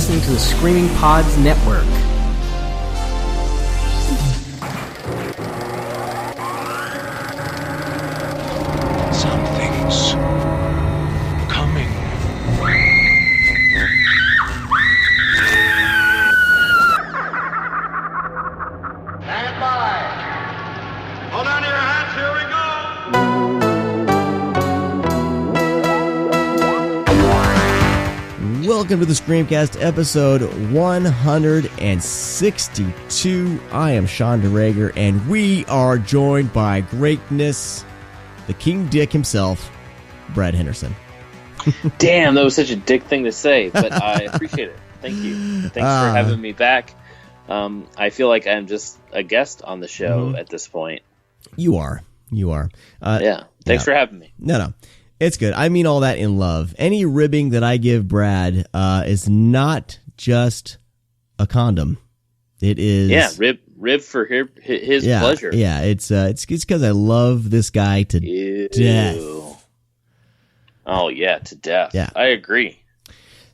listening to the Screaming Pods Network. Something's coming. Stand by. Hold on to your hats, here we go. Welcome to the Screamcast, episode 162. I am Sean DeRager, and we are joined by greatness, the King Dick himself, Brad Henderson. Damn, that was such a dick thing to say, but I appreciate it. Thank you. Thanks for having me back. I feel like I'm just a guest on the show at this point. You are. Yeah. Thanks for having me. No. It's good. I mean all that in love. Any ribbing that I give Brad is not just a condom. It is rib for his pleasure. Yeah, it's because I love this guy to death. Oh yeah, to death. Yeah, I agree.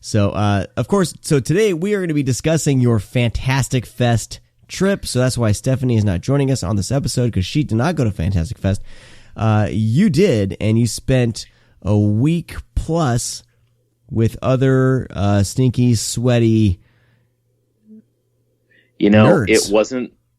So of course, today we are going to be discussing your Fantastic Fest trip. So that's why Stephanie is not joining us on this episode, because she did not go to Fantastic Fest. You did, and you spent a week plus with other stinky, sweaty nerds.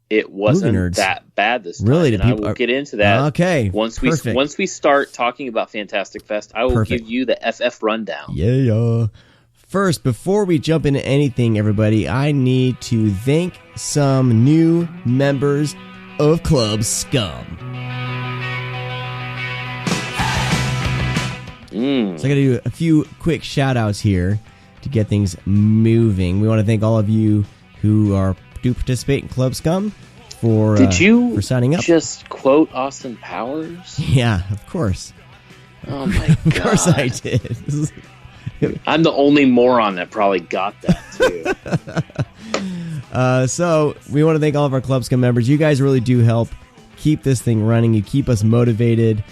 It wasn't that bad this time. Really, and I will get into that. Okay, once we start talking about Fantastic Fest, I will give you the FF rundown. Yeah. First, before we jump into anything, everybody, I need to thank some new members of Club Scum. So I got to do a few quick shout-outs here to get things moving. We want to thank all of you who do participate in Club Scum for signing up. Just quote Austin Powers? Yeah, of course. Oh my god! Of course I did. I'm the only moron that probably got that too. So we want to thank all of our Club Scum members. You guys really do help keep this thing running. You keep us motivated.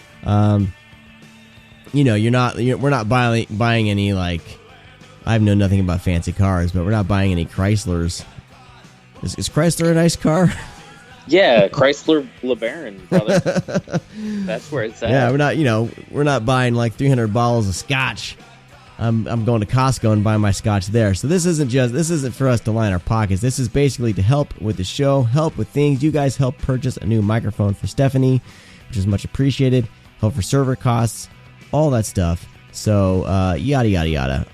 We're not buying any, like, I know nothing about fancy cars, but we're not buying any Chryslers. Is Chrysler a nice car? Yeah, Chrysler LeBaron, brother. That's where it's at. Yeah, we're not buying like 300 bottles of scotch. I'm going to Costco and buying my scotch there. So this isn't for us to line our pockets. This is basically to help with the show, help with things. You guys help purchase a new microphone for Stephanie, which is much appreciated. Help for server costs, all that stuff. So yada yada yada.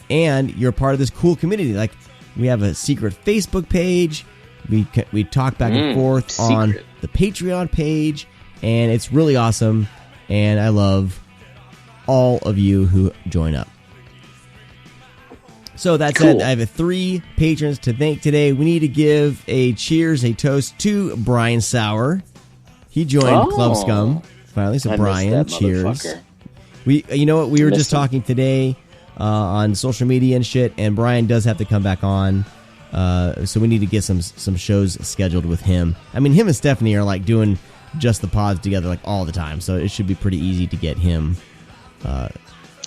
And you're part of this cool community. Like, we have a secret Facebook page. We talk back and forth on the Patreon page, and it's really awesome. And I love all of you who join up. So that said, I have 3 patrons to thank today. We need to give a toast to Brian Sauer. He joined Club Scum finally. So Brian, cheers. You know what? We were just talking today on social media and shit, and Brian does have to come back on. So we need to get some shows scheduled with him. I mean, him and Stephanie are like doing just the pods together like all the time, so it should be pretty easy to get him.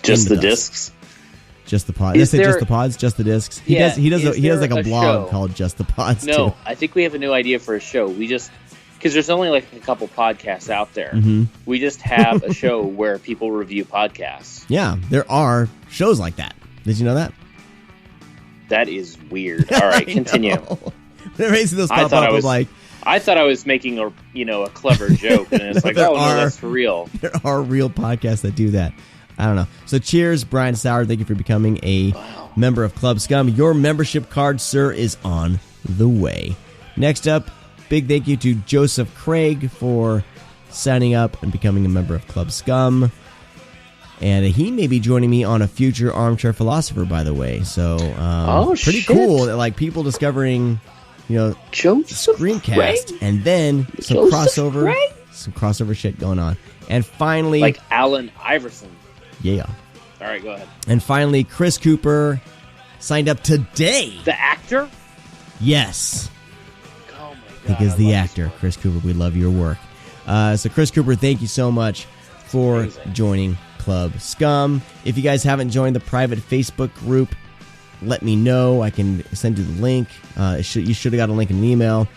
Just the discs. Just the pods. Just the pods. Just the discs. He does like a blog show called Just the Pods. No, too. I think we have a new idea for a show. Because there's only like a couple podcasts out there. We just have a show where people review podcasts. Yeah, there are shows like that. Did you know that? That is weird. All right, continue. Those pop up, I'm like, I thought I was making a clever joke, and it's like, no, that's for real. There are real podcasts that do that. I don't know. So cheers, Brian Sauer. Thank you for becoming a member of Club Scum. Your membership card, sir, is on the way. Next up, big thank you to Joseph Craig for signing up and becoming a member of Club Scum. And he may be joining me on a future Armchair Philosopher, by the way. So, pretty cool that, like, people discovering, Screamcast, and then some crossover shit going on. And finally, like Allen Iverson. Yeah. All right, go ahead. And finally, Chris Cooper signed up today. The actor? Yes. Oh my god. I think is the actor, Chris Cooper. We love your work. So Chris Cooper, thank you so much for joining Club Scum. If you guys haven't joined the private Facebook group, let me know. I can send you the link. You should have got a link in an email.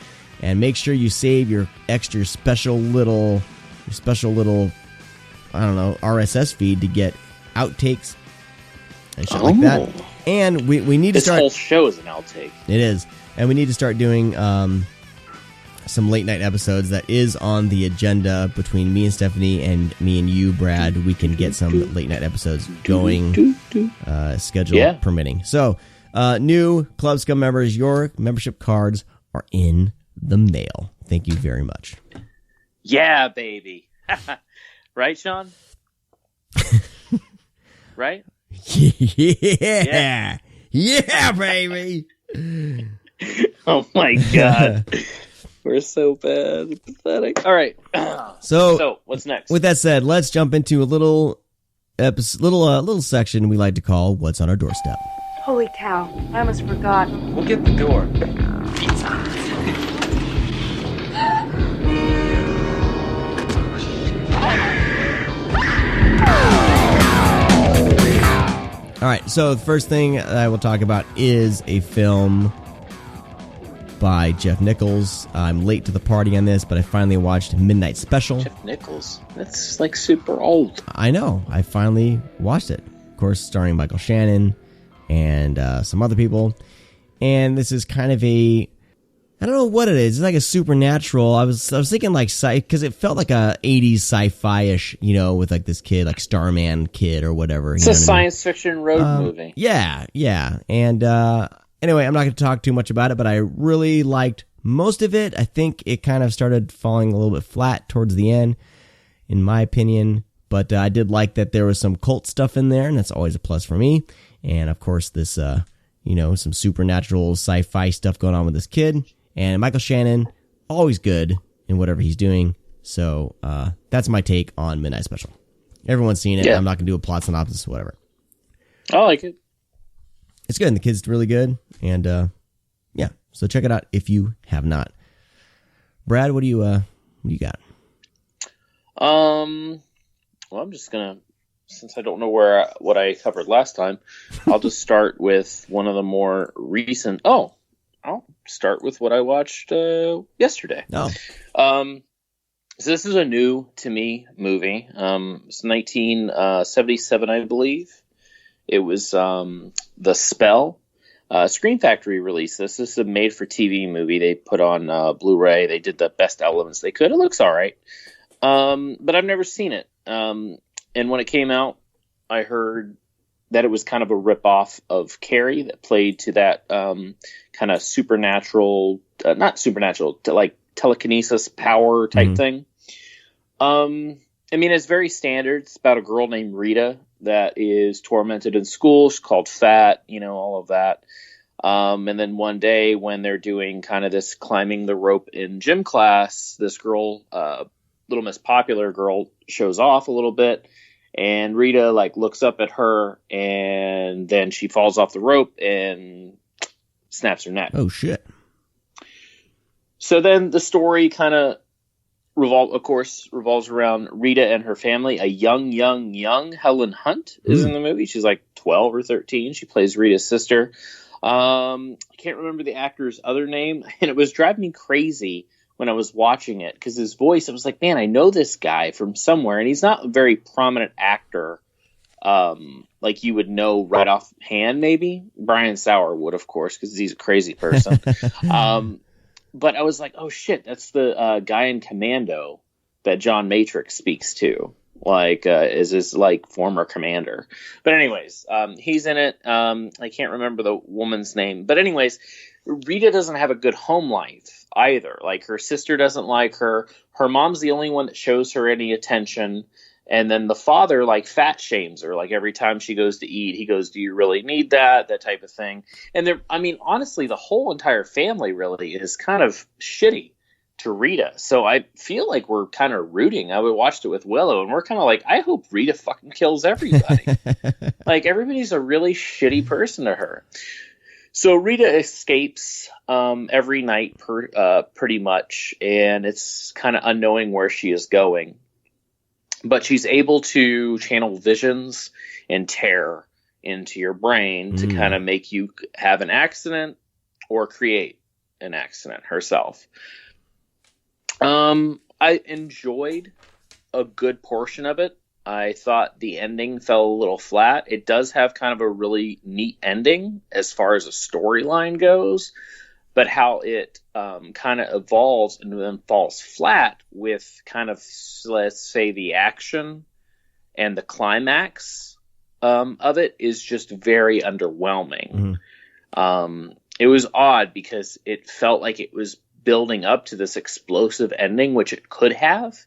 And make sure you save your special little, I don't know, RSS feed to get outtakes and shit like that. And we need to start. This whole show is an outtake. It is. And we need to start doing some late night episodes. That is on the agenda between me and Stephanie and me and you, Brad. We can get some late night episodes going, schedule permitting. So, new Club Scum members, your membership cards are in the mail. Thank you very much. Yeah, baby. Right, Sean? Right? Yeah. Yeah, baby. Oh my God. We're so bad. Pathetic. All right. So what's next? With that said, let's jump into a little section we like to call What's on Our Doorstep. Holy cow, I almost forgot. We'll get the door. All right, so the first thing I will talk about is a film by Jeff Nichols. I'm late to the party on this, but I finally watched Midnight Special. Jeff Nichols? That's like super old. I know. I finally watched it. Of course, starring Michael Shannon and some other people. And this is kind of I don't know what it is. It's like a supernatural. I was thinking like because it felt like a 80s sci-fi-ish, with like this kid, like Starman kid or whatever. It's a science fiction road movie. Yeah. And anyway, I'm not going to talk too much about it, but I really liked most of it. I think it kind of started falling a little bit flat towards the end, in my opinion. But I did like that there was some cult stuff in there, and that's always a plus for me. And of course, this, some supernatural sci-fi stuff going on with this kid. And Michael Shannon, always good in whatever he's doing. So that's my take on Midnight Special. Everyone's seen it. Yeah. I'm not going to do a plot synopsis or whatever. I like it. It's good. And the kid's really good. And so check it out if you have not. Brad, what do you got? Well, I'm just going to, since I don't know what I covered last time, I'll just start with one of the more recent. I'll start with what I watched yesterday. Oh. So this is a new to me movie. It's 1977, I believe. It was The Spell. Screen Factory released this. This is a made-for-TV movie. They put on Blu-ray. They did the best elements they could. It looks all right, but I've never seen it. And when it came out, I heard that it was kind of a ripoff of Carrie that played to that kind of supernatural, not supernatural, to like telekinesis power type thing. I mean, it's very standard. It's about a girl named Rita that is tormented in school. She's called fat, all of that. And then one day when they're doing kind of this climbing the rope in gym class, this girl, Little Miss Popular girl, shows off a little bit. And Rita looks up at her, and then she falls off the rope and snaps her neck. Oh shit! So then the story kind of revolves around Rita and her family. A young Helen Hunt is in the movie. She's like 12 or 13. She plays Rita's sister. I can't remember the actor's other name, and it was driving me crazy when I was watching it, because his voice, I was like, man, I know this guy from somewhere, and he's not a very prominent actor, like you would know right off hand, maybe. Brian Sauer would, of course, because he's a crazy person. But I was like, oh shit, that's the guy in Commando that John Matrix speaks to, is his former commander. But anyways, he's in it. I can't remember the woman's name, but anyways, Rita doesn't have a good home life either. Her sister doesn't like her. Her mom's the only one that shows her any attention. And then the father fat shames her. Every time she goes to eat, he goes, do you really need that? That type of thing. And honestly, the whole entire family really is kind of shitty to Rita. So I feel like we're kind of rooting. I watched it with Willow, and we're kind of I hope Rita fucking kills everybody. Everybody's a really shitty person to her. So Rita escapes every night, pretty much, and it's kind of unknowing where she is going. But she's able to channel visions and terror into your brain to kind of make you have an accident or create an accident herself. I enjoyed a good portion of it. I thought the ending fell a little flat. It does have kind of a really neat ending as far as a storyline goes, but how it kind of evolves and then falls flat with kind of, let's say, the action and the climax of it is just very underwhelming. It was odd because it felt like it was building up to this explosive ending, which it could have,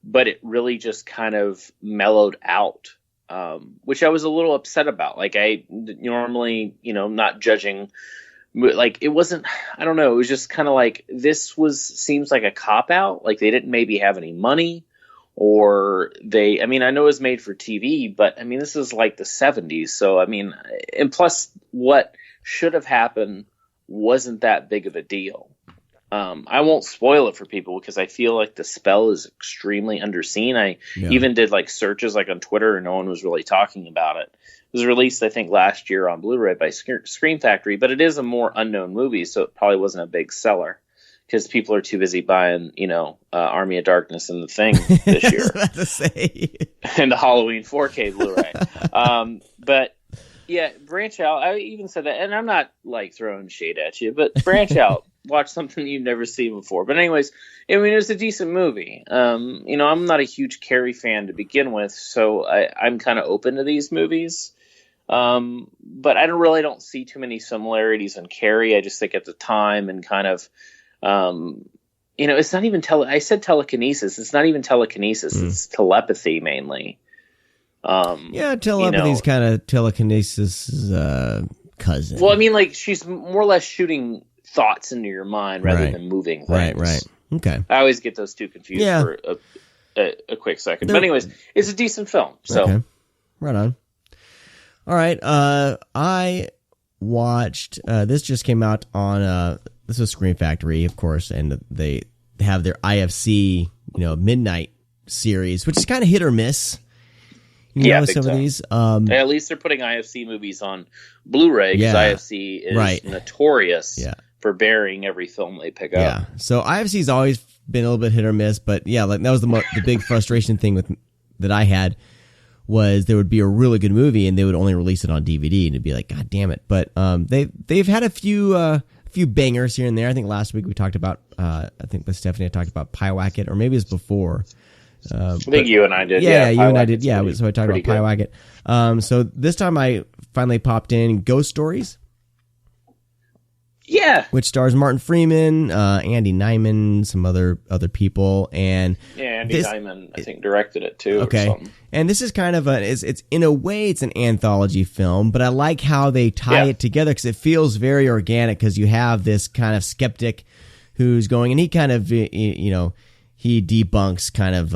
but it really just kind of mellowed out, which I was a little upset about. Like, I normally, not judging, like, it wasn't, I don't know, it was just kind of like, seems like a cop-out. Like, they didn't maybe have any money, or I know it was made for TV, but, this is like the 70s, so, and plus, what should have happened wasn't that big of a deal. I won't spoil it for people because I feel like the spell is extremely underseen. I even did like searches like on Twitter and no one was really talking about it. It was released, I think, last year on Blu-ray by Scream Factory, but it is a more unknown movie, so it probably wasn't a big seller because people are too busy buying, Army of Darkness and The Thing this year. I was about to say. And the Halloween 4K Blu-ray. But yeah, branch out. I even said that, and I'm not like throwing shade at you, but branch out. Watch something you've never seen before. But anyways, it was a decent movie. I'm not a huge Carrie fan to begin with, so I'm kind of open to these movies. But I don't see too many similarities in Carrie. I just think at the time and kind of, it's not even I said telekinesis. It's not even telekinesis. It's telepathy mainly. Telepathy's kind of telekinesis' cousin. Well, like she's more or less shooting thoughts into your mind rather than moving things. Right. Okay. I always get those two confused for a quick second. But anyways, it's a decent film. So okay. Right on. All right. I watched this just came out on this was Scream Factory, of course, and they have their IFC, midnight series, which is kind of hit or miss. Some of these. At least they're putting IFC movies on Blu-ray because IFC is notorious for burying every film they pick up. Yeah, so IFC's always been a little bit hit or miss, but yeah, like that was the big frustration thing that I had was there would be a really good movie and they would only release it on DVD and it'd be like, God damn it! But they've had a few bangers here and there. I think last week we talked about I think with Stephanie I talked about Pyewacket, or maybe it was before. I think you and I did. Yeah, you and I did. Yeah, so I talked about Pyewacket. So this time I finally popped in Ghost Stories. Yeah. Which stars Martin Freeman, Andy Nyman, some other people, and Andy Nyman I think directed it too. Okay, or something. And this is kind of it's in a way it's an anthology film, but I like how they tie it together because it feels very organic. Because you have this kind of skeptic who's going, and he kind of he debunks kind of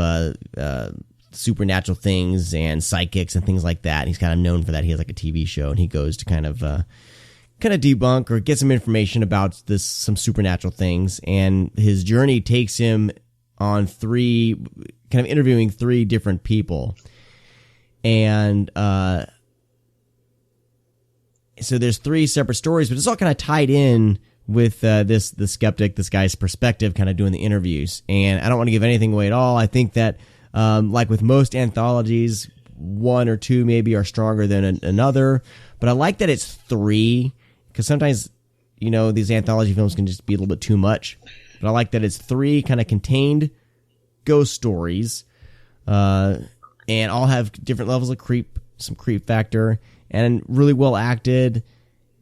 supernatural things and psychics and things like that. And he's kind of known for that. He has like a TV show, and he goes to kind of debunk or get some information about some supernatural things. And his journey takes him on interviewing 3 different people. And so there's 3 separate stories, but it's all kind of tied in with the skeptic, this guy's perspective, kind of doing the interviews. And I don't want to give anything away at all. I think that, like with most anthologies, 1 or 2 maybe are stronger than another. But I like that it's 3, because sometimes, these anthology films can just be a little bit too much. But I like that it's 3 kind of contained ghost stories, and all have different levels of some creep factor, and really well acted.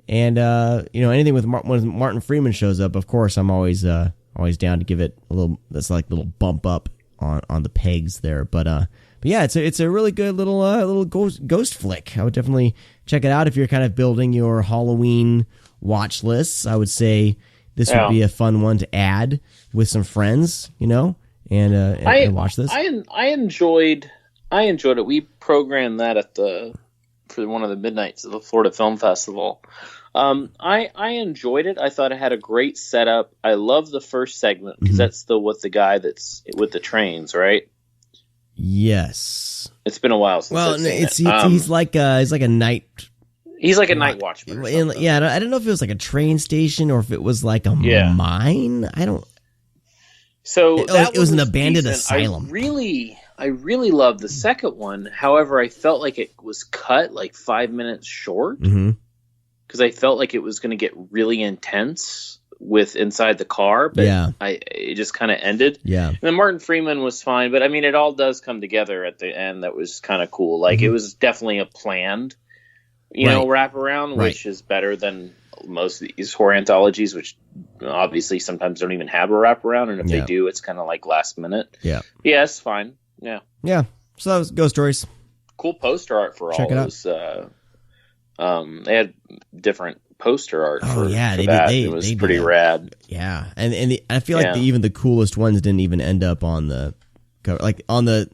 And anything with when Martin Freeman shows up, of course, I'm always down to give it a little. That's like a little bump up on the pegs there. But yeah, it's a really good little ghost flick. I would definitely check it out if you're kind of building your Halloween watch lists. I would say this would be a fun one to add with some friends, and watch this. I enjoyed it. We programmed that for one of the midnights of the Florida Film Festival. I enjoyed it. I thought it had a great setup. I love the first segment because that's with the guy that's with the trains, right? Yes. It's been a while since I've seen it. He's like a night. He's like a night watchman. Or something. Yeah, I don't know if it was like a train station or if it was like a mine. I don't. So it was an abandoned asylum. I really loved the second one. However, I felt like it was cut like 5 minutes short because I felt like it was going to get really intense with inside the car. But it just kind of ended. Yeah. And then Martin Freeman was fine, but I mean, it all does come together at the end. That was kind of cool. Like it was definitely a planned, wraparound, which is better than most of these horror anthologies, which obviously sometimes don't even have a wraparound, and if they do, it's kind of like last minute. Yeah, it's fine. Yeah. So that was Ghost Stories. Cool poster art for all those. They had different poster art. It was pretty rad. Yeah, and I feel like even the coolest ones didn't even end up on the cover. Like on the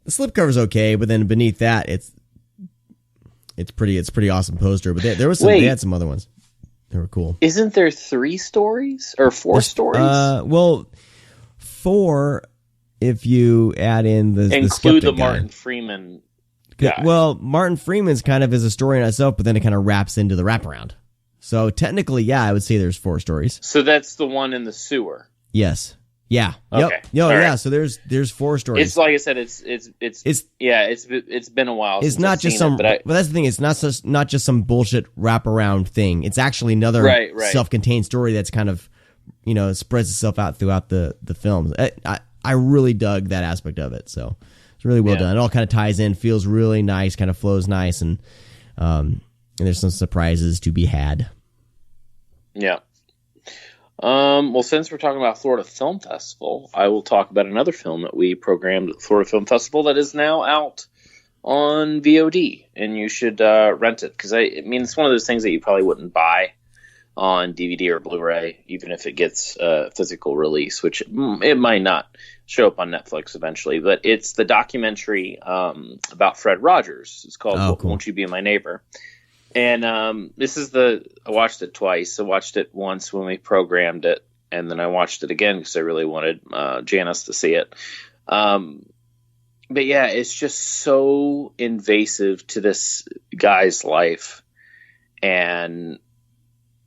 slip cover's okay, but then beneath that, it's pretty awesome poster. But they had some other ones. They were cool. Isn't there 3 stories or 4 stories? Well, 4 if you add in include the guy. Martin Freeman guy. Well, Martin Freeman's kind of is a story in itself, but then it kind of wraps into the wraparound. So technically, I would say there's 4 stories. So that's the one in the sewer. Yes. Yeah. Okay. Yep. Right. So there's 4 stories. It's like I said. It's been a while. It's since not I've just seen some. But that's the thing. It's not just some bullshit wraparound thing. It's actually another self-contained story that's kind of spreads itself out throughout the films. I really dug that aspect of it. So it's really well done. It all kind of ties in, feels really nice, kind of flows nice, and there's some surprises to be had. Yeah. Well, since we're talking about Florida Film Festival, I will talk about another film that we programmed at Florida Film Festival that is now out on VOD, and you should rent it because I mean it's one of those things that you probably wouldn't buy on DVD or Blu-ray, even if it gets a physical release, which it might not show up on Netflix eventually. But it's the documentary about Fred Rogers. It's called "Won't You Be My Neighbor." And this is I watched it twice. I watched it once when we programmed it, and then I watched it again because I really wanted Janice to see it. But yeah, it's just so invasive to this guy's life. And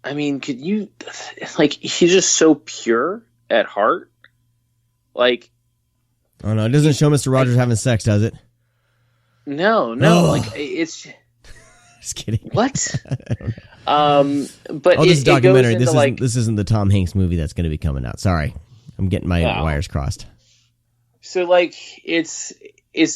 I mean, could you, like, he's just so pure at heart. Like, oh no, it doesn't show Mr. Rogers having sex, does it? No, like it's. Just kidding. What? I don't know. But this is documentary. This this isn't the Tom Hanks movie that's going to be coming out. Sorry, I'm getting my wires crossed. So like, it's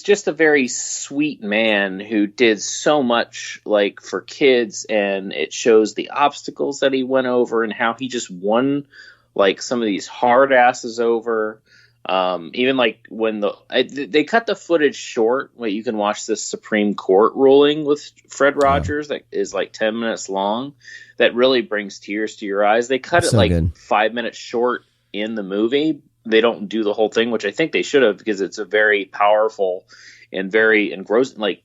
just a very sweet man who did so much like for kids, and it shows the obstacles that he went over and how he just won like some of these hard asses over. Even like when they cut the footage short, where you can watch this Supreme Court ruling with Fred Rogers that is like 10 minutes long, that really brings tears to your eyes. They cut it like good. 5 minutes short in the movie. They don't do the whole thing, which I think they should have, because it's a very powerful and very engrossing, like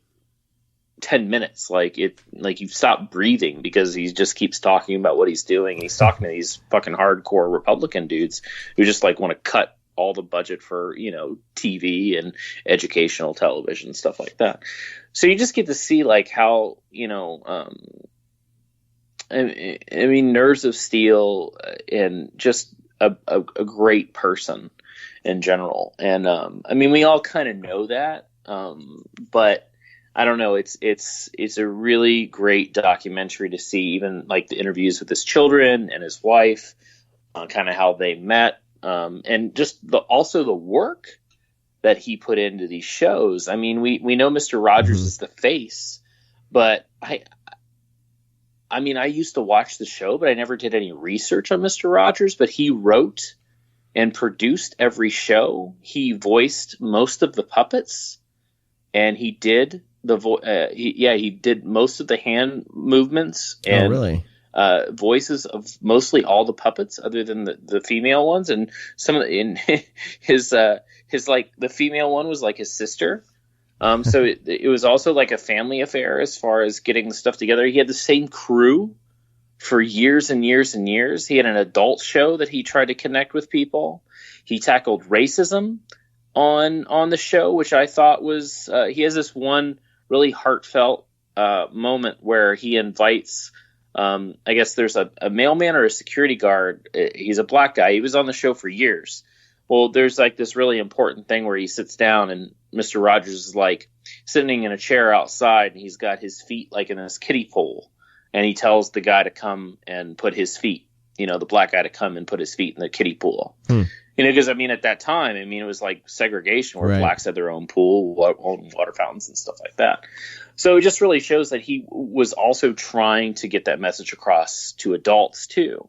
10 minutes. Like you stop breathing because he just keeps talking about what he's doing. He's talking to these fucking hardcore Republican dudes who just like want to cut all the budget for, TV and educational television, stuff like that. So you just get to see like how, I mean, Nerves of Steel and just a great person in general. And, I mean, we all kind of know that, but I don't know. It's a really great documentary to see, even like the interviews with his children and his wife, kind of how they met. And just also the work that he put into these shows. I mean, we know Mr. Rogers is the face, but I mean, I used to watch the show, but I never did any research on Mr. Rogers. But he wrote and produced every show. He voiced most of the puppets, and he did he did most of the hand movements and voices of mostly all the puppets, other than the female ones. And some of in his like the female one was like his sister. So it was also like a family affair as far as getting the stuff together. He had the same crew for years and years and years. He had an adult show that he tried to connect with people. He tackled racism. on the show, which I thought was he has this one really heartfelt moment where he invites. I guess there's a mailman or a security guard. He's a black guy. He was on the show for years. Well, there's like this really important thing where he sits down and Mr. Rogers is like sitting in a chair outside and he's got his feet like in this kiddie pool. And he tells the guy to come and put his feet, the black guy to come and put his feet in the kiddie pool. Because at that time, it was like segregation where blacks had their own pool, own water fountains and stuff like that. So it just really shows that he was also trying to get that message across to adults too,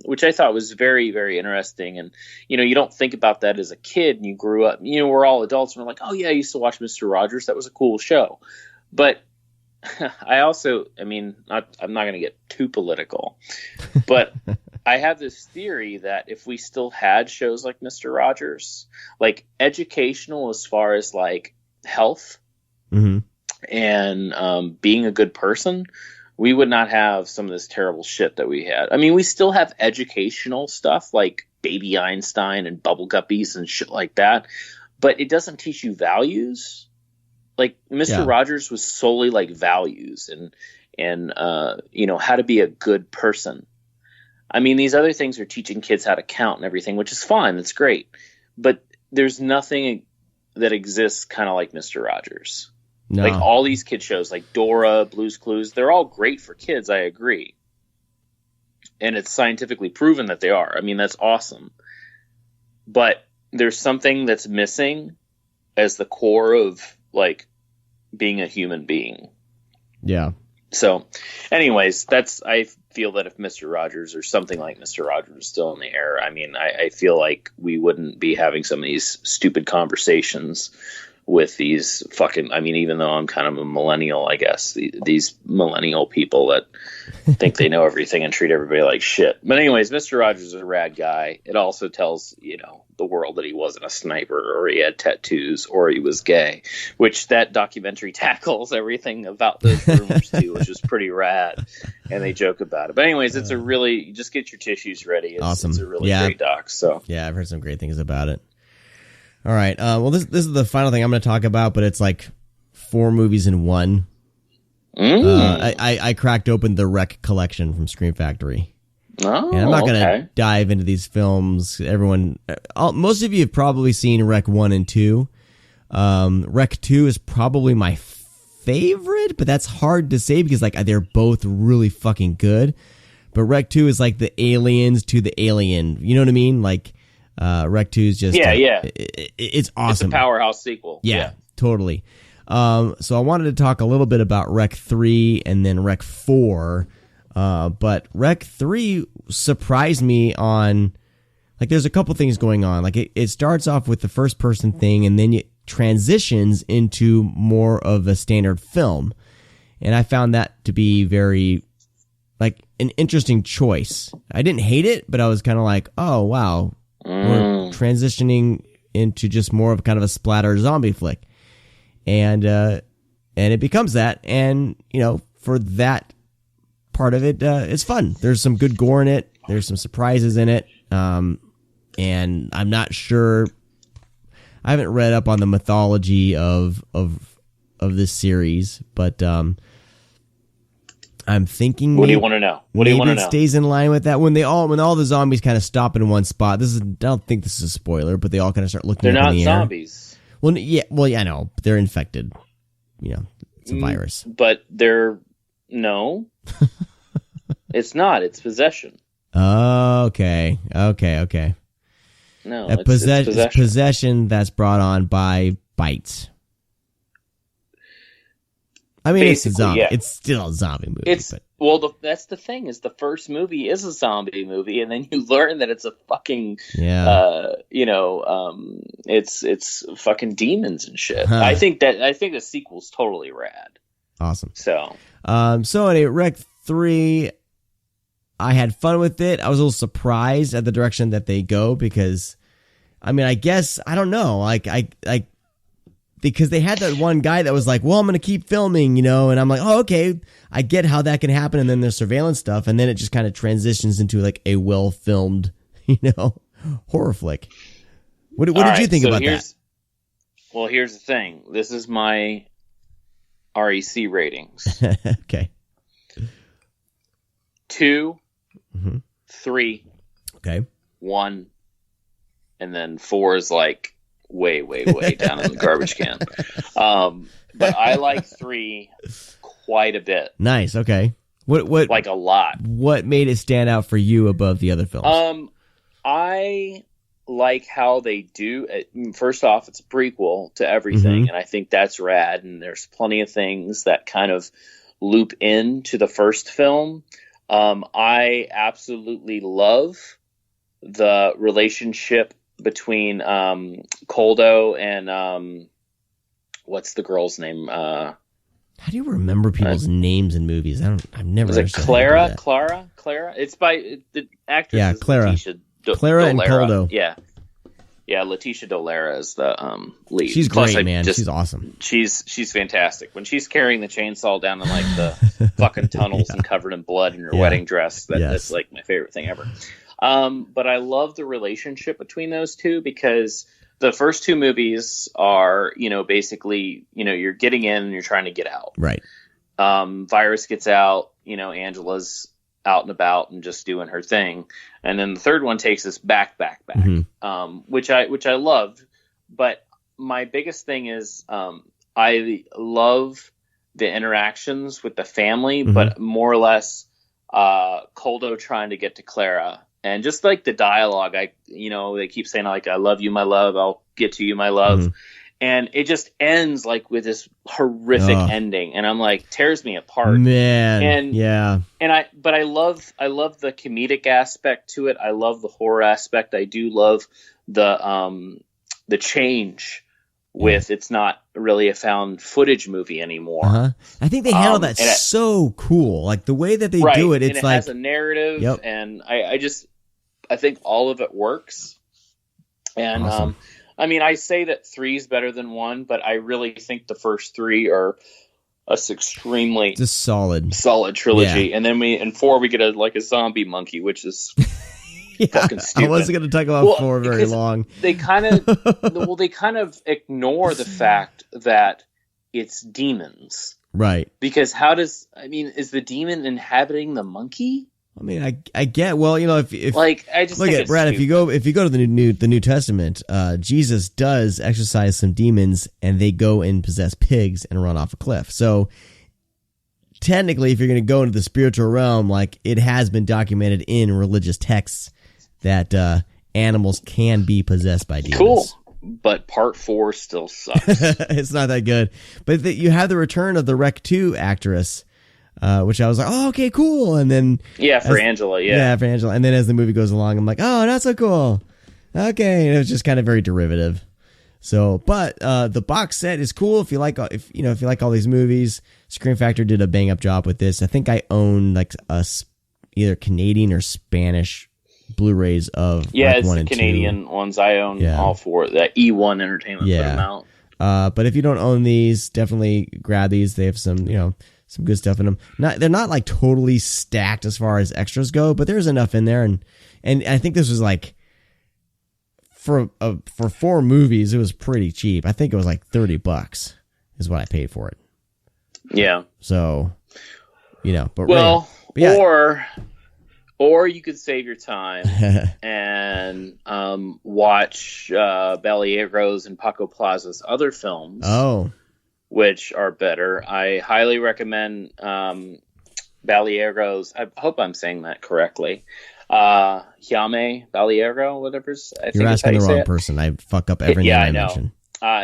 which I thought was very, very interesting. And, you don't think about that as a kid and you grew up, we're all adults and we're like, oh yeah, I used to watch Mr. Rogers. That was a cool show. But I also, I'm not going to get too political, but I have this theory that if we still had shows like Mr. Rogers, like educational as far as like health and being a good person, we would not have some of this terrible shit that we had. We still have educational stuff like Baby Einstein and Bubble Guppies and shit like that, but it doesn't teach you values. Like Mr. Rogers was solely like values and how to be a good person. These other things are teaching kids how to count and everything, which is fine. That's great. But there's nothing that exists kind of like Mr. Rogers. No. Like all these kid shows like Dora, Blue's Clues, they're all great for kids. I agree. And it's scientifically proven that they are. That's awesome. But there's something that's missing as the core of like being a human being. Yeah. So anyways, I feel that if Mr. Rogers or something like Mr. Rogers was still in the air, I feel like we wouldn't be having some of these stupid conversations with these fucking, even though I'm kind of a millennial, I guess, these millennial people that think they know everything and treat everybody like shit. But anyways, Mr. Rogers is a rad guy. It also tells, the world that he wasn't a sniper or he had tattoos or he was gay, which that documentary tackles everything about those rumors too, which is pretty rad. And they joke about it. But anyways, it's just get your tissues ready. Awesome. It's a really great doc. So yeah, I've heard some great things about it. All right. Well, this is the final thing I'm going to talk about, but it's like 4 movies in one. I cracked open the Wreck collection from Scream Factory. Oh, and I'm not going to dive into these films. Most of you have probably seen Wreck 1 and 2. Wreck 2 is probably my favorite, but that's hard to say because like they're both really fucking good. But Wreck 2 is like the aliens to the alien. You know what I mean? Like Wreck 2 is just it's awesome. It's a powerhouse sequel. Yeah. Totally. So I wanted to talk a little bit about Wreck 3 and then Wreck 4. But Wreck 3 surprised me on, like, there's a couple things going on. Like, it starts off with the first person thing, and then it transitions into more of a standard film. And I found that to be very, like, an interesting choice. I didn't hate it, but I was kind of like, oh, wow, we're transitioning into just more of kind of a splatter zombie flick. And it becomes that. And, for that part of it, it's fun. There's some good gore in it. There's some surprises in it. And I'm not sure. I haven't read up on the mythology of this series, but I'm thinking. What do you want to know? What do you want to know? It stays in line with that when all the zombies kind of stop in one spot. I don't think this is a spoiler, but they all kind of start looking. They're up not in the zombies. Air. Well, yeah, I know. They're infected. It's a virus. But no. It's not. It's possession. Okay. No, it's possession that's brought on by bites. Basically, it's a zombie. Yeah. It's still a zombie movie. That's the thing is the first movie is a zombie movie, and then you learn that it's a fucking it's fucking demons and shit. Huh. I think the sequel's totally rad. Awesome. So anyway, Wreck 3, I had fun with it. I was a little surprised at the direction that they go because, I guess, I don't know. Because they had that one guy that was like, well, I'm going to keep filming, and I'm like, oh, okay, I get how that can happen. And then there's surveillance stuff. And then it just kind of transitions into like a well-filmed, horror flick. What did you think about that? Well, here's the thing. This is my REC ratings. Okay. 2, Mhm. 3, Okay. 1, and then 4 is like way, way, way down in the garbage can. But I like 3 quite a bit. Nice. Okay. What Like a lot. What made it stand out for you above the other films? I like how they do it. First off, it's a prequel to everything, Mhm. and I think that's rad. And there's plenty of things that kind of loop into the first film. I absolutely love the relationship between Koldo and what's the girl's name? How do you remember people's names in movies? I've never. Was it understood how to do Clara? that. Clara? It's by the actress. Yeah, is Clara. Letitia Clara and Dolera. Koldo. Yeah. Letitia Dolera is the lead. She's Plus, great, man. She's awesome. She's fantastic. When she's carrying the chainsaw down in like the fucking tunnels and covered in blood in her wedding dress, that's like my favorite thing ever. But I love the relationship between those two because the first 2 movies are, basically, you're getting in and you're trying to get out. Right. Virus gets out, Angela's out and about and just doing her thing. And then the third one takes us back, which I loved. But my biggest thing is I love the interactions with the family, but more or less Koldo trying to get to Clara. And just like the dialogue, they keep saying like, I love you, my love. I'll get to you, my love. And it just ends like with this horrific ending. And I'm like, tears me apart. Man. And yeah. And I love the comedic aspect to it. I love the horror aspect. I do love the change with it's not really a found footage movie anymore. Uh-huh. I think they handle that so cool. Like the way that they do it, it's and it like has a narrative, and I think all of it works. And awesome. I say that 3 is better than 1, but I really think the first 3 are a extremely just solid trilogy. Yeah. And then in 4 we get a zombie monkey, which is fucking stupid. I wasn't going to talk about 4 very long. They kind of ignore the fact that it's demons. Right. Because is the demon inhabiting the monkey? I get. Well, if I just look think at it's Brad. stupid. If you go to the New Testament, Jesus does exorcise some demons, and they go and possess pigs and run off a cliff. So technically, if you're going to go into the spiritual realm, like it has been documented in religious texts that animals can be possessed by demons. Cool. But part 4 still sucks. It's not that good. But you have the return of the Rec 2 actress. Which I was like, oh, okay, cool. And then for Angela, for Angela. And then as the movie goes along, I'm like, oh, not so cool. Okay, and it was just kind of very derivative. So, but the box set is cool if you like all these movies. Scream Factory did a bang up job with this. I think I own like either Canadian or Spanish Blu-rays of it's 1 the and Canadian 2. Ones. I own all 4. That E1 Entertainment put them out. But if you don't own these, definitely grab these. They have some some good stuff in them. They're not like totally stacked as far as extras go, but there's enough in there. And I think this was like for 4 movies, it was pretty cheap. I think it was like $30 is what I paid for it. Yeah. So, but or you could save your time and watch Baliegros and Paco Plaza's other films. Oh. Which are better. I highly recommend Baliegros. I hope I'm saying that correctly. Jaime Baliego, whatever's. You're asking the wrong person. I fuck up every name I mention.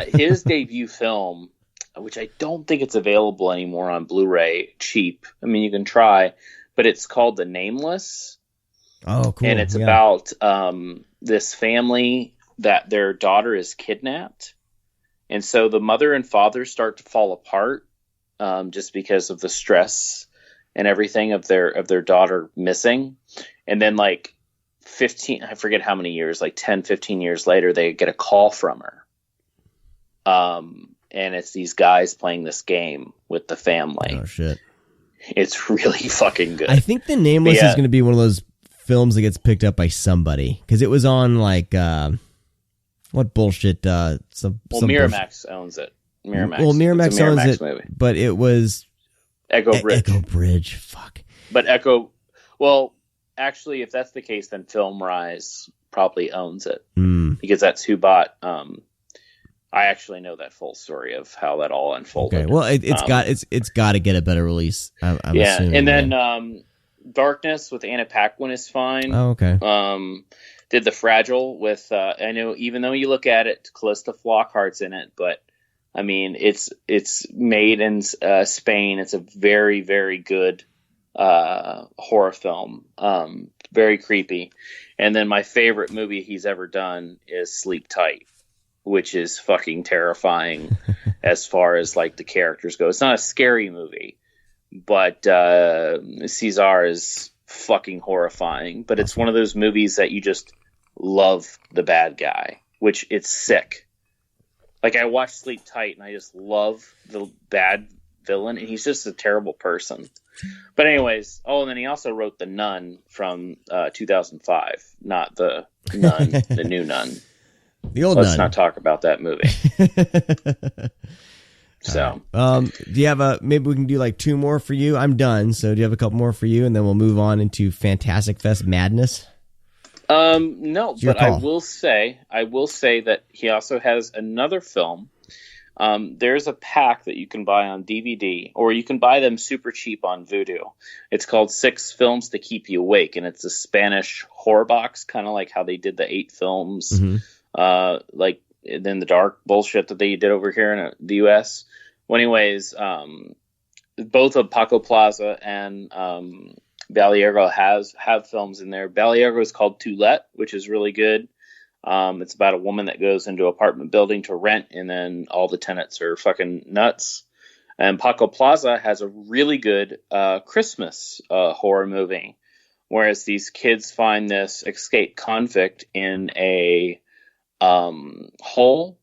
His debut film, which I don't think it's available anymore on Blu-ray cheap. You can try, but it's called The Nameless. Oh, cool. And it's about this family that their daughter is kidnapped. And so the mother and father start to fall apart just because of the stress and everything of their daughter missing. And then like 15, I forget how many years, like 10, 15 years later, they get a call from her. And it's these guys playing this game with the family. Oh, shit. It's really fucking good. I think The Nameless is going to be one of those films that gets picked up by somebody. Because it was on like... what What bullshit? Some Miramax owns it. Miramax. Well, Miramax owns it, movie. but it was Echo Bridge. Echo Bridge. Fuck. But Echo. Well, actually, if that's the case, then Film Rise probably owns it because that's who bought. I actually know that full story of how that all unfolded. Okay. Well, it's got to get a better release. I'm assuming. And then Darkness with Anna Paquin is fine. Oh, okay. Did The Fragile with I know, even though you look at it, Callista Flockhart's in it, but I mean it's made in Spain. It's a very, very good horror film. Very creepy. And then my favorite movie he's ever done is Sleep Tight, which is fucking terrifying as far as like the characters go. It's not a scary movie, but Cesar is fucking horrifying. But it's one of those movies that you just love the bad guy, which it's sick. Like, I watched Sleep Tight and I just love the bad villain, and he's just a terrible person. But anyways, and then he also wrote The Nun from 2005, not the Nun, the new Nun. The old Let's Nun. not talk about that movie. So, do you have maybe we can do like two more for you? I'm done. So do you have a couple more for you, and then we'll move on into Fantastic Fest madness? No, but I will say that he also has another film. There's a pack that you can buy on DVD, or you can buy them super cheap on Vudu. It's called 6 Films to Keep You Awake, and it's a Spanish horror box, kind of like how they did the 8 films, like then the dark bullshit that they did over here in the U.S. Well, anyways, both of Paco Plaza and Baleago have films in there. Baleago is called To Let, which is really good. It's about a woman that goes into an apartment building to rent, and then all the tenants are fucking nuts. And Paco Plaza has a really good Christmas horror movie, whereas these kids find this escaped convict in a hole,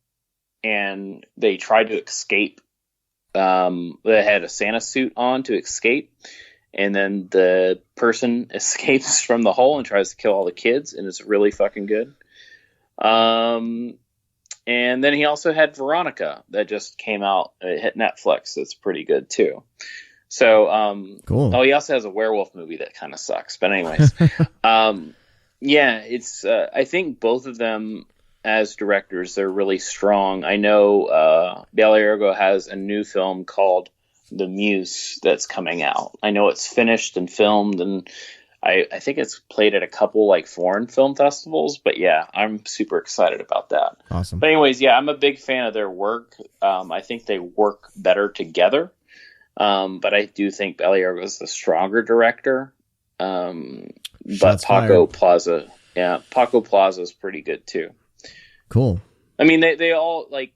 and they try to escape. They had a Santa suit on to escape, and then the person escapes from the hole and tries to kill all the kids, and it's really fucking good. And then he also had Veronica that just came out. It hit Netflix. It's pretty good too. So, cool. Oh, he also has a werewolf movie that kind of sucks. But anyways, yeah, it's, I think both of them as directors, they're really strong. I know, Baleago has a new film called The Muse that's coming out. I know it's finished and filmed, and I think it's played at a couple like foreign film festivals, but yeah, I'm super excited about that. Awesome. But anyways, yeah, I'm a big fan of their work. I think they work better together. But I do think Baleago is the stronger director. But Paco Plaza is pretty good too. Cool. I mean, they all like,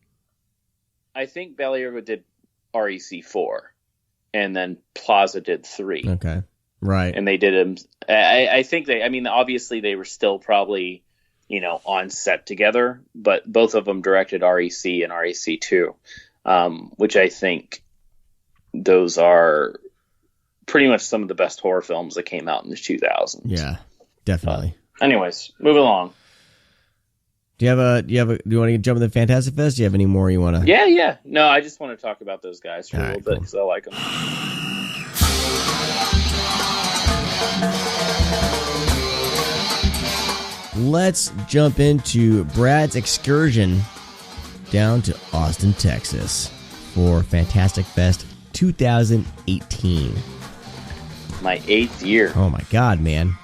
I think Baleago did REC 4 and then Plaza did 3. Okay. Right. And they did him. I think obviously they were still probably, on set together, but both of them directed REC and REC 2, which I think those are pretty much some of the best horror films that came out in the 2000s. Yeah, definitely. Anyways, moving along. Do you want to jump in the Fantastic Fest? Do you have any more you want to? Yeah. No, I just want to talk about those guys for a little bit because I like them. Let's jump into Brad's excursion down to Austin, Texas for Fantastic Fest 2018. My 8th year. Oh my God, man.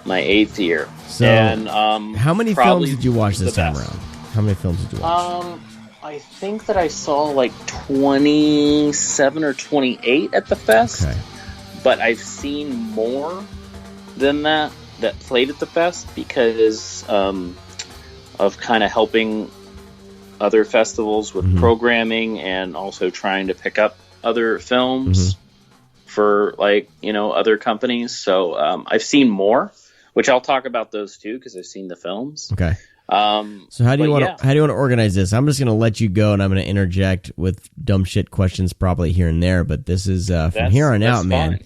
My 8th year. So, and, how many films did you watch this time around? How many films did you watch? I think that I saw like 27 or 28 at the fest. Okay. But I've seen more than that played at the fest because of kind of helping other festivals with programming and also trying to pick up other films for other companies. So I've seen more, which I'll talk about those too because I've seen the films. Okay. So how do you want to organize this? I'm just going to let you go, and I'm going to interject with dumb shit questions probably here and there. But this is from here on out, man.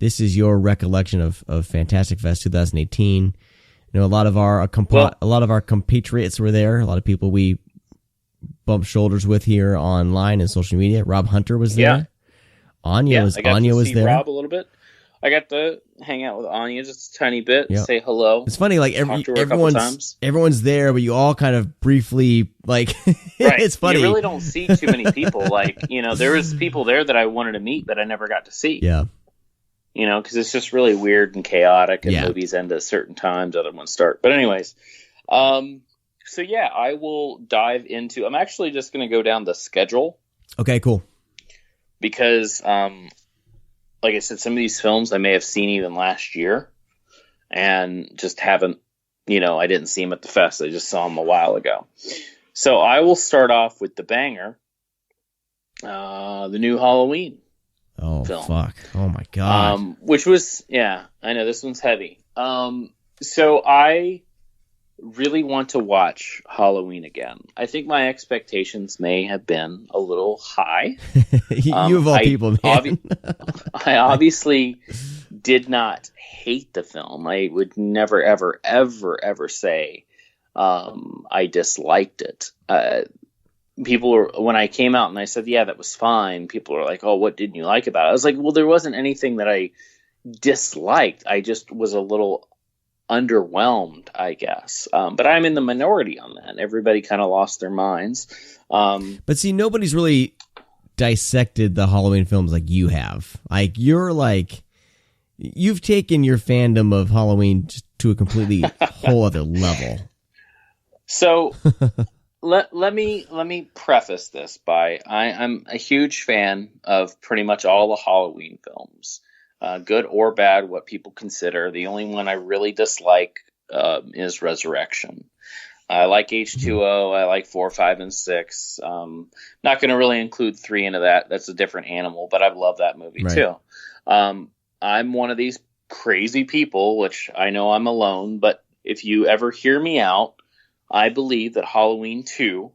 This is your recollection of Fantastic Fest 2018. You know, a lot of our compatriots were there. A lot of people we bumped shoulders with here online and social media. Rob Hunter was there. Yeah. Anya was see there. Rob a little bit. I got to hang out with Anya just a tiny bit, Yep. say hello. It's funny, like everyone's there, but you all kind of briefly like. Right. It's funny. You really don't see too many people. Like, you know, there was people there that I wanted to meet, but I never got to see. Yeah. You know, because it's just really weird and chaotic, and Yeah. movies end at certain times, other ones start. But anyways, so yeah, I will dive into. I'm actually just going to go down the schedule. Okay, cool. Because, like I said, some of these films I may have seen even last year, and just haven't. You know, I didn't see them at the fest. I just saw them a while ago. So I will start off with the banger, the new Halloween. Oh, film. fuck. Oh, my God. Which was, yeah, I know this one's heavy. So I really want to watch Halloween again. I think my expectations may have been a little high. You of all people, man. I obviously did not hate the film. I would never, ever, ever, ever say I disliked it. People were, when I came out and I said, yeah, that was fine, people were like, oh, what didn't you like about it? I was like, well, there wasn't anything that I disliked. I just was a little underwhelmed, I guess. But I'm in the minority on that. Everybody kind of lost their minds. But see, nobody's really dissected the Halloween films like you have. Like, you've taken your fandom of Halloween to a completely whole other level. So... Let me preface this by I'm a huge fan of pretty much all the Halloween films, good or bad, what people consider. The only one I really dislike is Resurrection. I like H2O. I like 4, 5, and 6. Not going to really include 3 into that. That's a different animal, but I love that movie too. I'm one of these crazy people, which I know I'm alone, but if you ever hear me out, I believe that Halloween 2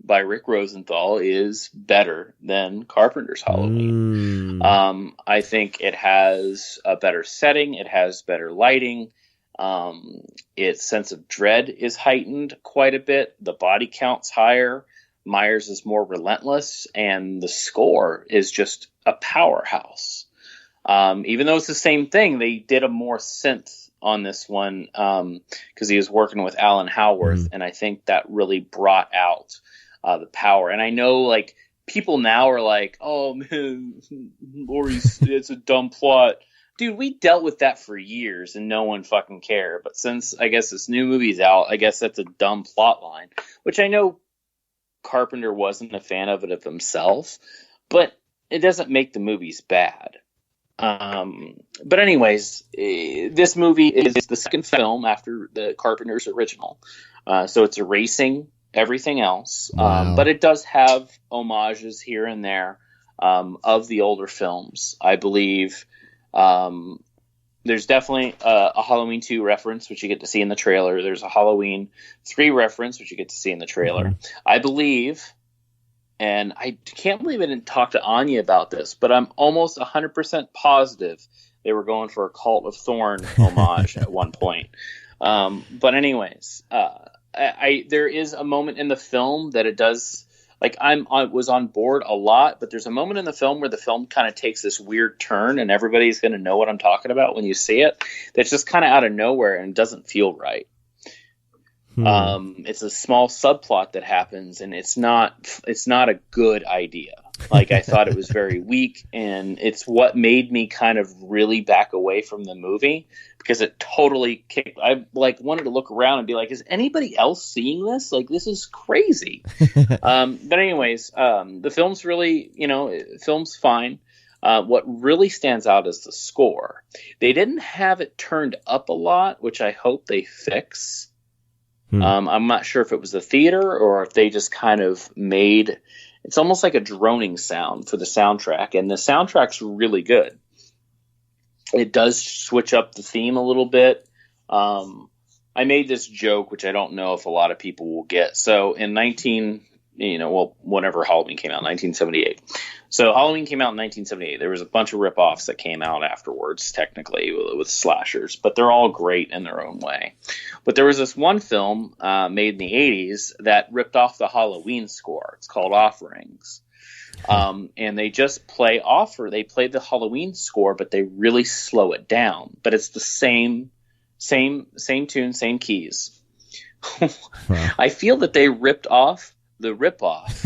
by Rick Rosenthal is better than Carpenter's Halloween. I think it has a better setting. It has better lighting. Its sense of dread is heightened quite a bit. The body count's higher. Myers is more relentless. And the score is just a powerhouse. Even though it's the same thing, they did a more synth on this one because he was working with Alan Howarth, and I think that really brought out the power. And I know, like, people now are like, "Oh man, Laurie's it's a dumb plot." Dude, we dealt with that for years, and no one fucking cared. But since I guess this new movie's out, I guess that's a dumb plot line, which I know Carpenter wasn't a fan of it of himself, but it doesn't make the movies bad. But anyways, this movie is the second film after the Carpenter's original. So it's erasing everything else. Wow. But it does have homages here and there, of the older films. I believe, there's definitely a Halloween 2 reference, which you get to see in the trailer. There's a Halloween 3 reference, which you get to see in the trailer. I believe, and I can't believe I didn't talk to Anya about this, but I'm almost 100% positive they were going for a Cult of Thorn homage at one point. But anyways, there is a moment in the film that it does, like, I was on board a lot, but there's a moment in the film where the film kind of takes this weird turn, and everybody's going to know what I'm talking about when you see it. That's just kind of out of nowhere and doesn't feel right. It's a small subplot that happens, and it's not a good idea. Like, I thought it was very weak, and it's what made me kind of really back away from the movie, because it totally kicked. I wanted to look around and be like, is anybody else seeing this? Like, this is crazy. But anyways, the film's really, film's fine. What really stands out is the score. They didn't have it turned up a lot, which I hope they fix. I'm not sure if it was the theater or if they just kind of made, it's almost like a droning sound for the soundtrack, and the soundtrack's really good. It does switch up the theme a little bit. I made this joke, which I don't know if a lot of people will get. So in whenever Halloween came out, 1978. So Halloween came out in 1978. There was a bunch of ripoffs that came out afterwards, technically, with slashers, but they're all great in their own way. But there was this one film made in the 80s that ripped off the Halloween score. It's called Offerings. And they just play the Halloween score, but they really slow it down. But it's the same tune, same keys. Wow. I feel that they ripped off the ripoff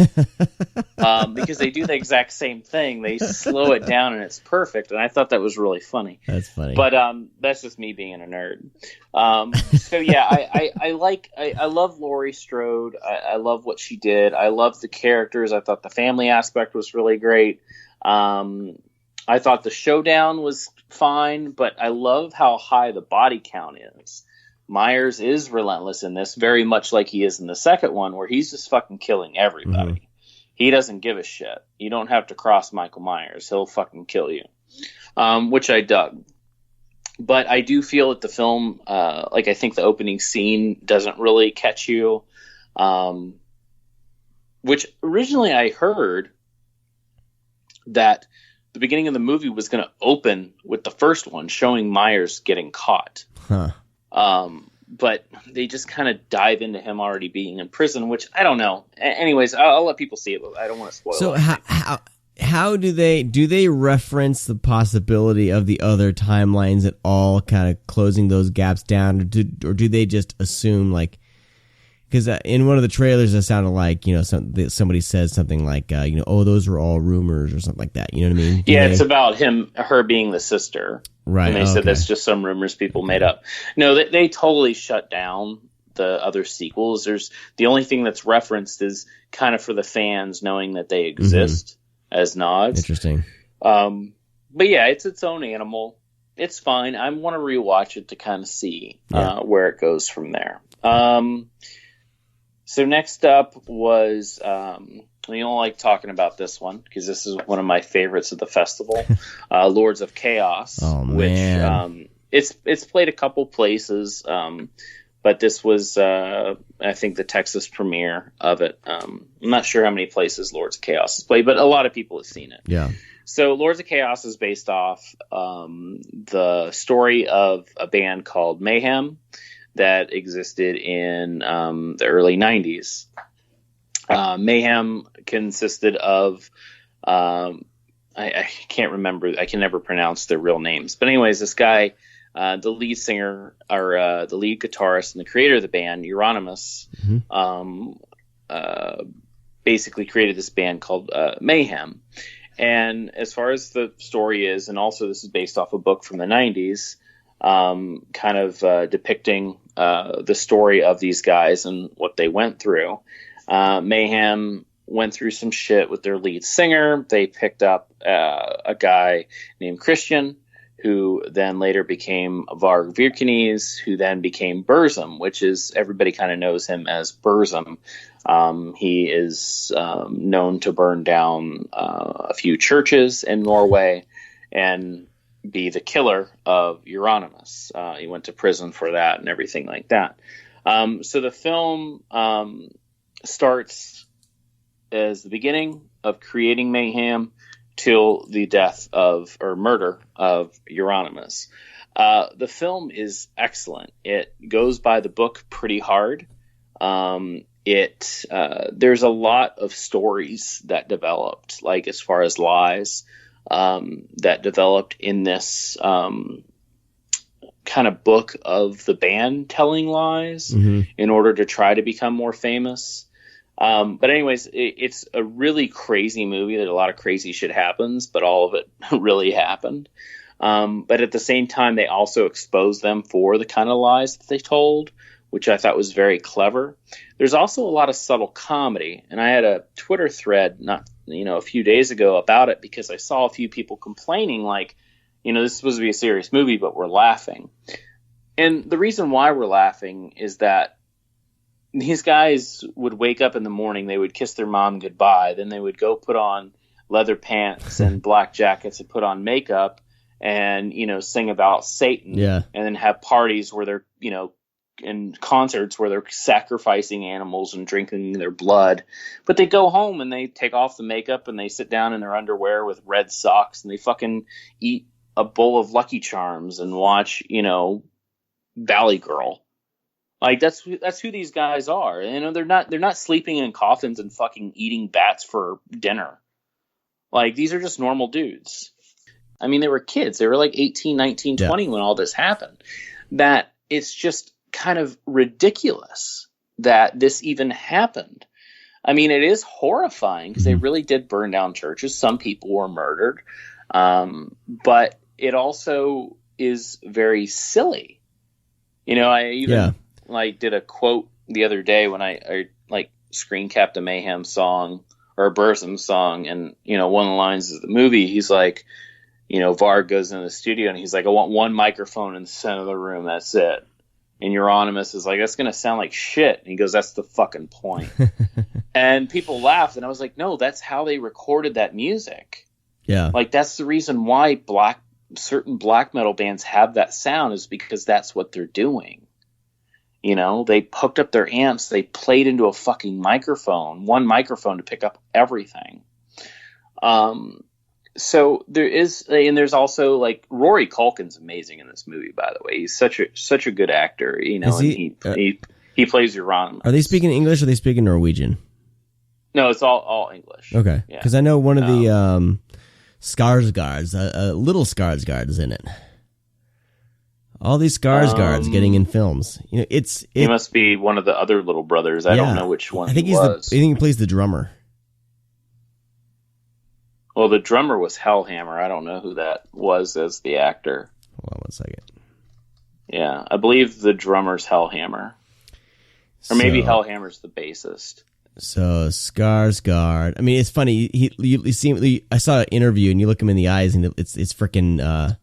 because they do the exact same thing. They slow it down and it's perfect, and I thought that was really funny. That's funny, but that's just me being a nerd. So yeah, I love Laurie Strode. I love what she did. I love the characters. I thought the family aspect was really great. I thought the showdown was fine, but I love how high the body count is. Myers is relentless in this, very much like he is in the second one, where he's just fucking killing everybody. Mm-hmm. He doesn't give a shit. You don't have to cross Michael Myers. He'll fucking kill you, which I dug. But I do feel that the film, I think the opening scene doesn't really catch you, which originally I heard that the beginning of the movie was going to open with the first one showing Myers getting caught. Huh. But they just kind of dive into him already being in prison, which I don't know. Anyways, I'll let people see it, but I don't want to spoil it. So how do they reference the possibility of the other timelines at all, kind of closing those gaps down, or do they just assume, like, because in one of the trailers it sounded like, somebody says something like, oh, those were all rumors or something like that. You know what I mean? It's about her being the sister. Right. And they said that's just some rumors people made up. No, they totally shut down the other sequels. The only thing that's referenced is kind of for the fans knowing that they exist as nods. Interesting. But yeah, it's its own animal. It's fine. I want to rewatch it to kind of see where it goes from there. So next up was, you don't like talking about this one because this is one of my favorites of the festival, Lords of Chaos. Oh, man. Which it's played a couple places, but this was, I think, the Texas premiere of it. I'm not sure how many places Lords of Chaos has played, but a lot of people have seen it. Yeah. So Lords of Chaos is based off the story of a band called Mayhem that existed in the early 90s. Mayhem consisted of, I can't remember, I can never pronounce their real names. But anyways, this guy, the lead singer, or the lead guitarist and the creator of the band, Euronymous, basically created this band called Mayhem. And as far as the story is, and also this is based off a book from the 90s, kind of depicting the story of these guys and what they went through. Mayhem went through some shit with their lead singer. They picked up a guy named Christian, who then later became Varg Vikernes, who then became Burzum, which is, everybody kind of knows him as Burzum. He is known to burn down a few churches in Norway and be the killer of Euronymous. He went to prison for that and everything like that. So the film starts as the beginning of creating Mayhem till the death or murder of Euronymous. The film is excellent. It goes by the book pretty hard. There's a lot of stories that developed, like as far as lies, that developed in this kind of book of the band telling lies in order to try to become more famous. But anyways, it's a really crazy movie that a lot of crazy shit happens, but all of it really happened. But at the same time, they also exposed them for the kind of lies that they told, which I thought was very clever. There's also a lot of subtle comedy, and I had a Twitter thread a few days ago about it because I saw a few people complaining like, this is supposed to be a serious movie, but we're laughing. And the reason why we're laughing is that these guys would wake up in the morning, they would kiss their mom goodbye, then they would go put on leather pants and black jackets and put on makeup and, sing about Satan, and then have parties where they're, and concerts where they're sacrificing animals and drinking their blood, but they go home and they take off the makeup and they sit down in their underwear with red socks and they fucking eat a bowl of Lucky Charms and watch, Valley Girl. Like that's who these guys are. They're not sleeping in coffins and fucking eating bats for dinner. Like, these are just normal dudes. I mean, they were kids. They were like 18, 19, 20 when all this happened. That it's just kind of ridiculous that this even happened. I mean, it is horrifying because they really did burn down churches. Some people were murdered. But it also is very silly. I even did a quote the other day when I screencapped a Mayhem song or a Burzum song. And, one of the lines of the movie, he's like, Varg goes in the studio and he's like, I want one microphone in the center of the room. That's it. And Euronymous is like, that's going to sound like shit. And he goes, that's the fucking point. And people laughed. And I was like, no, that's how they recorded that music. Yeah. Like, that's the reason why certain black metal bands have that sound, is because that's what they're doing. They hooked up their amps. They played into a fucking microphone, one microphone to pick up everything. So there's also like Rory Culkin's amazing in this movie, by the way. He's such a good actor, and he plays Euronymous. Are they speaking English or are they speaking Norwegian? No, it's all English. Okay. Because I know one of the Skarsgårds, little Skarsgård is in it. All these Skarsgårds getting in films. He must be one of the other little brothers. I don't know which one. I think he was. I think he plays the drummer. Well, the drummer was Hellhammer. I don't know who that was as the actor. Hold on one second. Yeah, I believe the drummer's Hellhammer. Or maybe Hellhammer's the bassist. So Skarsgård. I mean, it's funny. You see. I saw an interview, and you look him in the eyes, and it's freaking,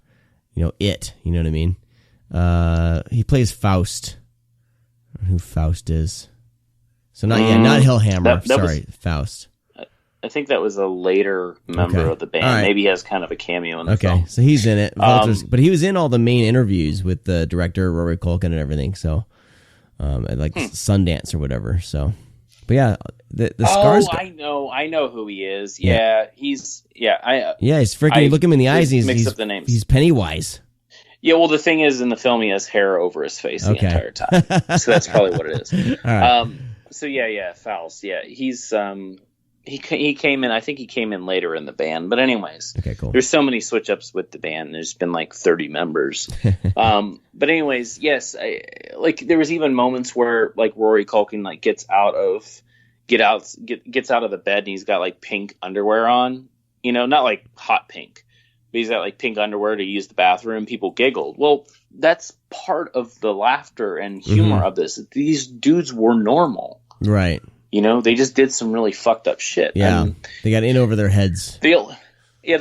it. You know what I mean? He plays Faust. I don't know who Faust is. So not Hellhammer. Sorry, Faust. I think that was a later member of the band. Right. Maybe he has kind of a cameo in the film. Okay, so he's in it. But he was in all the main interviews with the director, Rory Culkin, and everything. So, at Sundance or whatever. So, but yeah, the Skarsgård. I know who he is. Yeah, he's freaking. Look him in the eyes. He's up the names. He's Pennywise. Yeah, well, the thing is, in the film, he has hair over his face the entire time. So that's probably what it is. All right. Faust. Yeah, he's He came in. I think he came in later in the band. But anyways, okay, cool. There's so many switch ups with the band. There's been like 30 members. But anyways, yes, there was even moments where like Rory Culkin gets out of the bed and he's got like pink underwear on. Not like hot pink, but he's got like pink underwear to use the bathroom. People giggled. Well, that's part of the laughter and humor of this. These dudes were normal, right? They just did some really fucked up shit. Yeah, they got in over their heads. The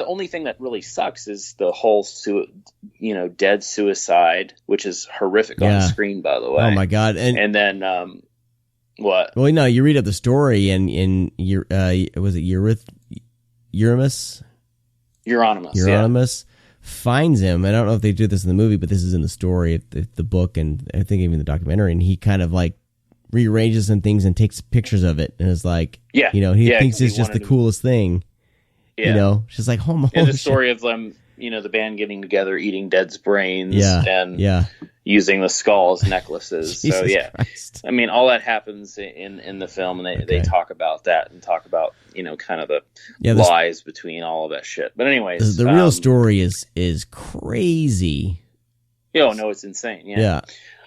only thing that really sucks is the whole, dead suicide, which is horrific on the screen, by the way. Oh my god! And then what? Well, no, you read up the story, and was it Euronymous? Euronymous finds him. I don't know if they did this in the movie, but this is in the story, the book, and I think even the documentary. And he kind of rearranges some things and takes pictures of it, and is like, he thinks it's just the coolest thing. Yeah. She's like, oh my. And the story of them, the band getting together, eating dead's brains, and using the skull as necklaces. So Christ. I mean, all that happens in the film, and they talk about that and talk about kind of the lies between all of that shit. But anyways, the real story is crazy. No, it's insane. Yeah.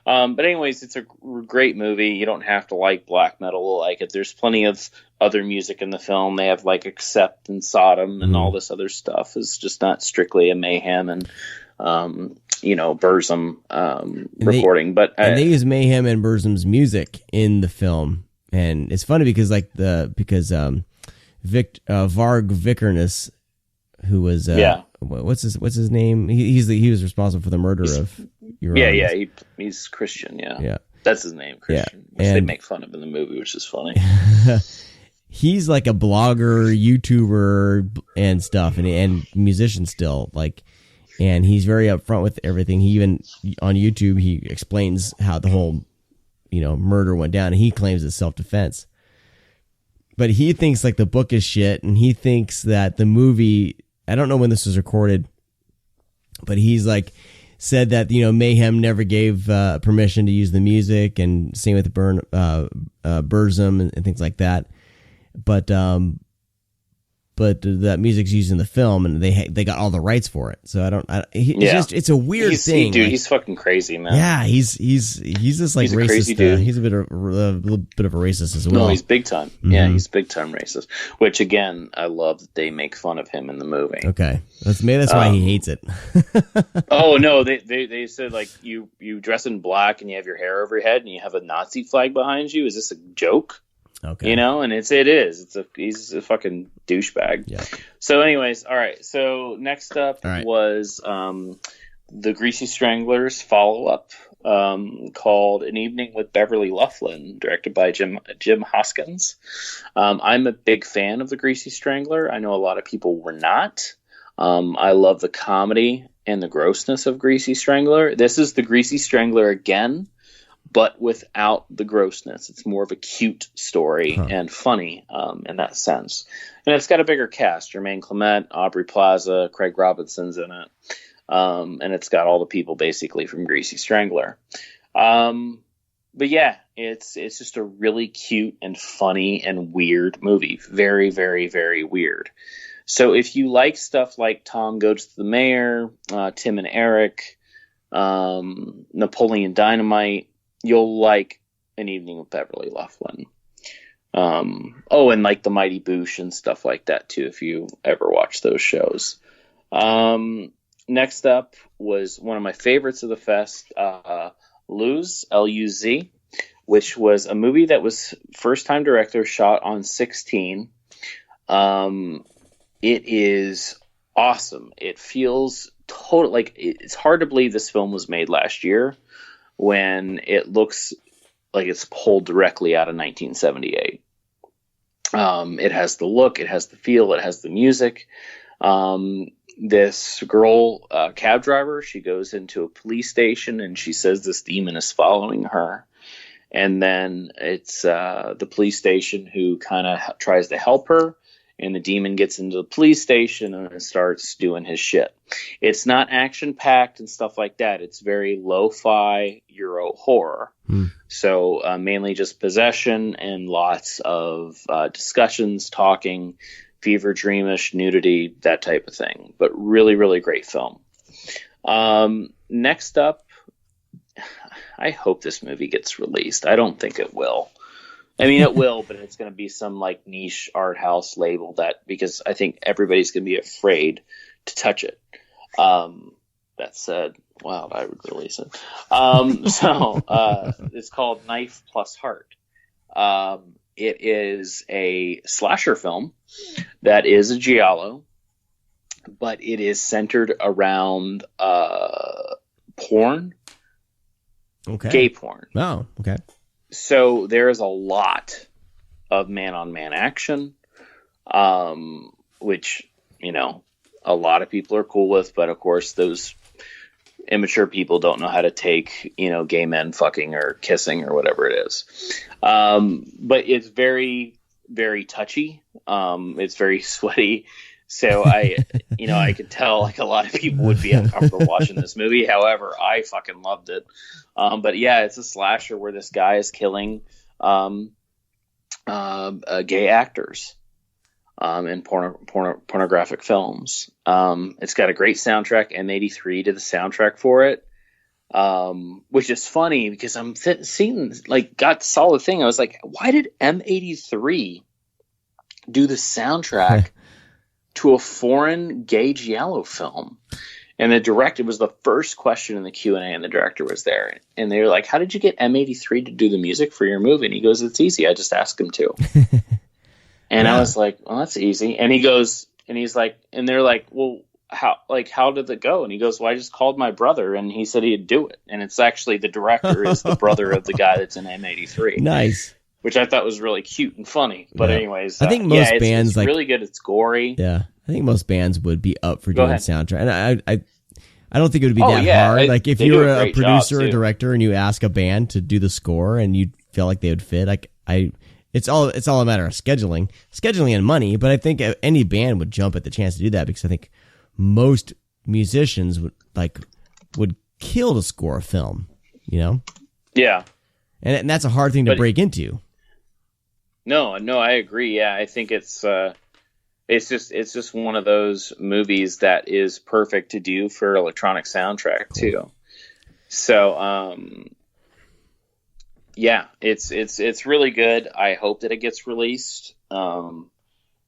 But anyways, it's a great movie. You don't have to like black metal to like it. There's plenty of other music in the film. They have Accept and Sodom and all this other stuff. It's just not strictly a Mayhem and Burzum recording. But they use Mayhem and Burzum's music in the film, and it's funny because Varg Vikernes, who was what's his name? He was responsible for the murder of. He's Christian. Yeah, that's his name, Christian. Which they make fun of in the movie, which is funny. He's like a blogger, YouTuber, and stuff, and musician still. And he's very upfront with everything. He even on YouTube he explains how the whole murder went down, and he claims it's self-defense. But he thinks like the book is shit, and he thinks that the movie, I don't know when this was recorded, but he's like said that, Mayhem never gave permission to use the music, and same with Burzum and things like that. But that music's used in the film, and they got all the rights for it. So it's a weird thing. Dude, he's fucking crazy, man. Yeah, he's just like he's a racist. Crazy dude. He's a little bit of a racist as well. No, he's big time. Mm-hmm. Yeah, he's big time racist. Which again, I love that they make fun of him in the movie. Okay, maybe that's why he hates it. Oh no, they said like you dress in black and you have your hair over your head and you have a Nazi flag behind you. Is this a joke? Okay. And it is. He's a fucking douchebag. Yeah. So anyways, all right. So next up was the Greasy Stranglers follow-up called An Evening with Beverly Loughlin, directed by Jim Hoskins. I'm a big fan of the Greasy Strangler. I know a lot of people were not. I love the comedy and the grossness of Greasy Strangler. This is the Greasy Strangler again, but without the grossness. It's more of a cute story and funny in that sense. And it's got a bigger cast. Jermaine Clement, Aubrey Plaza, Craig Robinson's in it. And it's got all the people basically from Greasy Strangler. But yeah, it's just a really cute and funny and weird movie. Very, very, very weird. So if you like stuff like Tom Goes to the Mayor, Tim and Eric, Napoleon Dynamite, you'll like An Evening with Beverly Loughlin. And like The Mighty Boosh and stuff like that too, if you ever watch those shows. Next up was one of my favorites of the fest, Luz, L-U-Z, which was a movie that was first-time director shot on 16. It is awesome. It feels it's hard to believe this film was made last year, when it looks like it's pulled directly out of 1978. It has the look, it has the feel, it has the music. This girl, cab driver, she goes into a police station and she says this demon is following her. And then it's the police station who kind of tries to help her. And the demon gets into the police station and starts doing his shit. It's not action-packed and stuff like that. It's very lo-fi Euro horror. So mainly just possession and lots of discussions, talking, fever dreamish, nudity, that type of thing. But really, really great film. Next up, I hope this movie gets released. I don't think it will. I mean, it will, but it's going to be some like niche art house label because I think everybody's going to be afraid to touch it. That said, wow, I would release it. It's called Knife Plus Heart. It is a slasher film that is a giallo, but it is centered around porn. Okay. Gay porn. Oh, okay. So there is a lot of man-on-man action, which, a lot of people are cool with. But, of course, those immature people don't know how to take, gay men fucking or kissing or whatever it is. But it's very, very touchy. It's very sweaty. So I could tell like a lot of people would be uncomfortable watching this movie. However, I fucking loved it. But yeah, it's a slasher where this guy is killing gay actors in pornographic films. It's got a great soundtrack. M83 did the soundtrack for it, which is funny because I'm seeing saw the thing. I was like, why did M83 do the soundtrack to a foreign gay giallo film? And the director was the first question in the Q&A, and the director was there. And they were like, how did you get M83 to do the music for your movie? And he goes, it's easy. I just asked him to. And I was like, well, that's easy. And he goes, and he's like, and they're like, well, how did it go? And he goes, well, I just called my brother, and he said he'd do it. And it's actually the director is the brother of the guy that's in M83. Nice. Which I thought was really cute and funny. But anyways, I think most bands it's really good. It's gory. Yeah, I think most bands would be up for doing soundtrack. And I don't think it would be Oh, that yeah, hard. Like if they you do were a a great job, producer or too. director and you ask a band to do the score and you feel like they would fit, it's all a matter of scheduling and money. But I think any band would jump at the chance to do that, because I think most musicians would kill to score a film, you know? Yeah. And that's a hard thing to break into. No, I agree. Yeah, I think it's just one of those movies that is perfect to do for electronic soundtrack too. So, yeah, it's really good. I hope that it gets released. But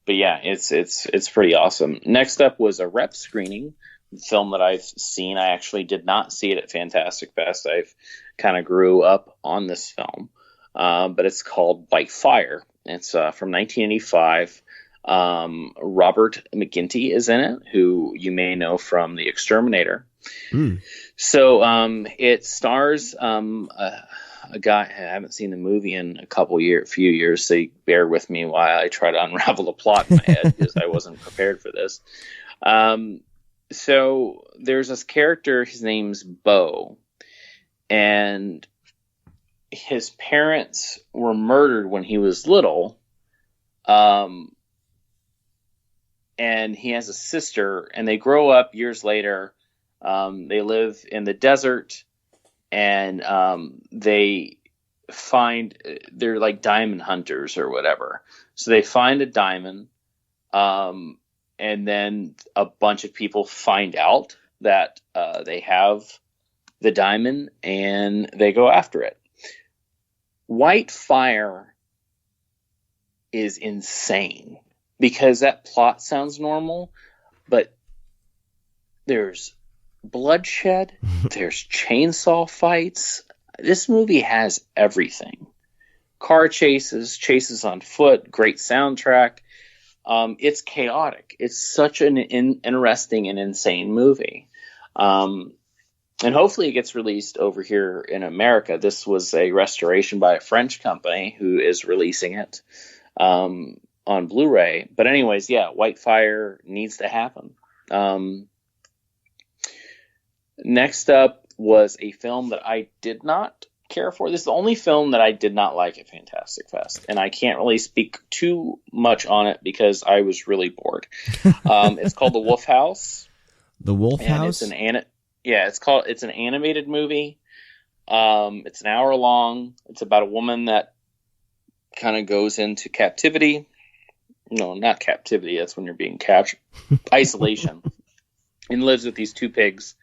yeah, it's pretty awesome. Next up was a rep screening, film that I've seen. I actually did not see it at Fantastic Fest. I've kind of grew up on this film. But it's called White Fire. It's from 1985. Robert McGinty is in it, who you may know from The Exterminator. So it stars a guy. I haven't seen the movie in a few years, so bear with me while I try to unravel the plot in my head, because I wasn't prepared for this. So there's this character, his name's Bo, and his parents were murdered when he was little. And he has a sister, and they grow up years later. They live in the desert, and they're like diamond hunters or whatever. So they find a diamond, and then a bunch of people find out that they have the diamond, and they go after it. White Fire is insane, because that plot sounds normal, but there's bloodshed, there's chainsaw fights. This movie has everything. Car chases on foot, great soundtrack. It's chaotic. It's such an interesting and insane movie. And hopefully it gets released over here in America. This was a restoration by a French company who is releasing it on Blu-ray. But anyways, yeah, White Fire needs to happen. Next up was a film that I did not care for. This is the only film that I did not like at Fantastic Fest, and I can't really speak too much on it because I was really bored. It's called The Wolf House. The Wolf House? It's an animated movie. It's an hour long. It's about a woman that kind of goes into captivity. No, not captivity. That's when you're being captured. Isolation. And lives with these two pigs.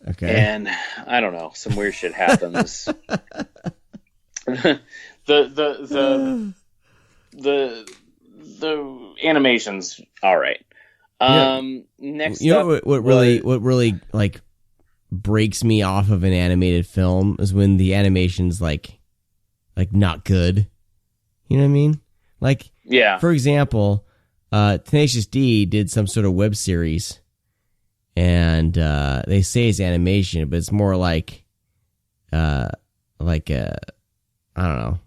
Okay. And I don't know, some weird shit happens. the animation's all right. Next, you know what really like breaks me off of an animated film is when the animation's like not good. You know what I mean? Like, yeah. For example, Tenacious D did some sort of web series, and they say it's animation, but it's more like a I don't know,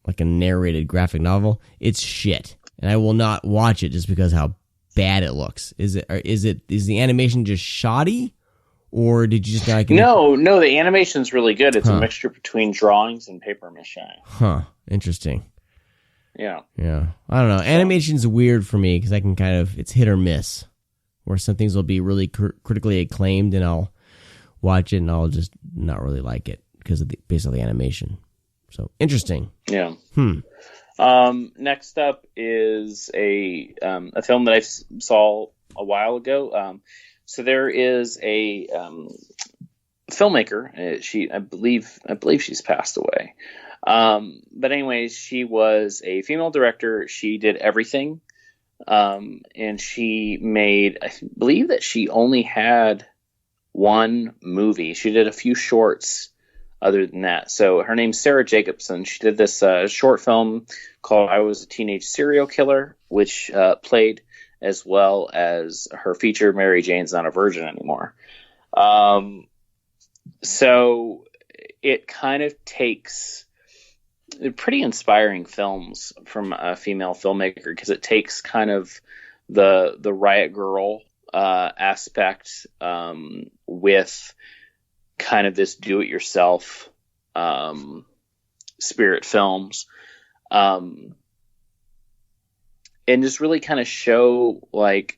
like a narrated graphic novel. It's shit, and I will not watch it just because how bad it looks. Is the animation just shoddy, or did you just not? No, the animation's really good. It's a mixture between drawings and paper mache. Huh. Interesting. Yeah. I don't know. Animation's weird for me because I can it's hit or miss. Where some things will be really critically acclaimed, and I'll watch it and I'll just not really like it because of based on the animation. So interesting. Yeah. Next up is a film that I saw a while ago. So there is a filmmaker. I believe she's passed away. But anyways, she was a female director. She did everything. And she made, I believe that she only had one movie. She did a few shorts other than that. So her name's Sarah Jacobson. She did this short film called I Was a Teenage Serial Killer, which played as well as her feature Mary Jane's Not a Virgin Anymore. So it kind of takes pretty inspiring films from a female filmmaker, because it takes kind of the Riot Girl aspect with kind of this do-it-yourself spirit films, and just really kind of show like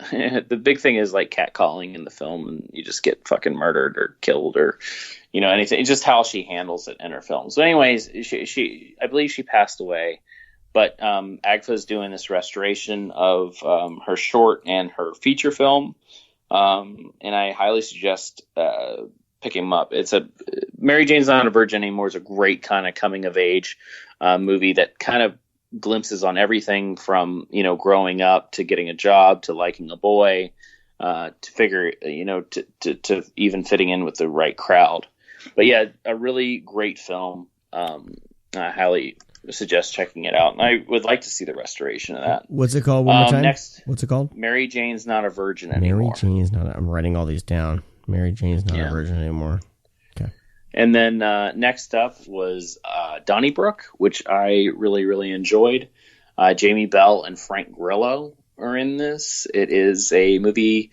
the big thing is like catcalling in the film, and you just get fucking murdered or killed or anything. It's just how she handles it in her films. So, anyways, she I believe she passed away, but Agfa's doing this restoration of her short and her feature film, and I highly suggest picking them up. It's Mary Jane's Not a Virgin Anymore is a great kind of coming of age movie that kind of glimpses on everything from growing up to getting a job to liking a boy, to figure to even fitting in with the right crowd. But yeah, a really great film. I highly suggest checking it out, and I would like to see the restoration of that. What's it called? One more time. Next, what's it called? Mary Jane's Not a Virgin Anymore. Mary Jane's not. I'm writing all these down. Mary Jane's Not a Virgin Anymore. Okay. And then next up was Donnybrook, which I really, really enjoyed. Jamie Bell and Frank Grillo are in this. It is a movie,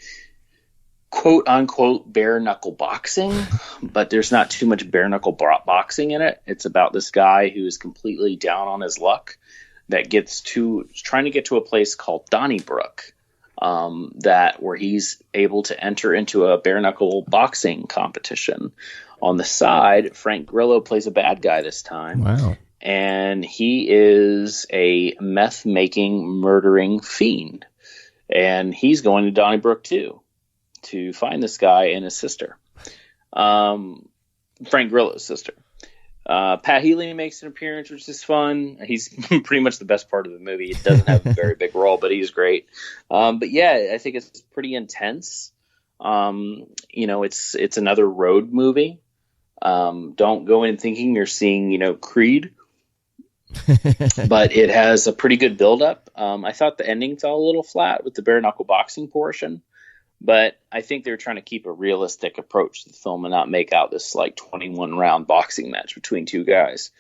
quote unquote, bare knuckle boxing, but there's not too much bare knuckle boxing in it. It's about this guy who is completely down on his luck that trying to get to a place called Donnybrook, where he's able to enter into a bare knuckle boxing competition. On the side, Frank Grillo plays a bad guy this time. Wow. And he is a meth-making, murdering fiend. And he's going to Donnybrook, too, to find this guy and his sister. Frank Grillo's sister. Pat Healy makes an appearance, which is fun. He's pretty much the best part of the movie. He doesn't have a very big role, but he's great. But yeah, I think it's pretty intense. It's another road movie. Don't go in thinking you're seeing, Creed, but it has a pretty good buildup. I thought the ending fell a little flat with the bare knuckle boxing portion, but I think they're trying to keep a realistic approach to the film and not make out this like 21 round boxing match between two guys.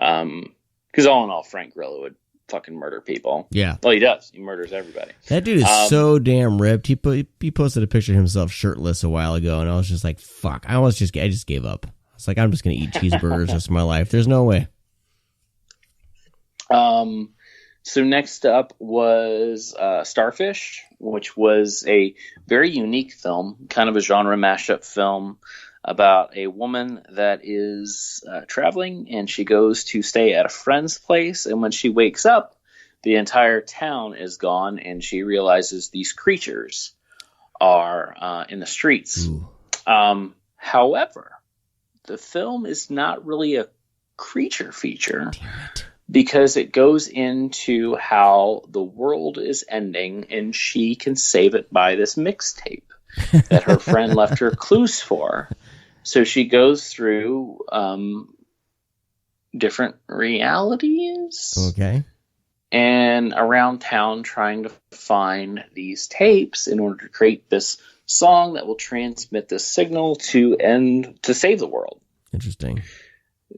Cause all in all, Frank Grillo would fucking murder people. Yeah. Well, he does. He murders everybody. That dude is so damn ripped. He posted a picture of himself shirtless a while ago, and I was just like, fuck. I just gave up. It's like, I'm just going to eat cheeseburgers the rest of my life. There's no way. So next up was Starfish, which was a very unique film, kind of a genre mashup film about a woman that is traveling, and she goes to stay at a friend's place, and when she wakes up, the entire town is gone, and she realizes these creatures are in the streets. However, the film is not really a creature feature because it goes into how the world is ending, and she can save it by this mixtape that her friend left her clues for. So she goes through different realities. Okay. And around town trying to find these tapes in order to create this song that will transmit this signal to save the world. Interesting.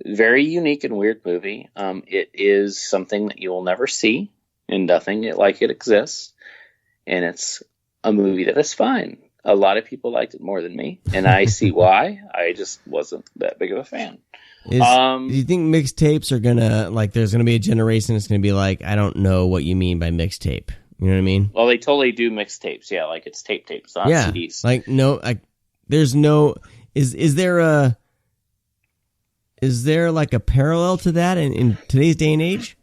Very unique and weird movie. It is something that you will never see and nothing like it exists. And it's a movie that is fine. A lot of people liked it more than me, and I see why. I just wasn't that big of a fan. Do you think mixtapes are gonna, like, there's gonna be a generation that's gonna be like, I don't know what you mean by mixtape. You know what I mean? Well, they totally do mixtapes. Yeah, like it's tapes, not CDs. Like there's no. Is there like a parallel to that in today's day and age?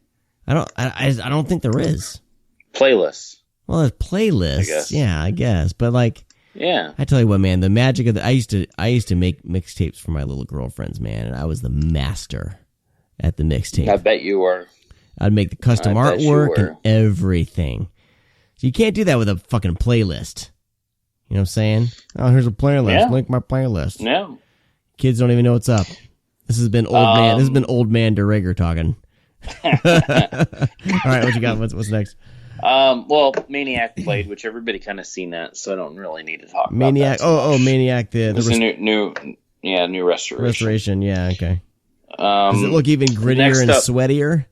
I don't think there is. Playlists. Well, there's playlists. I guess. Yeah, I guess, but like. Yeah. I tell you what, man, the magic of I used to make mixtapes for my little girlfriends, man, and I was the master at the mixtape. I bet you were. I'd make the custom artwork and everything. So you can't do that with a fucking playlist. You know what I'm saying? Oh, here's a playlist. Yeah. Link my playlist. No. Kids don't even know what's up. This has been old man. This has been old man DeRager talking. All right, what you got? What's next? Well, Maniac played, which everybody kind of seen that, so I don't really need to talk about that. Maniac. It's a new restoration. Restoration, yeah, okay. Does it look even grittier and sweatier?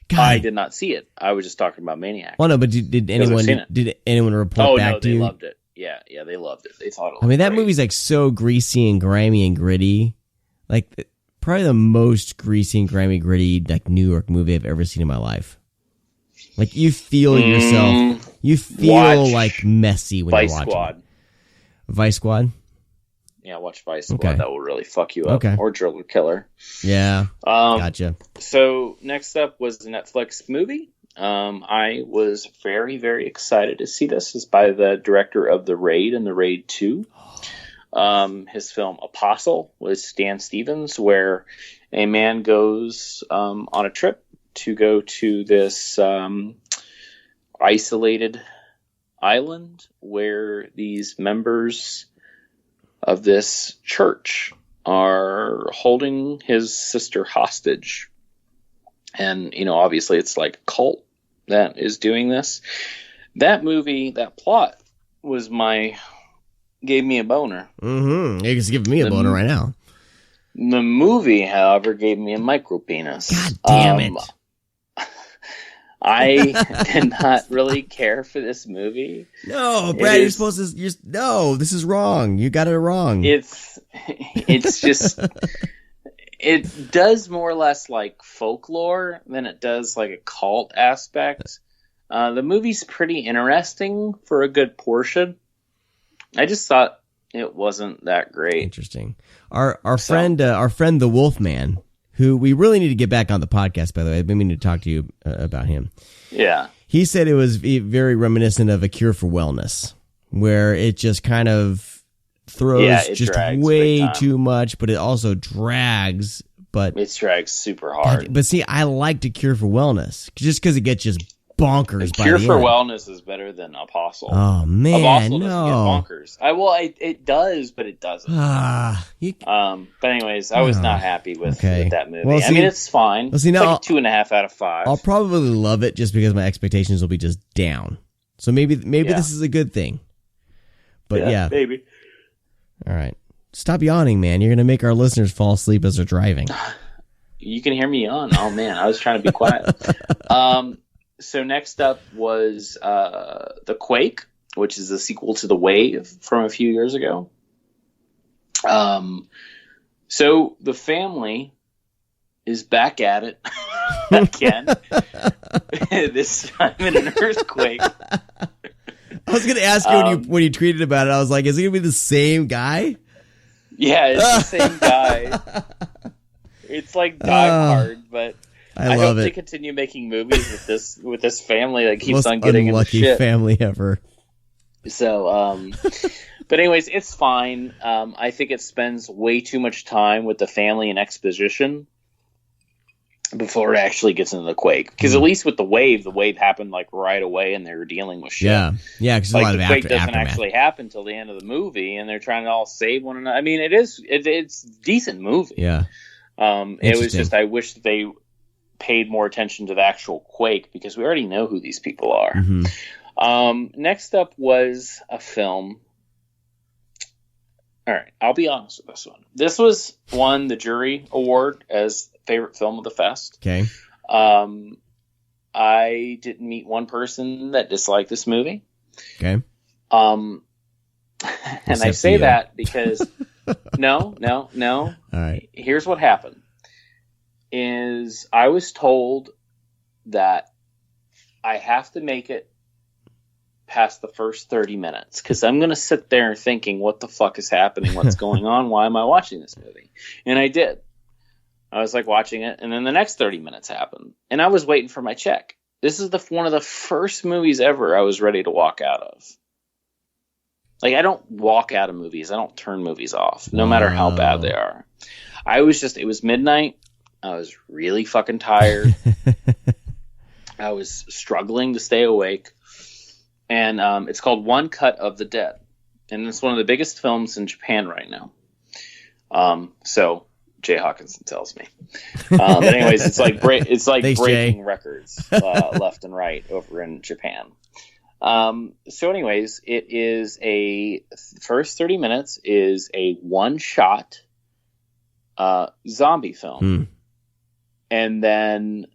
God. I did not see it. I was just talking about Maniac. Well, no, but did anyone report back to you? Oh, no, they loved it. Yeah, they loved it. They thought it was I mean, that great. movie's like so greasy and grimy and gritty. Like, probably the most greasy and grimy, gritty, like, New York movie I've ever seen in my life. Like, you feel yourself. You feel like messy when you're watching. Squad. Vice Squad? Yeah, watch Vice Squad. Okay. That will really fuck you up. Okay. Or Driller Killer. Yeah. Gotcha. So next up was the Netflix movie. I was very, very excited to see this. It's by the director of The Raid and The Raid 2. His film Apostle was Stan Stevens, where a man goes on a trip to go to this isolated island where these members of this church are holding his sister hostage. And, obviously it's like a cult that is doing this. That movie, that plot gave me a boner. Mm-hmm. It's giving me a boner right now. The movie, however, gave me a micro penis. God damn it. I did not really care for this movie. No, Brad, you're supposed to. No, this is wrong. You got it wrong. It's just. It does more or less like folklore than it does like a cult aspect. The movie's pretty interesting for a good portion. I just thought it wasn't that great. Interesting. Our friend the Wolfman, who we really need to get back on the podcast, by the way. I've been meaning to talk to you about him. Yeah. He said it was very reminiscent of A Cure for Wellness, where it just kind of throws just way too much, but it also drags. But it drags super hard. But see, I liked A Cure for Wellness just because it gets just bonkers. A Cure for Wellness is better than Apostle. Oh man, Apostle doesn't get bonkers. It does, but it doesn't. But anyways, I was not happy with that movie. Well, I mean, it's fine. Well, see, it's now like a 2.5 out of 5. I'll probably love it just because my expectations will be just down. So maybe this is a good thing. But yeah, maybe. All right. Stop yawning, man. You're going to make our listeners fall asleep as they're driving. You can hear me yawn. Oh, man. I was trying to be quiet. So next up was The Quake, which is the sequel to The Wave from a few years ago. So the family is back at it again. This time in an earthquake. I was going to ask you when you tweeted about it, I was like, is it going to be the same guy? Yeah, it's the same guy. It's like Die Hard, but I hope they continue making movies with this family that keeps on getting in the shit. Unlucky family ever. So, but anyways, it's fine. I think it spends way too much time with the family and exposition before it actually gets into the quake. Because at least with the wave happened like right away, and they were dealing with shit. Yeah. Because like a lot the of quake doesn't aftermath. actually happen till the end of the movie, and they're trying to all save one another. I mean, it's a decent movie. Yeah. It was just, I wish that they paid more attention to the actual quake, because we already know who these people are. Mm-hmm. Next up was a film. All right, I'll be honest with this one. This won the jury award as favorite film of the fest. Okay. I didn't meet one person that disliked this movie. Okay. And I say that because no. All right. Here's what happened. Is I was told that I have to make it past the first 30 minutes, because I'm going to sit there thinking, what the fuck is happening? What's going on? Why am I watching this movie? And I did. I was like watching it, and then the next 30 minutes happened, and I was waiting for my check. This is one of the first movies ever I was ready to walk out of. Like, I don't walk out of movies. I don't turn movies off, no matter how bad they are. It was midnight. I was really fucking tired. I was struggling to stay awake. And it's called One Cut of the Dead. And it's one of the biggest films in Japan right now. So Jay Hawkinson tells me. But anyways, it's like Thanks, breaking records left and right over in Japan. So anyways, it is first 30 minutes is a one-shot zombie film. And then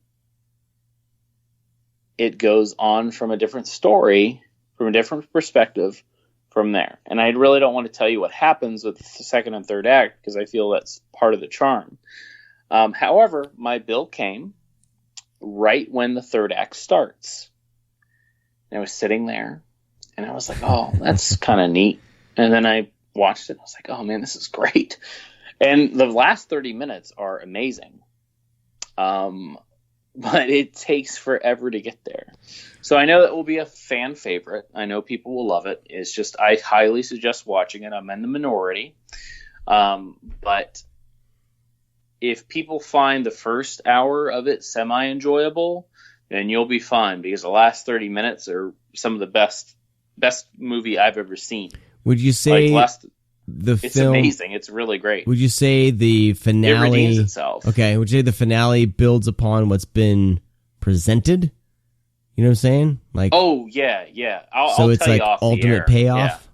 it goes on from a different story, from a different perspective from there. And I really don't want to tell you what happens with the second and third act because I feel that's part of the charm. However, my bill came right when the third act starts. And I was sitting there and I was like, oh, that's kind of neat. And then I watched it and I was like, oh man, this is great. And the last 30 minutes are amazing. But it takes forever to get there. So I know it will be a fan favorite. I know people will love it. It's just, I highly suggest watching it. I'm in the minority. But if people find the first hour of it semi-enjoyable, then you'll be fine because the last 30 minutes are some of the best movie I've ever seen. Would you say it's amazing. It's really great. Would you say the finale... It redeems itself. Okay, would you say the finale builds upon what's been presented? You know what I'm saying? Like, oh, yeah. I'll it's tell like you off ultimate the air. payoff?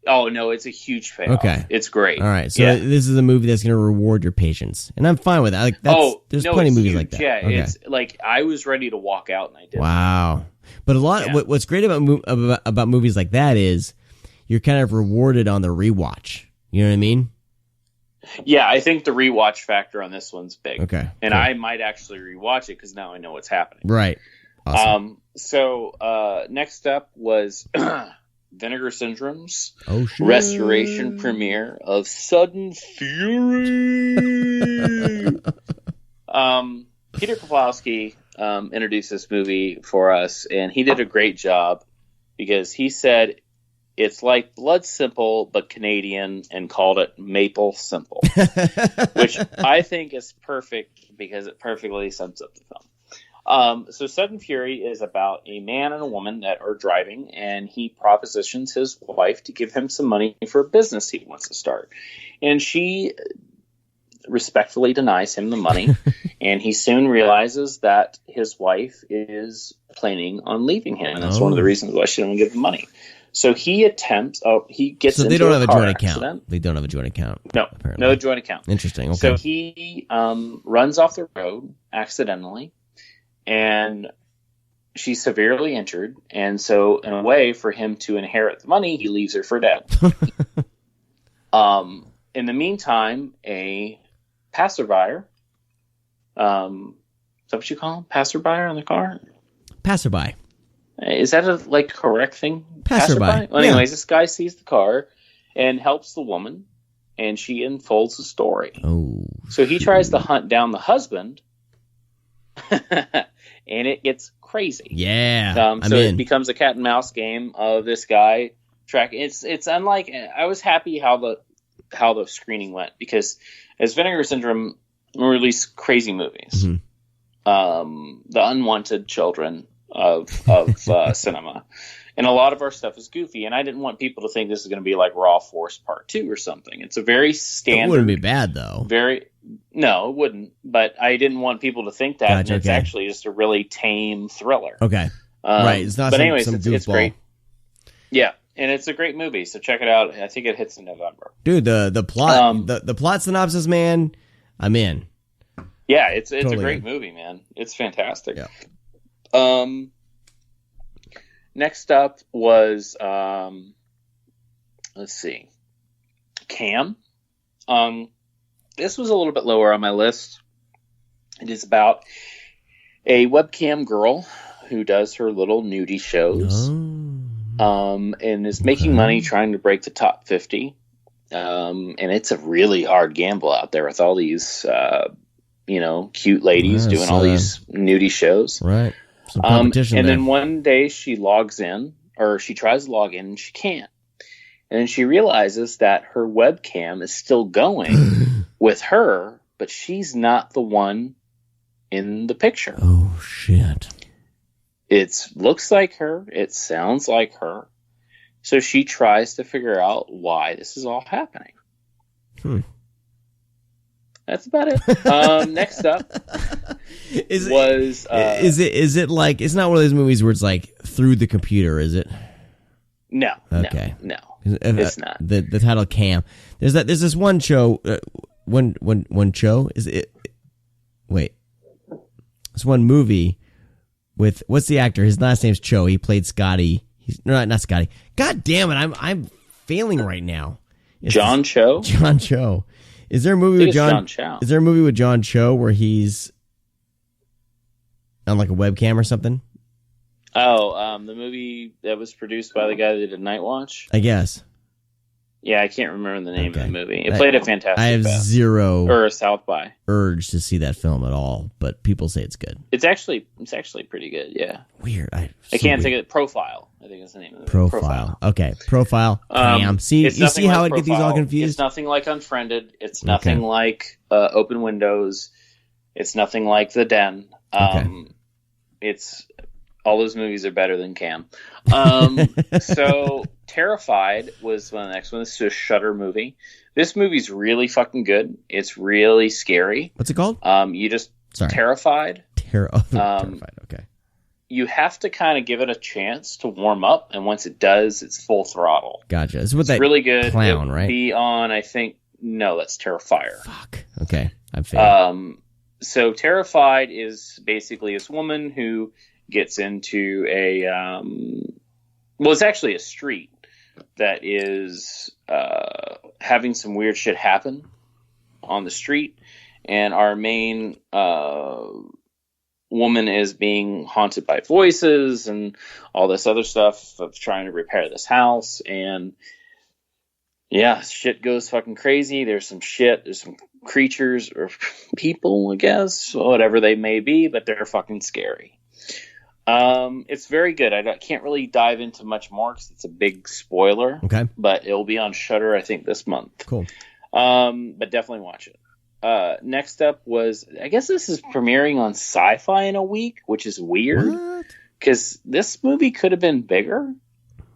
Yeah. Oh, no, it's a huge payoff. Okay. It's great. All right, so this is a movie that's going to reward your patience. And I'm fine with that. Like, there's plenty of movies like that. Yeah, okay. It's like I was ready to walk out and I did. Wow. But what's great about movies like that is you're kind of rewarded on the rewatch. You know what I mean? Yeah, I think the rewatch factor on this one's big. Okay. And cool. I might actually rewatch it because now I know what's happening. Right. Awesome. So next up was Vinegar Syndrome's restoration premiere of Sudden Fury. Peter Kowalski introduced this movie for us, and he did a great job because he said it's like Blood Simple but Canadian and called it Maple Simple, which I think is perfect because it perfectly sums up the film. So Sudden Fury is about a man and a woman that are driving, and he propositions his wife to give him some money for a business he wants to start. And she respectfully denies him the money, and he soon realizes that his wife is planning on leaving him, and that's one of the reasons why she doesn't give him money. So he attempts. He gets. So they don't have a joint accident. account. They don't have a joint account. No, apparently. No joint account. Interesting. Okay. So he runs off the road accidentally, and she's severely injured. And so, in a way, for him to inherit the money, he leaves her for dead. In the meantime, a passerby. Is that what you call him? Passerby on the car? Passerby. Is that a correct thing? Passerby. Well, anyways, This guy sees the car and helps the woman, and she unfolds the story. Oh. So he tries to hunt down the husband, and it gets crazy. Yeah. So it becomes a cat and mouse game of this guy tracking. It's unlike. I was happy how the screening went because as Vinegar Syndrome released crazy movies, The Unwanted Children of cinema, and a lot of our stuff is goofy, and I didn't want people to think this is going to be like Raw Force Part 2 or something. It's a very standard. It wouldn't be bad though. No, it wouldn't. But I didn't want people to think that. Gotcha, and it's actually just a really tame thriller. Okay, right. It's not. But anyways, it's great. Yeah, and it's a great movie. So check it out. I think it hits in November. Dude, the plot, the plot synopsis, man. I'm in. Yeah, it's totally a great in. movie, man. It's fantastic. Yeah. Next up was let's see, Cam. This was a little bit lower on my list. It is about a webcam girl who does her little nudie shows, and is making money trying to break the top 50. And it's a really hard gamble out there with all these, cute ladies doing all these nudie shows. Right. Some competition and there. then one day she logs in, or she tries to log in, and she can't. And then she realizes that her webcam is still going with her, but she's not the one in the picture. Oh, shit. It looks like her. It sounds like her. So she tries to figure out why this is all happening. That's about it. Next up is it like, it's not one of those movies where it's like through the computer, is it? No. Okay. No. It's not. The title Cam. There's this one show. One show is it? Wait, it's one movie with what's the actor? His last name's Cho. He played Scotty. He's not Scotty. God damn it! I'm failing right now. John Cho. John Cho. Is there a movie with John Cho? Is there a movie with John Cho where he's on like a webcam or something? Oh, the movie that was produced by the guy that did Night Watch? I guess. Yeah, I can't remember the name of the movie. It I played a Fantastic I have Fest. zero Or a South by. urge to see that film at all, but people say it's good. It's actually pretty good, yeah. Weird. I can't think of it. Profile, I think is the name of the movie. Profile. Okay. Profile. See, you see how I get these all confused? It's nothing like Unfriended. It's nothing like Open Windows. It's nothing like The Den. It's all those movies are better than Cam. So Terrified was one of the next one. This is a Shudder movie. This movie's really fucking good. It's really scary. What's it called? Terrified. Terrified. Okay. You have to kind of give it a chance to warm up, and once it does, it's full throttle. Gotcha. This is what It's that really good. clown, right? Be on, I think. No, that's Terrifier. Fuck. Okay, I'm failing. So Terrified is basically this woman who gets into it's actually a street that is having some weird shit happen on the street, and our main woman is being haunted by voices and all this other stuff of trying to repair this house, and yeah, shit goes fucking crazy. There's some creatures or people, I guess, whatever they may be, but they're fucking scary. It's very good. I can't really dive into much more because it's a big spoiler. Okay. But it'll be on Shudder, I think, this month. Cool. But definitely watch it. Next up was, I guess this is premiering on Sci-Fi in a week, which is weird. Because this movie could have been bigger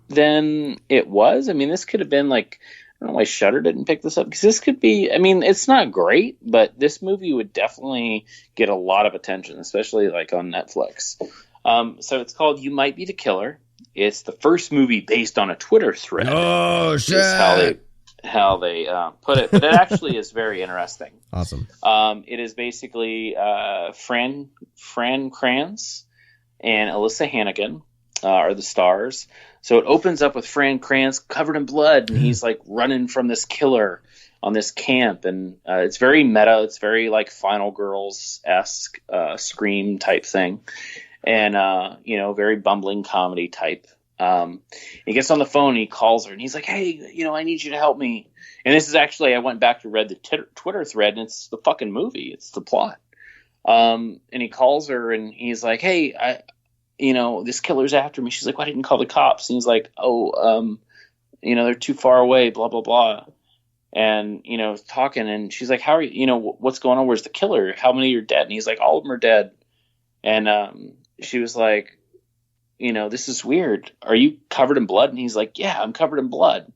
than it was. I mean, this could have been like, I don't know why Shudder didn't pick this up. Because this could be, I mean, it's not great, but this movie would definitely get a lot of attention, especially like on Netflix. So it's called You Might Be the Killer. It's the first movie based on a Twitter thread. Oh, shit. Is how they put it. But it actually is very interesting. Awesome. It is basically Fran Kranz and Alyssa Hannigan are the stars. So it opens up with Fran Kranz covered in blood, and he's like running from this killer on this camp, and it's very meta. It's very like Final Girls-esque Scream type thing. And, very bumbling comedy type. He gets on the phone and he calls her and he's like, hey, I need you to help me. And this is actually, I went back to read the Twitter thread, and it's the fucking movie. It's the plot. And he calls her and he's like, hey, this killer's after me. She's like, why didn't you call the cops? And he's like, they're too far away, blah, blah, blah. And, talking, and she's like, how are you, what's going on? Where's the killer? How many are dead? And he's like, all of them are dead. And, she was like, this is weird. Are you covered in blood? And he's like, yeah, I'm covered in blood.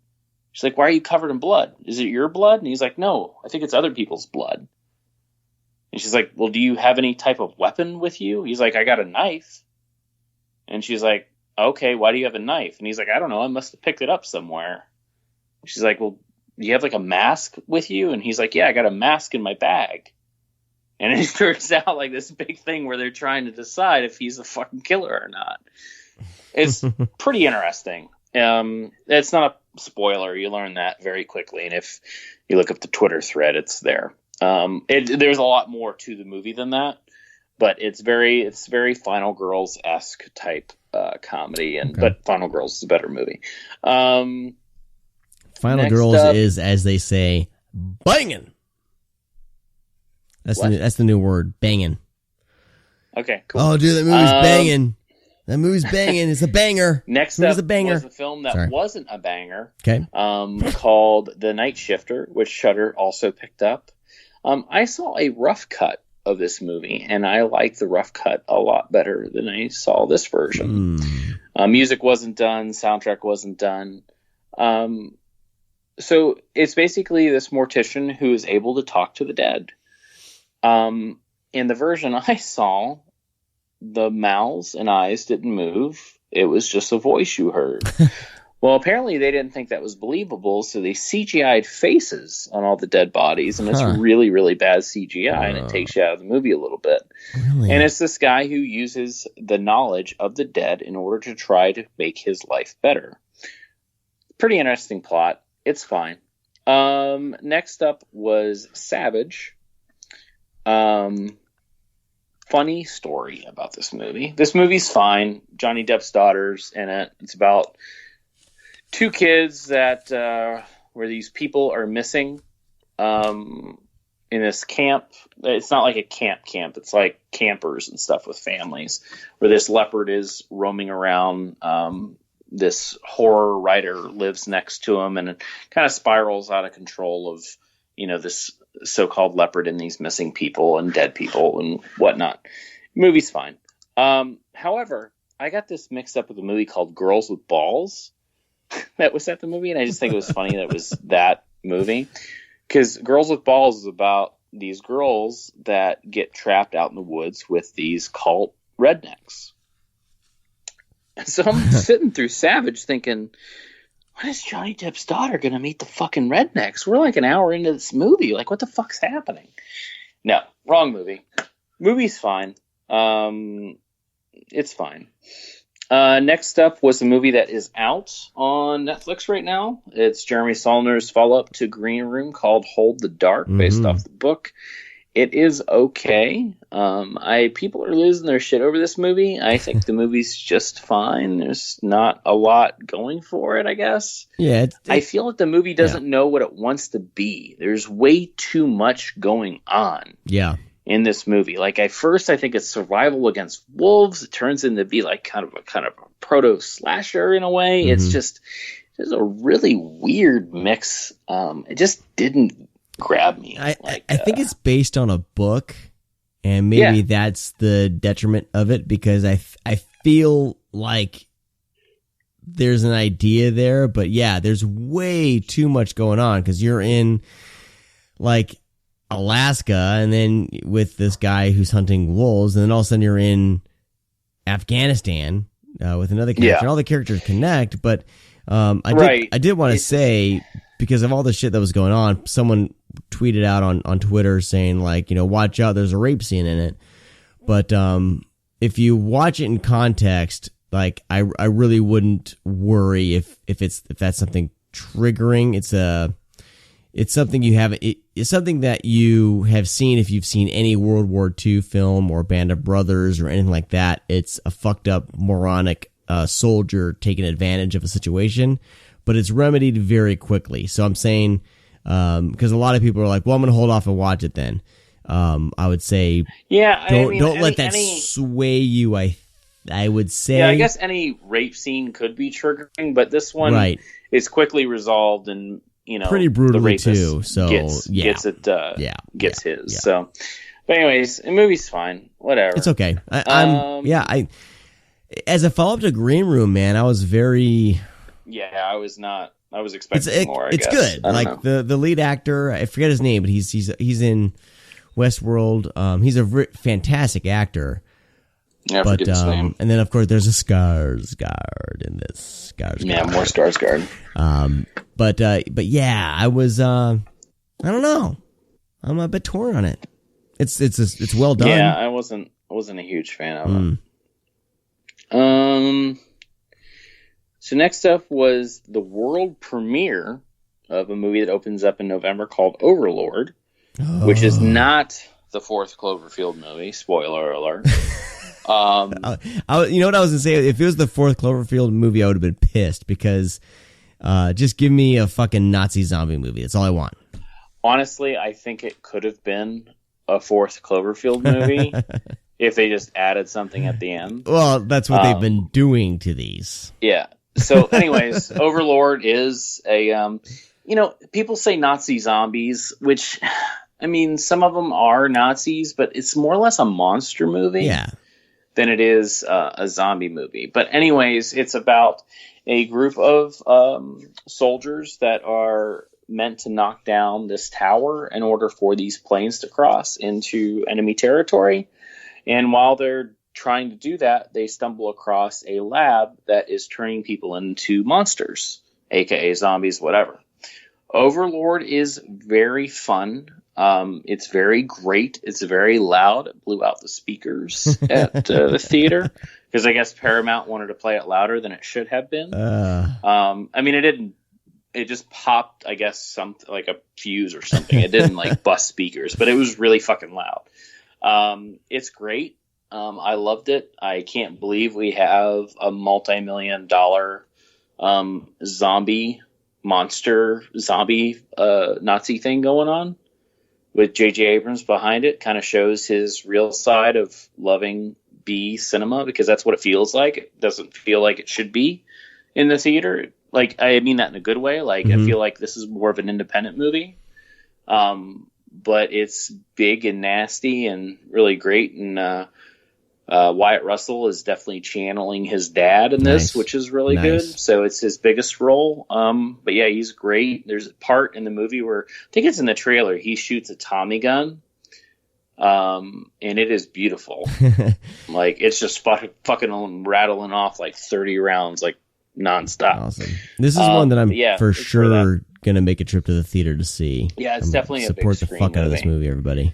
She's like, why are you covered in blood? Is it your blood? And he's like, no, I think it's other people's blood. And she's like, well, do you have any type of weapon with you? He's like, I got a knife. And she's like, okay, why do you have a knife? And he's like, I don't know. I must have picked it up somewhere. She's like, well, do you have like a mask with you? And he's like, yeah, I got a mask in my bag. And it turns out like this big thing where they're trying to decide if he's the fucking killer or not. It's pretty interesting. It's not a spoiler. You learn that very quickly. And if you look up the Twitter thread, it's there. There's a lot more to the movie than that, but it's very Final Girls-esque type comedy. But Final Girls is a better movie. Final Girls is, as they say, banging. That's the new word, banging. Okay, cool. Oh, dude, that movie's banging. That movie's banging. It's a banger. Next up was a film that wasn't a banger. Okay. Called The Night Shifter, which Shudder also picked up. I saw a rough cut of this movie, and I like the rough cut a lot better than I saw this version. Music wasn't done. Soundtrack wasn't done. So it's basically this mortician who is able to talk to the dead. In the version I saw, the mouths and eyes didn't move. It was just a voice you heard. Well, apparently they didn't think that was believable, so they CGI'd faces on all the dead bodies, and it's really, really bad CGI, and it takes you out of the movie a little bit. Really? And it's this guy who uses the knowledge of the dead in order to try to make his life better. Pretty interesting plot. It's fine. Next up was Savage. Funny story about this movie. This movie's fine. Johnny Depp's daughter's in it. It's about two kids that where these people are missing in this camp. It's not like a camp. It's like campers and stuff with families, where this leopard is roaming around. This horror writer lives next to him, and it kind of spirals out of control of, this so-called leopard and these missing people and dead people and whatnot. Movie's fine. However, I got this mixed up with a movie called Girls with Balls that was at the movie, and I just think it was funny that it was that movie, because Girls with Balls is about these girls that get trapped out in the woods with these cult rednecks. So I'm sitting through Savage thinking, when is Johnny Depp's daughter going to meet the fucking rednecks? We're like an hour into this movie. Like, what the fuck's happening? No, wrong movie. Movie's fine. It's fine. Next up was a movie that is out on Netflix right now. It's Jeremy Saulner's follow-up to Green Room called Hold the Dark, based off the book. It is okay. People are losing their shit over this movie. I think the movie's just fine. There's not a lot going for it, I guess. Yeah. I feel like the movie doesn't know what it wants to be. There's way too much going on. Yeah. In this movie. Like, at first I think it's survival against wolves. It turns into be like kind of a proto slasher in a way. It's just a really weird mix. It just didn't grab me. I think it's based on a book, and maybe that's the detriment of it, because I feel like there's an idea there, but there's way too much going on, because you're in like Alaska, and then with this guy who's hunting wolves, and then all of a sudden you're in Afghanistan with another character. And all the characters connect, but I did want to say, because of all the shit that was going on, someone tweeted out on Twitter saying, like, watch out, there's a rape scene in it. But if you watch it in context, like, I really wouldn't worry if that's something triggering. It's something it's something that you have seen if you've seen any World War II film or Band of Brothers or anything like that. It's a fucked up, moronic soldier taking advantage of a situation, but it's remedied very quickly. So I'm saying, because a lot of people are like, well, I'm going to hold off and watch it then. I would say, don't let that sway you. I would say, I guess any rape scene could be triggering, but this one is quickly resolved, and pretty brutally too. So gets his. So, but anyways, the movie's fine. Whatever. It's okay. I as a follow up to Green Room, man, I was very. Yeah, I was expecting more. It's good. Like the lead actor, I forget his name, but he's in Westworld. He's a fantastic actor. Yeah, I forget his name. And then of course there's a Skarsgård in this. Yeah, more Skarsgård. But yeah, I was I don't know. I'm a bit torn on it. It's well done. Yeah, I wasn't a huge fan of it. So next up was the world premiere of a movie that opens up in November called Overlord, which is not the fourth Cloverfield movie. Spoiler alert. You know what I was gonna say? If it was the fourth Cloverfield movie, I would have been pissed, because just give me a fucking Nazi zombie movie. That's all I want. Honestly, I think it could have been a fourth Cloverfield movie if they just added something at the end. Well, that's what they've been doing to these. Yeah. So anyways, Overlord is a, people say Nazi zombies, which, I mean, some of them are Nazis, but it's more or less a monster movie than it is a zombie movie. But anyways, it's about a group of soldiers that are meant to knock down this tower in order for these planes to cross into enemy territory. And while they're trying to do that, they stumble across a lab that is turning people into monsters, aka zombies, whatever. Overlord is very fun. It's very great. It's very loud. It blew out the speakers at the theater because I guess Paramount wanted to play it louder than it should have been. I mean, it didn't. It just popped, I guess, something like a fuse or something. It didn't like bust speakers, but it was really fucking loud. It's great. I loved it. I can't believe we have a multi-million-dollar zombie Nazi thing going on with J.J. Abrams behind it. Kind of shows his real side of loving B cinema, because that's what it feels like. It doesn't feel like it should be in the theater. Like, I mean that in a good way. Like, I feel like this is more of an independent movie. But it's big and nasty and really great. And Wyatt Russell is definitely channeling his dad in this, which is really good. So it's his biggest role. But yeah, he's great. There's a part in the movie where, I think it's in the trailer, he shoots a Tommy gun. And it is beautiful. Like, it's just fucking rattling off like 30 rounds, like nonstop. Awesome. This is one that I'm for sure gonna make a trip to the theater to see. Yeah, it's definitely a big support the fuck out of this movie, everybody.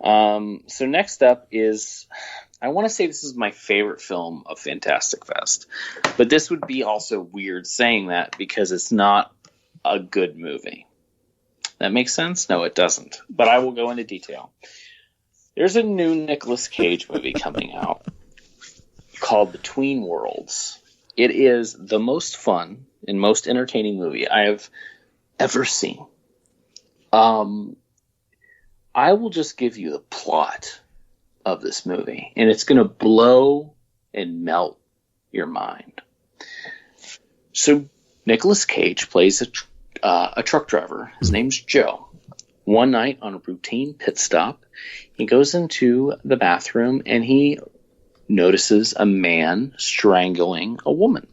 So next up is, I want to say this is my favorite film of Fantastic Fest, but this would be also weird saying that because it's not a good movie. That makes sense? No, it doesn't. But I will go into detail. There's a new Nicolas Cage movie coming out called Between Worlds. It is the most fun and most entertaining movie I have ever seen. I will just give you the plot of this movie, and it's going to blow and melt your mind. So Nicolas Cage plays a truck driver. His name's Joe. One night on a routine pit stop, he goes into the bathroom and he notices a man strangling a woman.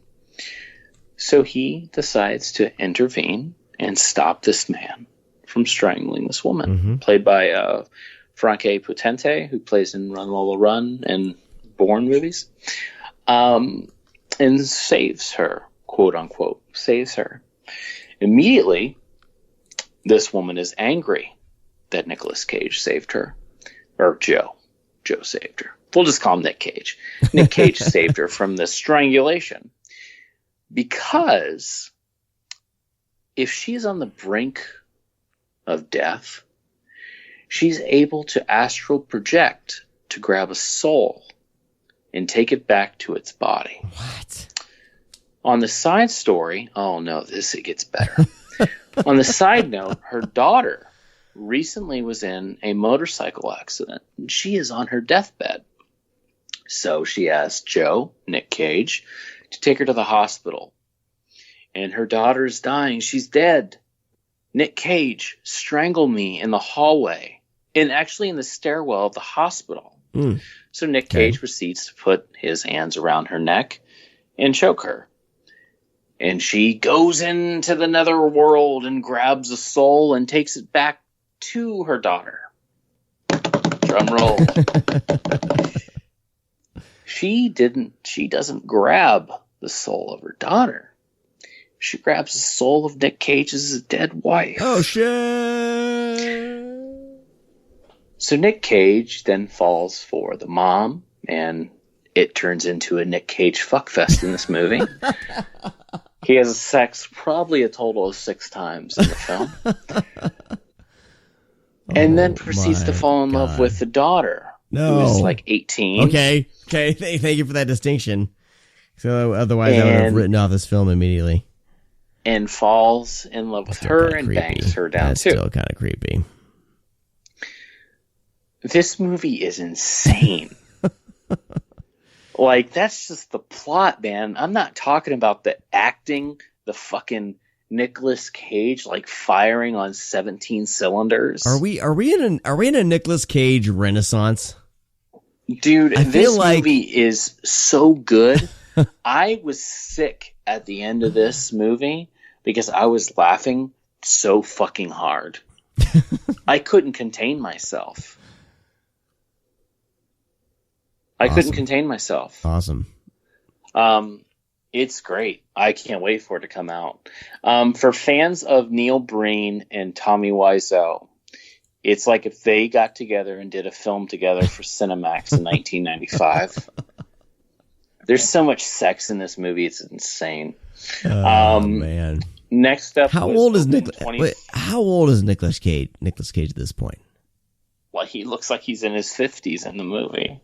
So he decides to intervene and stop this man from strangling this woman, played by Frankie Potente, who plays in Run Lola Run and Bourne movies, and saves her, quote unquote, saves her. Immediately, this woman is angry that Nicolas Cage saved her, or Joe saved her. We'll just call him Nick Cage. Nick Cage saved her from this strangulation, because if she's on the brink of death, she's able to astral project to grab a soul and take it back to its body. What? On the side story, oh no, it gets better. On the side note, her daughter recently was in a motorcycle accident, and she is on her deathbed. So she asked Joe, Nick Cage, to take her to the hospital. And her daughter's dying. She's dead. Nick Cage, strangle me in the hallway, and actually in the stairwell of the hospital. So Nick Cage proceeds to put his hands around her neck and choke her. And she goes into the netherworld and grabs a soul and takes it back to her daughter. Drum roll. She doesn't grab the soul of her daughter. She grabs the soul of Nick Cage's dead wife. Oh, shit. So Nick Cage then falls for the mom, and it turns into a Nick Cage fuckfest in this movie. He has sex probably a total of 6 times in the film. And then proceeds to fall in love with the daughter, who is like 18. Okay. Thank you for that distinction. So otherwise I would have written off this film immediately. And falls in love with her and bangs her down too. Still kind of creepy. This movie is insane. Like, that's just the plot, man. I'm not talking about the acting, the fucking Nicolas Cage like firing on 17 cylinders. Are we in a Nicolas Cage renaissance? Dude, this movie is so good. I was sick at the end of this movie because I was laughing so fucking hard. I couldn't contain myself. I couldn't contain myself. Awesome. It's great. I can't wait for it to come out. For fans of Neil Breen and Tommy Wiseau, it's like if they got together and did a film together for Cinemax in 1995. There's so much sex in this movie; it's insane. Oh man! Next up, how old is How old is Nicolas Cage? Nicolas Cage at this point? Well, he looks like he's in his 50s in the movie.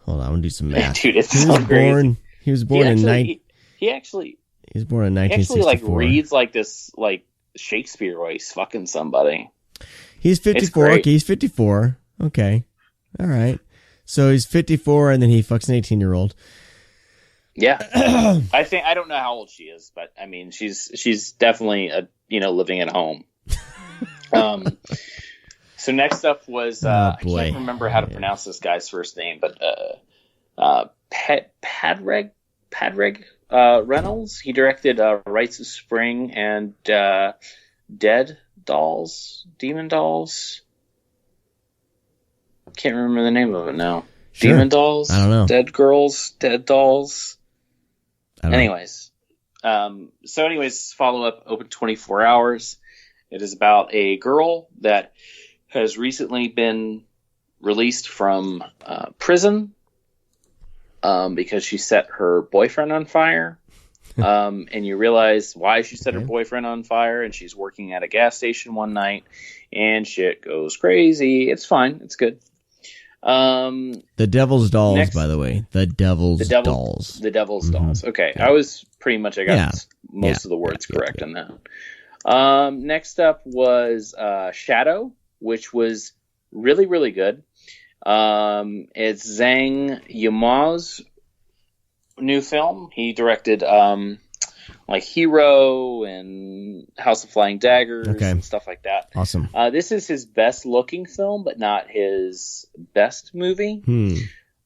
Hold on, I'm gonna do some math. Dude, it's so crazy. He was born in He actually. He was born in 1964. He actually reads like this, like Shakespeare while he's fucking somebody. He's 54. Okay, he's 54. Okay, all right. So he's 54, and then he fucks an 18-year-old. Yeah, I don't know how old she is, but I mean, she's definitely living at home. So next up was I can't remember how to pronounce this guy's first name, but Padraig Reynolds. He directed Rites of Spring and Demon Dolls. Can't remember the name of it now. Sure. Demon Dolls? I don't know. Dead Girls? Dead Dolls? Anyways. Follow-up, open 24 hours. It is about a girl that has recently been released from prison because she set her boyfriend on fire. And you realize why she set her boyfriend on fire, and she's working at a gas station one night, and shit goes crazy. It's fine. It's good. The Devil's Dolls, by the way. The Devil's Dolls. The Devil's Dolls. Okay. Yeah. I got most of the words correct on that. Next up was Shadow, which was really, really good. It's Zhang Yimou's new film. He directed like Hero and House of Flying Daggers and stuff like that. Awesome. This is his best looking film, but not his best movie.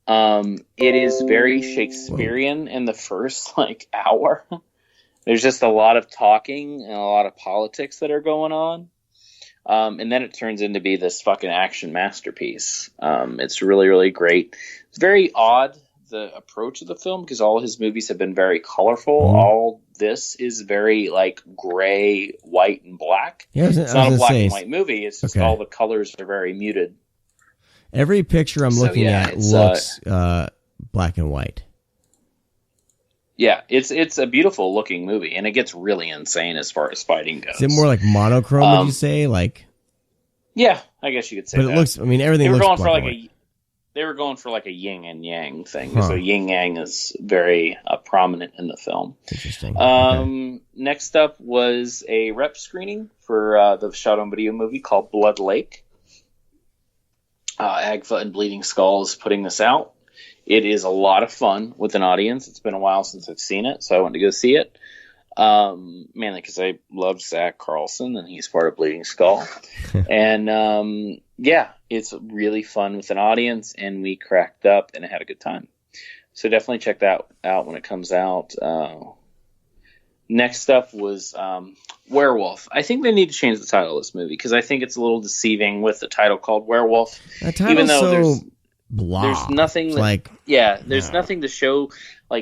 It is very Shakespearean in the first hour. There's just a lot of talking and a lot of politics that are going on. And then it turns into be this fucking action masterpiece. It's really, really great. It's very odd, the approach of the film, because all his movies have been very colorful. All this is very gray, white, and black. Yeah, it's not a black and white movie. It's just all the colors are very muted. Every picture I'm looking at looks black and white. Yeah, it's a beautiful looking movie, and it gets really insane as far as fighting goes. Is it more like monochrome? Would you say Yeah, I guess you could say. But that. It looks. I mean, everything looks black and white. They were going for a yin and yang thing. So yin yang is very prominent in the film. Interesting. Next up was a rep screening for the shot on video movie called Blood Lake. Agfa and Bleeding Skull is putting this out. It is a lot of fun with an audience. It's been a while since I've seen it, so I went to go see it. Mainly because I love Zach Carlson, and he's part of Bleeding Skull. And it's really fun with an audience, and we cracked up and had a good time. So definitely check that out when it comes out. Next up was Werewolf. I think they need to change the title of this movie, because I think it's a little deceiving with the title called Werewolf. That title's there's nothing there's nothing to show.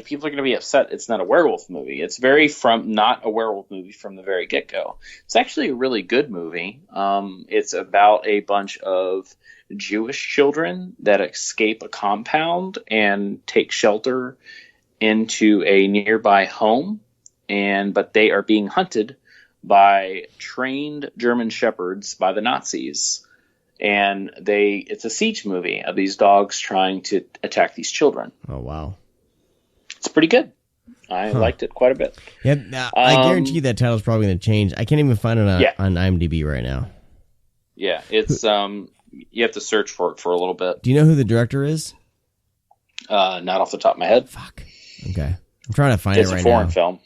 People are going to be upset it's not a werewolf movie. It's not a werewolf movie from the very get-go. It's actually a really good movie. It's about a bunch of Jewish children that escape a compound and take shelter into a nearby home, but they are being hunted by trained German shepherds by the Nazis. And it's a siege movie of these dogs trying to attack these children. Oh, wow. It's pretty good. I liked it quite a bit. Yeah, I guarantee that title's probably going to change. I can't even find it on IMDb right now. Yeah, it's you have to search for it for a little bit. Do you know who the director is? Not off the top of my head. Fuck. Okay. I'm trying to find it right now. It's a foreign film.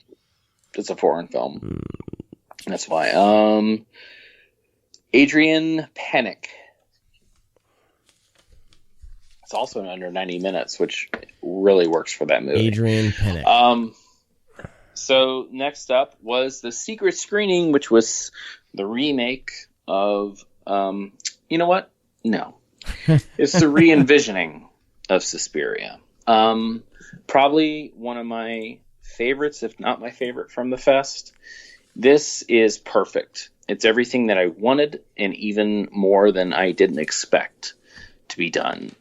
It's a foreign film. That's why. Adrian Penick. It's also under 90 minutes, which really works for that movie. Adrian Penick. So next up was The Secret Screening, which was the remake of, you know what? No. It's the re-envisioning of Suspiria. Probably one of my favorites, if not my favorite from the fest. This is perfect. It's everything that I wanted and even more than I didn't expect to be done.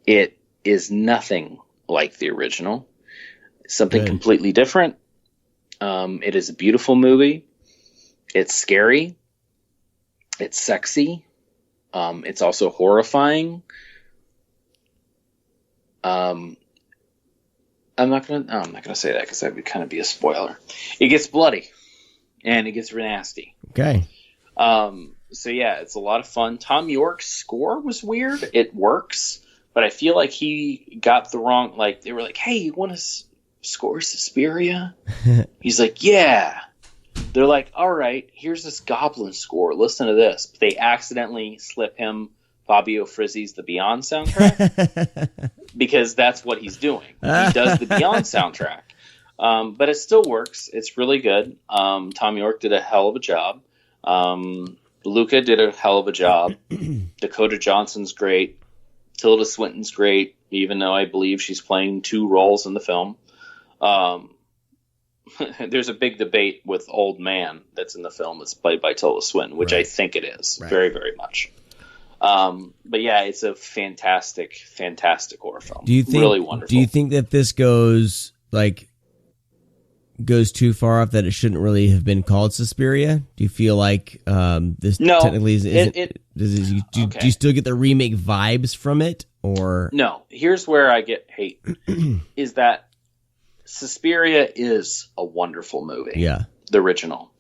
It is nothing like the original. Something completely different. It is a beautiful movie. It's scary. It's sexy. It's also horrifying. I'm not gonna say that because that would kind of be a spoiler. It gets bloody and it gets nasty. Okay. So yeah, it's a lot of fun. Tom York's score was weird. It works, but I feel like he got the wrong. Like they were like, "Hey, you want to score Suspiria?" He's like, "Yeah." They're like, "All right, here's this Goblin score. Listen to this." But they accidentally slip him Fabio Frizzi's The Beyond soundtrack because that's what he's doing. He does the Beyond soundtrack. But it still works. It's really good. Tom York did a hell of a job. Luca did a hell of a job. Dakota Johnson's great. Tilda Swinton's great, even though I believe she's playing 2 roles in the film. There's a big debate with Old Man that's in the film that's played by Tilda Swinton, which I think it is. Very, very much. But yeah, it's a fantastic, fantastic horror film. Do you think, really wonderful. Do you think that this goes too far off that it shouldn't really have been called Suspiria? Do you feel like this technically isn't? Do you still get the remake vibes from it, or no? Here's where I get hate: is that Suspiria is a wonderful movie. Yeah, the original.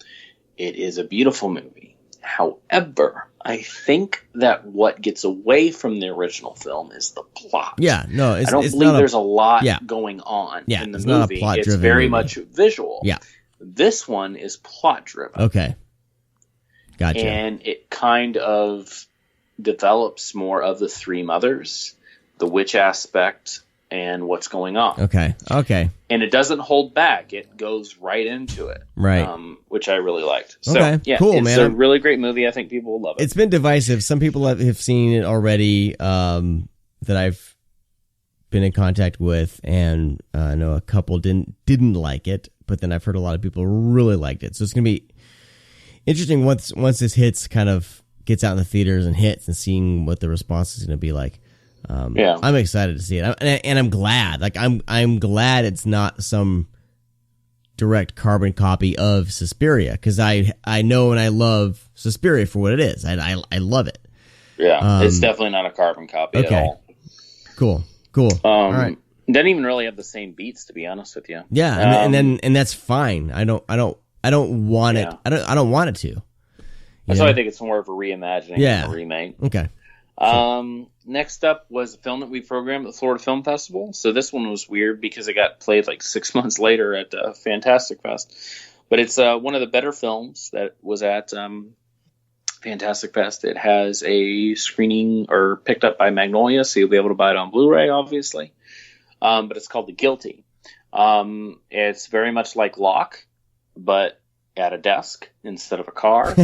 It is a beautiful movie. However, I think that what gets away from the original film is the plot. Yeah, no, I don't believe there's a lot going on in the it's movie. Not a plot-driven it's very movie. much visual. Yeah. This one is plot-driven. Okay. Gotcha. And it kind of develops more of the 3 mothers, the witch aspect, and what's going on. Okay. And it doesn't hold back. It goes right into it. Right. Which I really liked. So, okay. yeah, cool, it's man. a really great movie. I think people will love it. It's been divisive. Some people have seen it already that I've been in contact with, and I know a couple didn't like it, but then I've heard a lot of people really liked it. So it's going to be interesting once this hits, kind of gets out in the theaters and hits, and seeing what the response is going to be like. I'm excited to see it, and I'm glad. Like I'm glad it's not some direct carbon copy of Suspiria, because I know and I love Suspiria for what it is. I love it. Yeah, it's definitely not a carbon copy at all. Cool. All right. It doesn't even really have the same beats, to be honest with you. Yeah, and that's fine. I don't want it. I don't want it to. That's why I think it's more of a reimagining than a remake. Okay. Next up was a film that we programmed at the Florida Film Festival. So this one was weird because it got played like 6 months later at Fantastic Fest. But it's one of the better films that was at Fantastic Fest. It has a screening or picked up by Magnolia, so you'll be able to buy it on Blu-ray, obviously. But it's called The Guilty. It's very much like Locke, but at a desk instead of a car.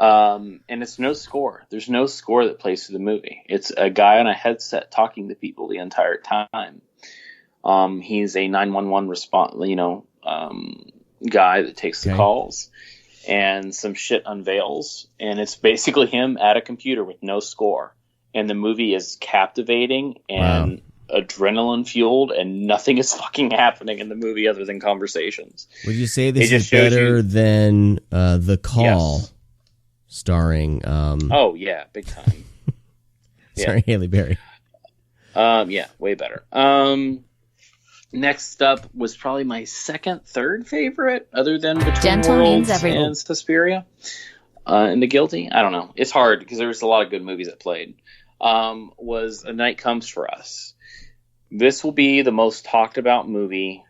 And it's no score. There's no score that plays through the movie. It's a guy on a headset talking to people the entire time. He's a 911 guy that takes the calls, and some shit unveils, and it's basically him at a computer with no score. And the movie is captivating and adrenaline fueled, and nothing is fucking happening in the movie other than conversations. Would you say this is better than The Call? Yes. Starring oh yeah, big time. Sorry, Halle Berry. Yeah, way better. Next up was probably my third favorite, other than Between Worlds and Suspiria. And The Guilty. I don't know. It's hard because there was a lot of good movies that played. Was A Night Comes for Us. This will be the most talked about movie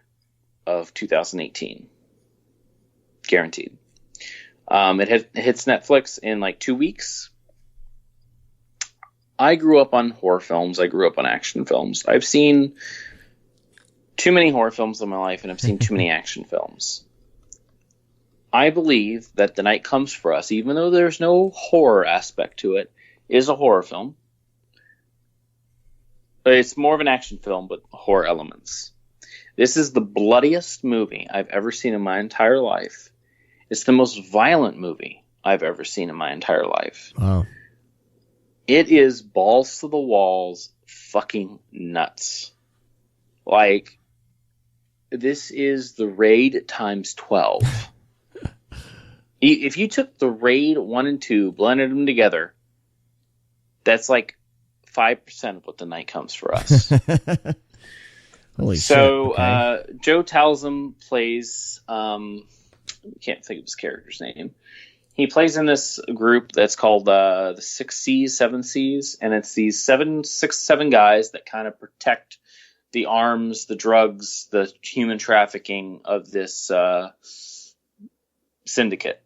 of 2018. Guaranteed. It hits Netflix in like 2 weeks. I grew up on horror films. I grew up on action films. I've seen too many horror films in my life, and I've seen too many action films. I believe that The Night Comes for Us, even though there's no horror aspect to it, is a horror film. It's more of an action film with horror elements. This is the bloodiest movie I've ever seen in my entire life. It's the most violent movie I've ever seen in my entire life. Wow. It is balls to the walls, fucking nuts. Like, this is the Raid times 12. If you took the Raid 1 and 2, blended them together, that's like 5% of what The Night Comes for Us. Holy so, shit. Okay. Joe Talzum plays, I can't think of his character's name. He plays in this group that's called the 6 C's, 7 C's, and it's these 7 guys that kind of protect the arms, the drugs, the human trafficking of this syndicate.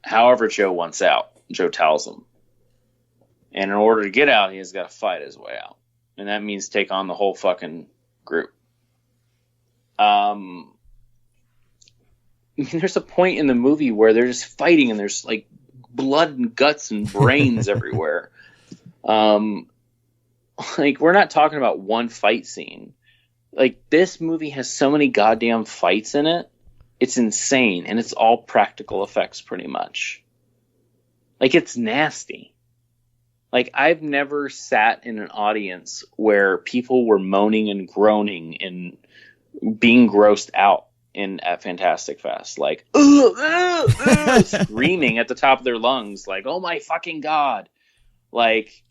However, Joe wants out. Joe tells him. And in order to get out, he has got to fight his way out. And that means take on the whole fucking group. There's a point in the movie where they're just fighting and there's like blood and guts and brains everywhere. Like, we're not talking about one fight scene. Like, this movie has so many goddamn fights in it. It's insane. And it's all practical effects pretty much. Like, it's nasty. Like, I've never sat in an audience where people were moaning and groaning and being grossed out at Fantastic Fest. Like, screaming at the top of their lungs. Like, oh my fucking God. Like,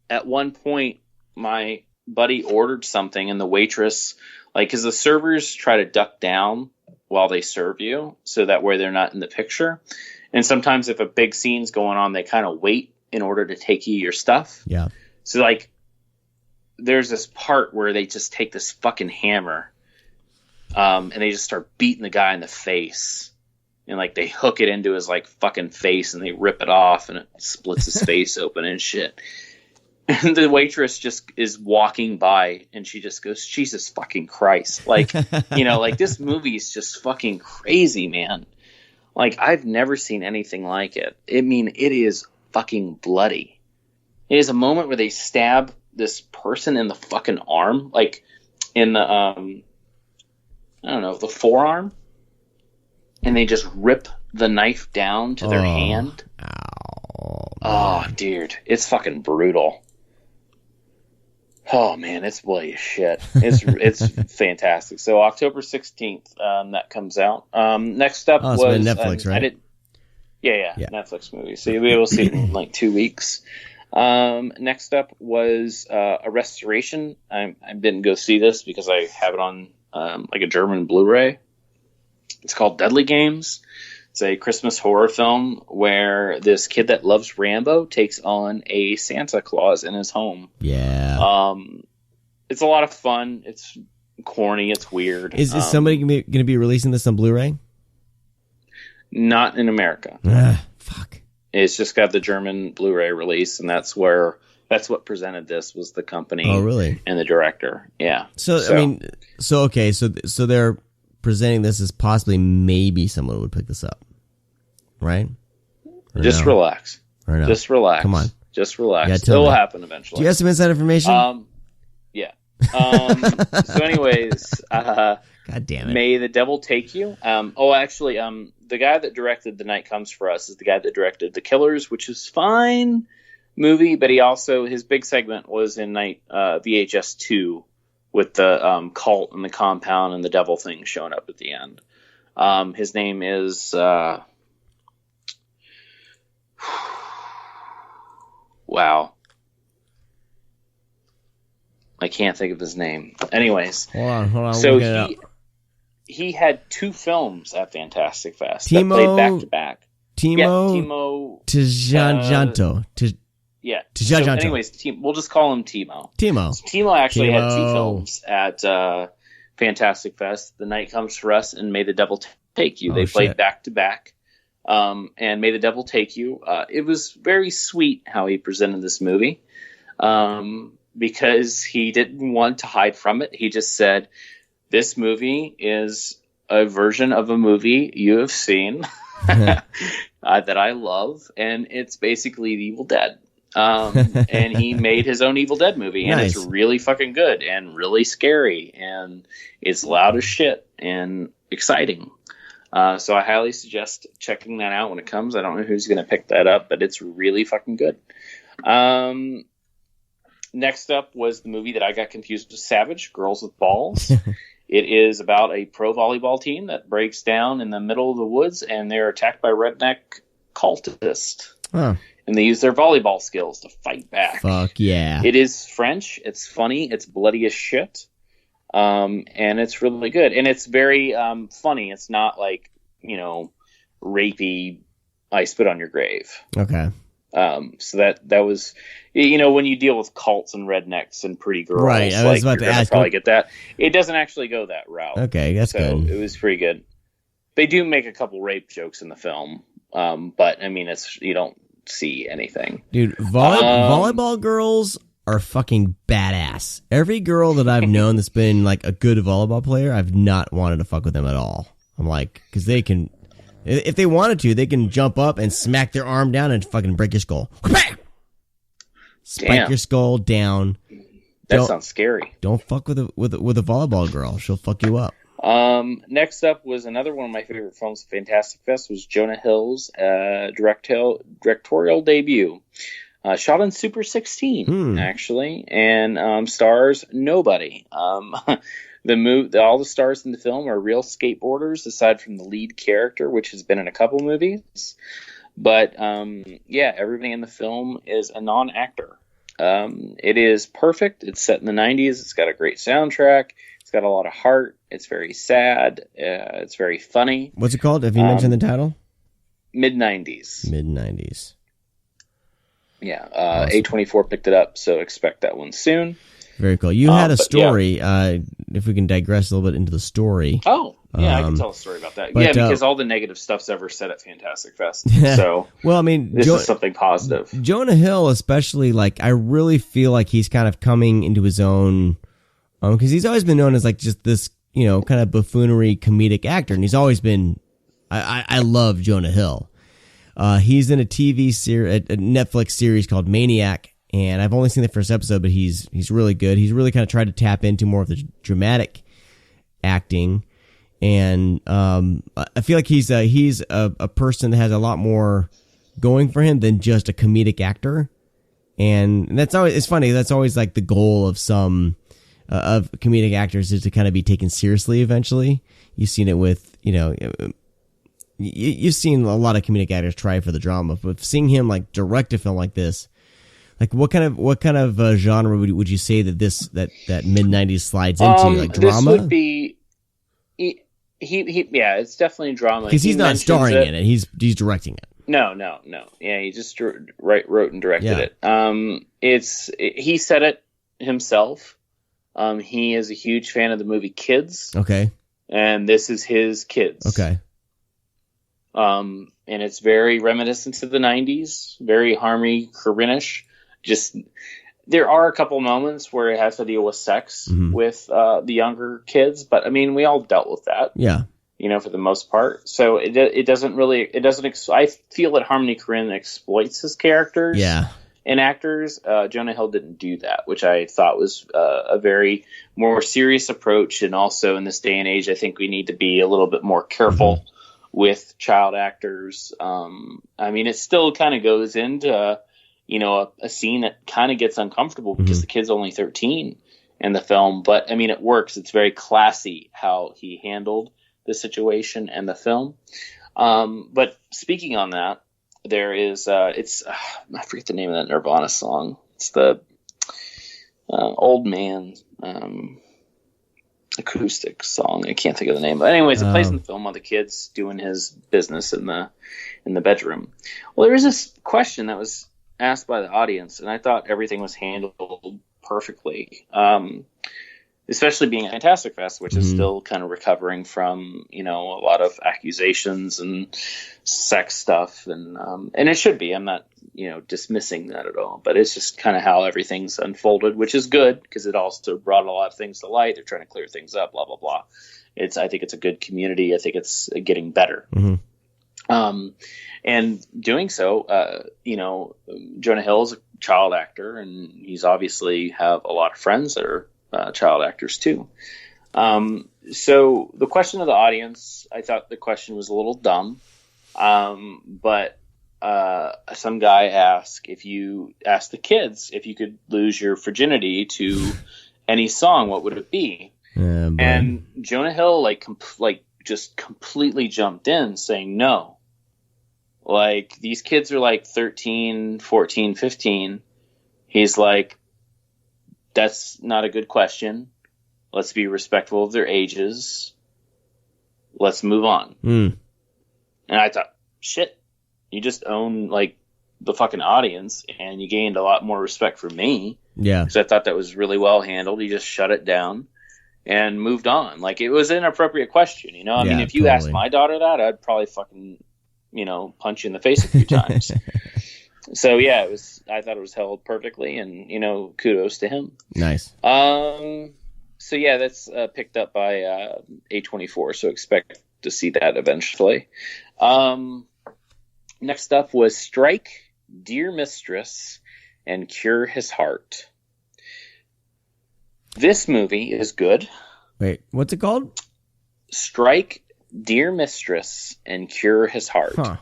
at one point, my buddy ordered something, and the waitress, like, because the servers try to duck down while they serve you, so that way they're not in the picture. And sometimes if a big scene's going on, they kind of wait in order to take you your stuff. Yeah. So, like, there's this part where they just take this fucking hammer, and they just start beating the guy in the face. And, like, they hook it into his, like, fucking face, and they rip it off, and it splits his face open and shit. And the waitress just is walking by, and she just goes, Jesus fucking Christ. Like, you know, like, this movie is just fucking crazy, man. Like, I've never seen anything like it. I mean, it is fucking bloody. It is a moment where they stab this person in the fucking arm, like, in the, I don't know, the forearm. And they just rip the knife down to their hand. Oh, dude. It's fucking brutal. Oh man, it's bloody as shit. It's fantastic. So October 16th, that comes out. Next up was Netflix, right? Yeah, Netflix movie. So you'll be able to see it in like 2 weeks. Next up was a restoration. I didn't go see this because I have it on like a German Blu-ray. It's called Deadly Games. It's a Christmas horror film where this kid that loves Rambo takes on a Santa Claus in his home. Yeah. It's a lot of fun. It's corny. It's weird. Is somebody going to be releasing this on Blu-ray? Not in America. Fuck. It's just got the German Blu-ray release, and that's what presented this was the company. Oh, really? And the director. Yeah. So I mean, so they're presenting this as possibly maybe someone would pick this up, right? Just relax. Or no? Just relax. Come on. Just relax. Yeah, It'll happen eventually. Do you have some inside information? Yeah. So anyways, God damn it. May the Devil Take You. The guy that directed The Night Comes for Us is the guy that directed The Killers, which is fine movie, but his big segment was in VHS 2 with the cult and the compound and the devil thing showing up at the end. His name is wow. I can't think of his name. Anyways, hold on. So he had 2 films at Fantastic Fest that played back to back. Timo Tjahjanto. Yeah. So anyways, we'll just call him Timo. So Timo actually had 2 films at Fantastic Fest. The Night Comes for Us and May the Devil Take You. They played back to back. And May the Devil Take You. It was very sweet how he presented this movie. Because he didn't want to hide from it. He just said, this movie is a version of a movie you have seen that I love, and it's basically The Evil Dead. And he made his own Evil Dead movie, and Nice. it's really fucking good and really scary, and it's loud as shit and exciting. So I highly suggest checking that out when it comes. I don't know who's going to pick that up, but it's really fucking good. Next up was the movie that I got confused with Savage, Girls with Balls. It is about a pro volleyball team that breaks down in the middle of the woods, and they're attacked by redneck cultists. Huh. And they use their volleyball skills to fight back. Fuck yeah. It is French. It's funny. It's bloody as shit. And it's really good. And it's very funny. It's not like, rapey, I spit on your grave. Okay. So that was, when you deal with cults and rednecks and pretty girls, Right, I was about to you're gonna ask. probably get that. It doesn't actually go that route. Okay, that's So good. it was pretty good. They do make a couple rape jokes in the film. But I mean, you don't see anything. Dude, volleyball girls are fucking badass. Every girl that I've known that's been like a good volleyball player, I've not wanted to fuck with them at all. I'm like, because they can, if they wanted to, they can jump up and smack their arm down and fucking break your skull. Spike Damn. your skull down. That Don't- sounds scary. Don't fuck with a volleyball girl. She'll fuck you up. Next up was another one of my favorite films, Fantastic Fest, was Jonah Hill's directorial debut. Shot on Super 16, actually, and stars nobody. All the stars in the film are real skateboarders, aside from the lead character, which has been in a couple movies. But everybody in the film is a non-actor. It is perfect. It's set in the 90s. It's got a great soundtrack. It's got a lot of heart. It's very sad. It's very funny. What's it called? Have you mentioned the title? Mid-90s. Mid-90s. Yeah. Awesome. A24 picked it up, so expect that one soon. Very cool. You had a but, story, if we can digress a little bit into the story. Oh, yeah, I can tell a story about that. but, Yeah, because all the negative stuff's ever said at Fantastic Fest. So Well, I mean, this is something positive. Jonah Hill, especially, like, I really feel like he's kind of coming into his own, because he's always been known as, like, just this, kind of buffoonery comedic actor, and he's always been, I love Jonah Hill. He's in a TV series, a Netflix series called Maniac, and I've only seen the first episode, but he's really good. He's really kind of tried to tap into more of the dramatic acting, and I feel like he's a person that has a lot more going for him than just a comedic actor, and that's always, it's funny. That's always like the goal of some of comedic actors, is to kind of be taken seriously eventually. You've seen it with you've seen a lot of comedic actors try for the drama, but seeing him like direct a film like this. Like what kind of genre would you say that that mid-90s slides into? Like drama? This would be he it's definitely drama. Because he's not starring in it. He's directing it. No. Yeah, he just wrote and directed it. He said it himself. He is a huge fan of the movie Kids. Okay. And this is his Kids. Okay. And it's very reminiscent to the 90s, very Harmony Korine-ish. Just there are a couple moments where it has to deal with sex with the younger kids, but I mean, we all dealt with that. Yeah. For the most part. So it doesn't. I feel that Harmony Korine exploits his characters. Yeah. And actors. Jonah Hill didn't do that, which I thought was a very more serious approach. And also in this day and age, I think we need to be a little bit more careful with child actors. I mean, it still kind of goes into a scene that kind of gets uncomfortable because the kid's only 13 in the film. But I mean, it works. It's very classy how he handled the situation and the film. But speaking on that, there is I forget the name of that Nirvana song. It's the Old Man acoustic song. I can't think of the name. But anyways, it plays in the film while the kid's doing his business in the bedroom. Well, there was this question that was asked by the audience, and I thought everything was handled perfectly. Especially being at Fantastic Fest, which is still kind of recovering from, a lot of accusations and sex stuff. And it should be. I'm not, dismissing that at all. But it's just kind of how everything's unfolded, which is good because it also brought a lot of things to light. They're trying to clear things up, blah, blah, blah. I think it's a good community. I think it's getting better. And doing so, Jonah Hill's a child actor, and he's obviously have a lot of friends that are child actors too. So the question of the audience, I thought the question was a little dumb, but some guy asked the kids if you could lose your virginity to any song, what would it be? And Jonah Hill just completely jumped in saying no. Like, these kids are like 13, 14, 15. He's like, that's not a good question. Let's be respectful of their ages. Let's move on. And I thought, shit, you just own like the fucking audience, and you gained a lot more respect from me. Yeah. Because I thought that was really well handled. He just shut it down and moved on. Like, it was an appropriate question, you know? I mean, if you asked my daughter that, I'd probably fucking, punch you in the face a few times. So yeah, I thought it was held perfectly, and kudos to him. Nice. So yeah, that's picked up by A24. So expect to see that eventually. Next up was Strike, Dear Mistress, and Cure His Heart. This movie is good. Wait, what's it called? Strike, Dear Mistress, and Cure His Heart. Huh.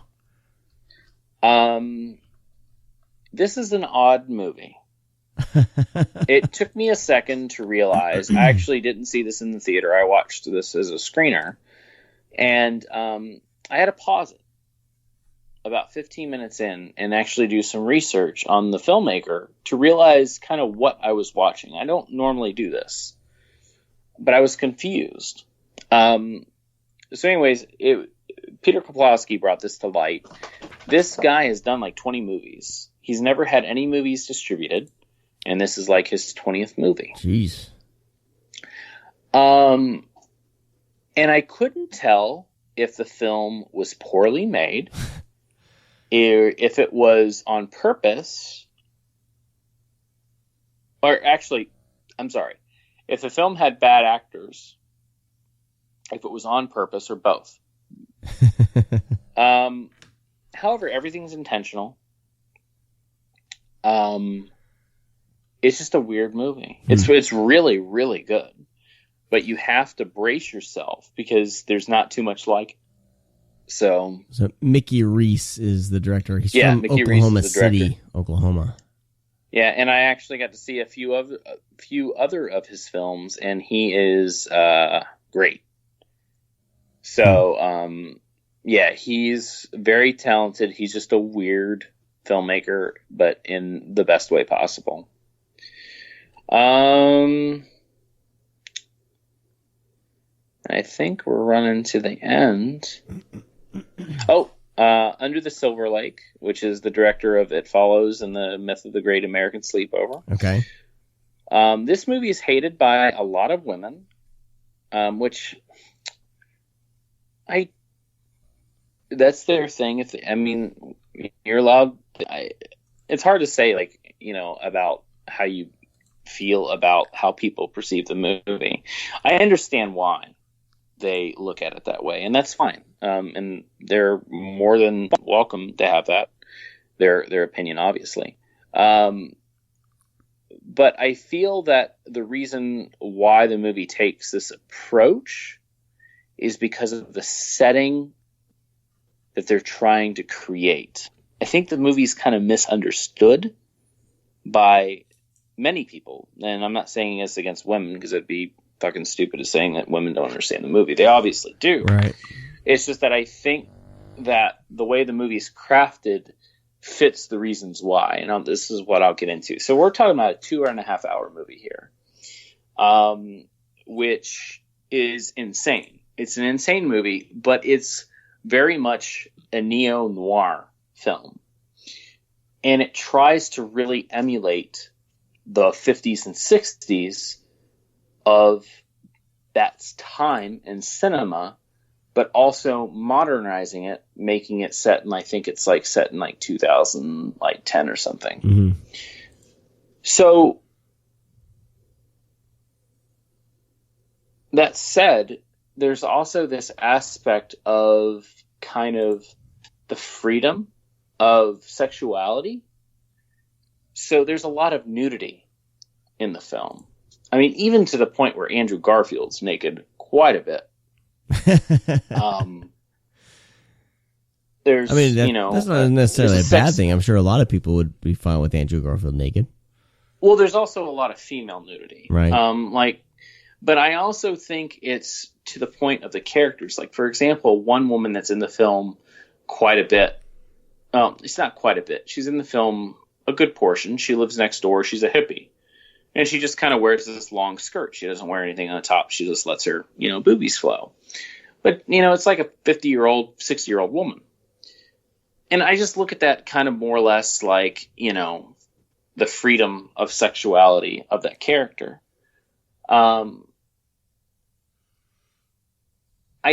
This is an odd movie. It took me a second to realize. I actually didn't see this in the theater. I watched this as a screener. And I had to pause it about 15 minutes in and actually do some research on the filmmaker to realize kind of what I was watching. I don't normally do this, but I was confused. So anyways, Peter Koplowski brought this to light. This guy has done like 20 movies. He's never had any movies distributed, and this is like his 20th movie. Jeez. And I couldn't tell if the film was poorly made, if it was on purpose, or actually, I'm sorry, if the film had bad actors, if it was on purpose, or both. However, everything's intentional. It's just a weird movie. It's really, really good. But you have to brace yourself because there's not too much like it. So Mickey Reese is the director. He's from Mickey Oklahoma City, Oklahoma. Yeah, and I actually got to see a few other of his films, and he is great. So, yeah, he's very talented. He's just a weird filmmaker, but in the best way possible. I think we're running to the end. Under the Silver Lake, which is the director of It Follows and The Myth of the Great American Sleepover. Okay. This movie is hated by a lot of women, which that's their thing. You're allowed. It's hard to say, about how you feel about how people perceive the movie. I understand why they look at it that way, and that's fine. And they're more than welcome to have that, their opinion, obviously. But I feel that the reason why the movie takes this approach is because of the setting that they're trying to create. I think the movie's kind of misunderstood by many people. And I'm not saying it's against women, because it'd be fucking stupid to saying that women don't understand the movie. They obviously do. Right. It's just that I think that the way the movie's crafted fits the reasons why. And this is what I'll get into. So we're talking about a 2.5 hour movie here, which is insane. It's an insane movie, but it's very much a neo-noir film. And it tries to really emulate the 50s and 60s of that time in cinema, but also modernizing it, making it set in, I think it's set in 2010 or something. Mm-hmm. So that said, there's also this aspect of kind of the freedom of sexuality. So there's a lot of nudity in the film. I mean, even to the point where Andrew Garfield's naked quite a bit. There's, that's not necessarily a bad thing. I'm sure a lot of people would be fine with Andrew Garfield naked. Well, there's also a lot of female nudity. Right. But I also think it's to the point of the characters. Like, for example, one woman that's in the film quite a bit. It's not quite a bit. She's in the film a good portion. She lives next door. She's a hippie. And she just kind of wears this long skirt. She doesn't wear anything on the top. She just lets her, boobies flow. But, it's like a 50-year-old, 60-year-old woman. And I just look at that kind of more or less like, the freedom of sexuality of that character. I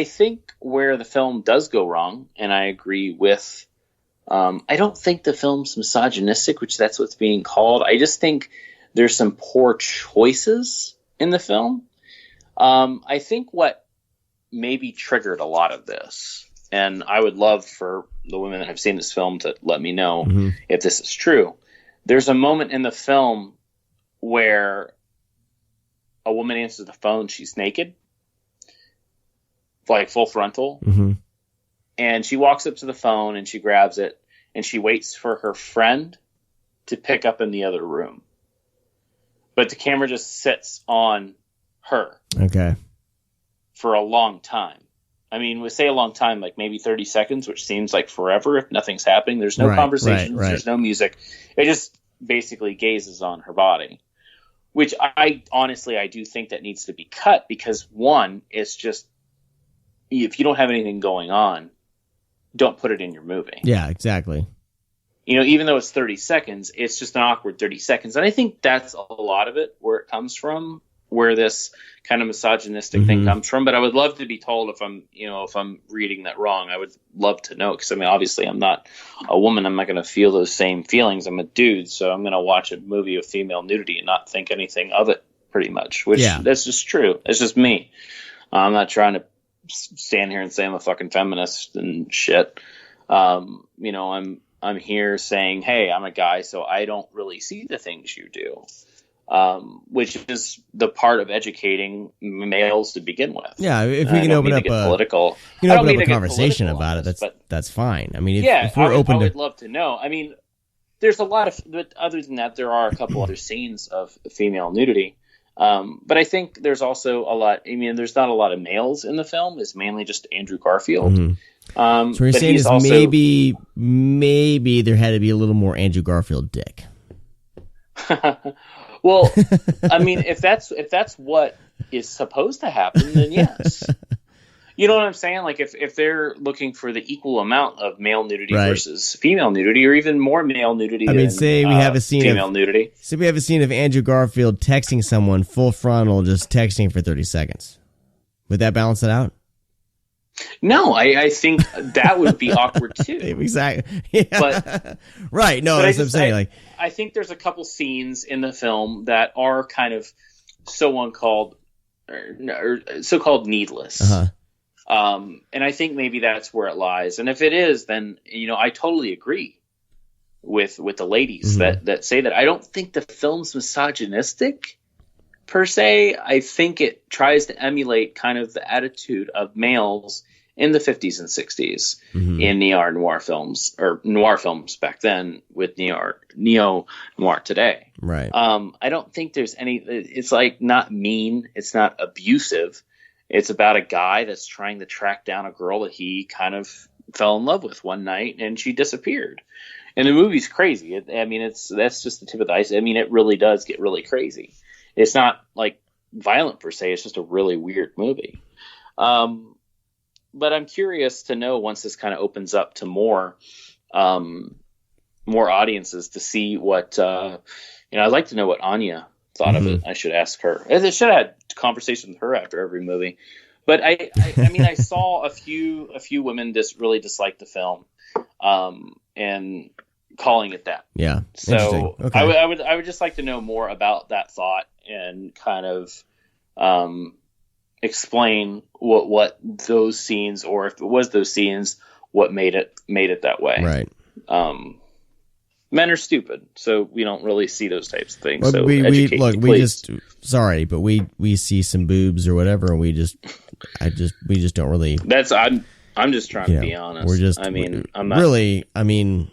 think where the film does go wrong, and I agree with, I don't think the film's misogynistic, which that's what's being called. I just think there's some poor choices in the film. I think what maybe triggered a lot of this, and I would love for the women that have seen this film to let me know if this is true. There's a moment in the film where a woman answers the phone. She's naked, like full frontal. And she walks up to the phone and she grabs it and she waits for her friend to pick up in the other room. But the camera just sits on her. Okay. For a long time. I mean, we say a long time, like maybe 30 seconds, which seems like forever if nothing's happening. There's no conversations. Right. There's no music. It just basically gazes on her body, which I do think that needs to be cut because, one, it's just, if you don't have anything going on, don't put it in your movie. Yeah, exactly. Even though it's 30 seconds, it's just an awkward 30 seconds. And I think that's a lot of it where it comes from, where this kind of misogynistic thing comes from. But I would love to be told if I'm reading that wrong. I would love to know, because obviously I'm not a woman. I'm not going to feel those same feelings. I'm a dude, so I'm going to watch a movie of female nudity and not think anything of it, pretty much. Which that's just true. It's just me. I'm not trying to stand here and say I'm a fucking feminist and shit. I'm here saying, hey, I'm a guy, so I don't really see the things you do. Which is the part of educating males to begin with. Yeah, if we can open up a conversation about it, that's fine. I mean, if we're open to, I would love to know. I mean, there's a lot of, but other than that, there are a couple other scenes of female nudity. But I think there's also a lot. I mean, there's not a lot of males in the film. It's mainly just Andrew Garfield. So what you're saying is also, maybe there had to be a little more Andrew Garfield dick. Well, I mean, if that's what is supposed to happen, then yes. You know what I'm saying? Like if they're looking for the equal amount of male nudity versus female nudity, or even more male nudity. I mean, say we have a scene female nudity. Say we have a scene of Andrew Garfield texting someone full frontal, just texting for 30 seconds. Would that balance it out? No, I think that would be awkward too. Exactly. Yeah. But right. No, that's what I'm saying. I think there's a couple scenes in the film that are kind of so-called needless. And I think maybe that's where it lies. And if it is, then I totally agree with the ladies that say that. I don't think the film's misogynistic per se. I think it tries to emulate kind of the attitude of males in the 50s and 60s in neo-noir films, or noir films back then, with neo-noir today. Right. I don't think there's any, it's like not mean, it's not abusive. It's about a guy that's trying to track down a girl that he kind of fell in love with one night, and she disappeared. And the movie's crazy. That's just the tip of the ice. I mean, it really does get really crazy. It's not like violent per se. It's just a really weird movie. But I'm curious to know, once this kind of opens up to more audiences, to see what I'd like to know what Anya thought of it. I should ask her. I should have had conversations with her after every movie. But I mean, I saw a few women really dislike the film, and calling it that. Yeah. So okay. I would just like to know more about that thought, and kind of explain what those scenes, or if it was those scenes, what made it that way. Right. Men are stupid, so we don't really see those types of things. Well, so we educate look, me, we please. just sorry, but we see some boobs or whatever, and we just don't really. That's I'm just trying to be honest. We're just. I'm not really. I mean,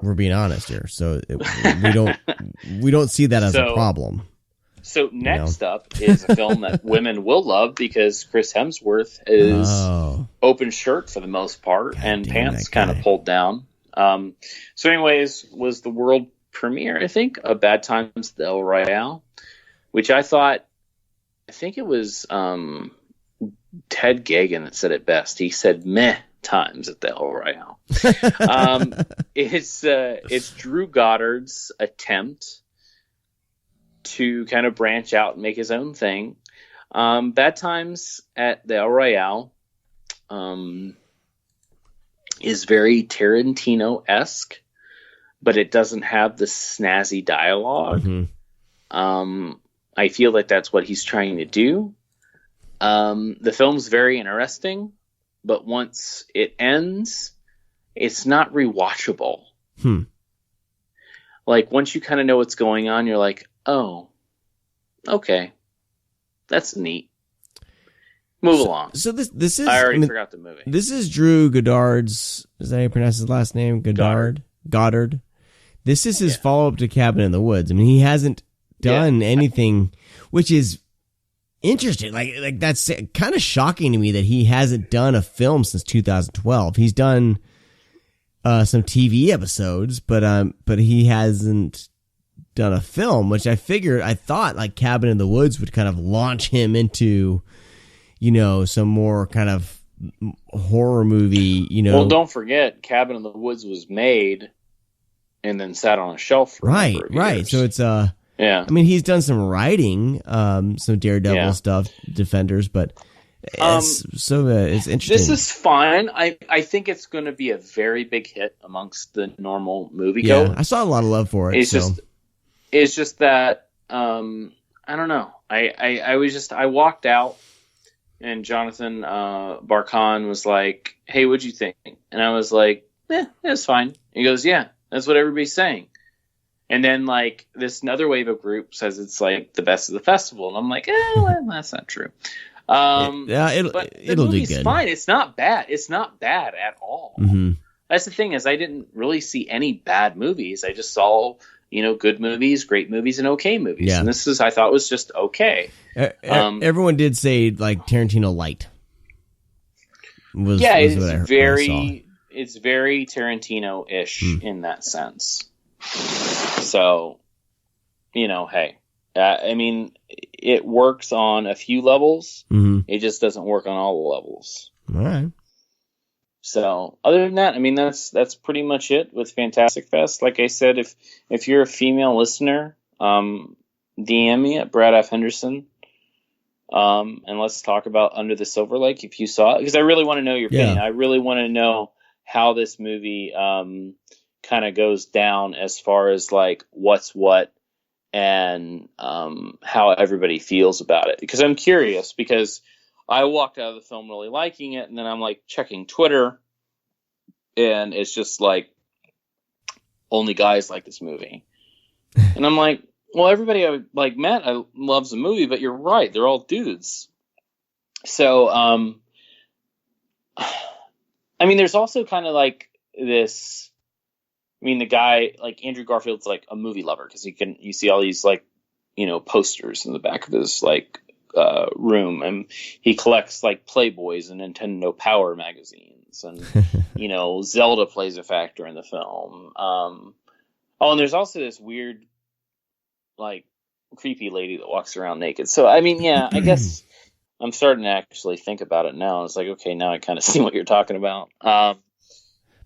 we're being honest here, so we don't see that as a problem. So next up is a film that women will love because Chris Hemsworth is open shirt for the most part and pants kind of pulled down. So anyways, was the world premiere, I think, of Bad Times at the El Royale, which I think it was Ted Gagan that said it best. He said meh times at the El Royale. It's Drew Goddard's attempt to kind of branch out and make his own thing. Bad Times at the El Royale is very Tarantino-esque, but it doesn't have the snazzy dialogue. Mm-hmm. I feel like that's what he's trying to do. The film's very interesting, but once it ends, it's not rewatchable. Like, once you kind of know what's going on, you're like, oh, okay, that's neat. Move along. So this is. I already forgot the movie. This is Drew Goddard's. Is that how you pronounce his last name? Goddard. This is his follow-up to Cabin in the Woods. I mean, he hasn't done anything, which is interesting. Like that's kind of shocking to me that he hasn't done a film since 2012. He's done some TV episodes, but he hasn't done a film, which I thought like Cabin in the Woods would kind of launch him into, some more kind of horror movie, Well, don't forget, Cabin in the Woods was made and then sat on a shelf for a number of years. So it's I mean, he's done some writing, some Daredevil stuff, Defenders, but it's interesting. This is fine. I think it's going to be a very big hit amongst the normal moviegoers. I saw a lot of love for it. It's just that I don't know. I walked out and Jonathan Barkan was like, "Hey, what'd you think?" And I was like, it's fine. He goes, "Yeah, that's what everybody's saying." And then like this another wave of group says it's like the best of the festival, and I'm like, well, that's not true. But it'll do good. Fine. It's not bad. It's not bad at all. Mm-hmm. That's the thing, is I didn't really see any bad movies. I just saw good movies, great movies, and okay movies. Yeah. And this I thought was just okay. Everyone did say like Tarantino light. It's very Tarantino-ish in that sense. So, hey, I mean, it works on a few levels. Mm-hmm. It just doesn't work on all the levels. All right. So, other than that, I mean, that's pretty much it with Fantastic Fest. Like I said, if you're a female listener, DM me at Brad F. Henderson, and let's talk about Under the Silver Lake if you saw it, because I really want to know your opinion. I really want to know how this movie kind of goes down as far as like what's what and how everybody feels about it, because I'm curious, because I walked out of the film really liking it, and then I'm like checking Twitter and it's just like only guys like this movie. And I'm like, well, everybody I like met loves the movie, but you're right, they're all dudes. So I mean, there's also kind of like this, I mean, the guy, like Andrew Garfield's like a movie lover because you see all these like, posters in the back of his like room, and he collects like Playboys and Nintendo Power magazines, and Zelda plays a factor in the film. And there's also this weird, like, creepy lady that walks around naked. So I mean, I guess I'm starting to actually think about it now. It's like, okay, now I kind of see what you're talking about. But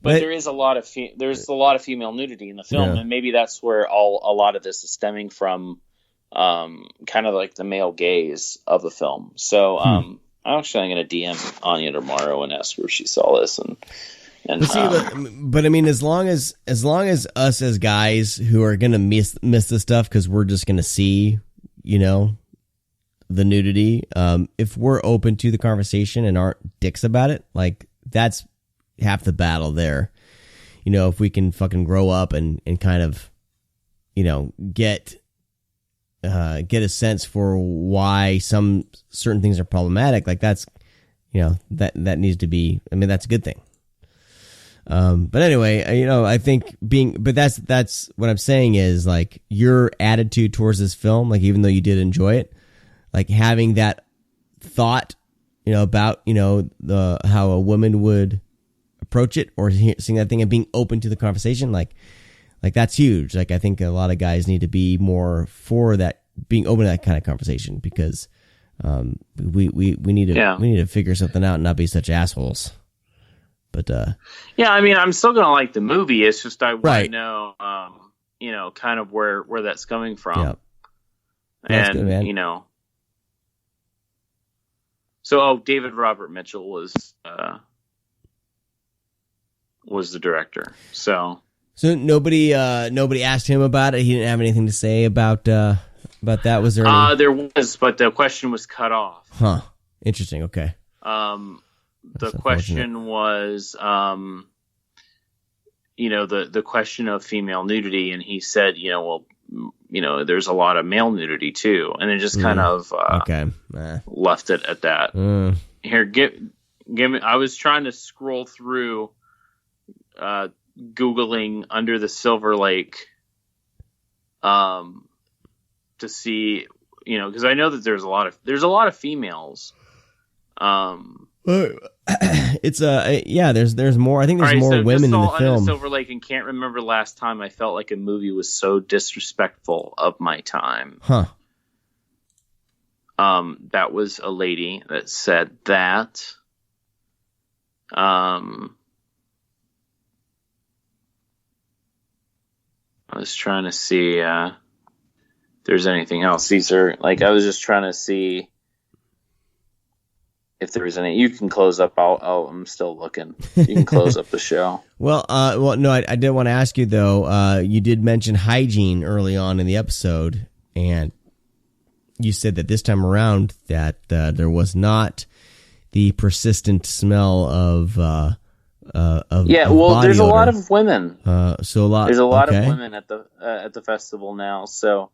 there is a lot of female nudity in the film, and maybe that's where a lot of this is stemming from, kind of like the male gaze of the film. So I'm actually going to DM Anya tomorrow and ask her if she saw this. But I mean, as long as us as guys who are going to miss this stuff because we're just going to see, the nudity, if we're open to the conversation and aren't dicks about it, like that's half the battle there. You know, if we can fucking grow up and kind of, you know, get a sense for why some certain things are problematic, like that's, you know, that needs to be, I mean, that's a good thing. But anyway, you know, I think but that's what I'm saying is, like, your attitude towards this film, like, even though you did enjoy it, like, having that thought, you know, about, you know, how a woman would approach it, or seeing that thing and being open to the conversation, like that's huge. Like, I think a lot of guys need to be more for that, being open to that kind of conversation, because we need to figure something out and not be such assholes. But yeah, I mean, I'm still gonna like the movie. It's just I want Right. to know, you know, kind of where that's coming from. Yeah. That's And good, man. you know, so David Robert Mitchell was the director. So nobody asked him about it. He didn't have anything to say about that. Was there any? there was, but the question was cut off. Huh. Interesting. Okay. The question was, you know, the question of female nudity, and he said, you know, well, you know, there's a lot of male nudity too, and it just kind of left it at that. Here, give me. I was trying to scroll through, Googling Under the Silver Lake, to see, you know, because I know that there's a lot of females. It's there's more. I think there's more women in the Under film. the Silver Lake, and can't remember last time I felt like a movie was so disrespectful of my time. Huh. That was a lady that said that. I was trying to see if there's anything else. These are, like, I was just trying to see if there was any. You can close up. I'm still looking. You can close up the show. Well, no, I did want to ask you though. You did mention hygiene early on in the episode, and you said that this time around that there was not the persistent smell of yeah. of Well, body there's a lot odor. of women. There's a lot of women at the festival now. So,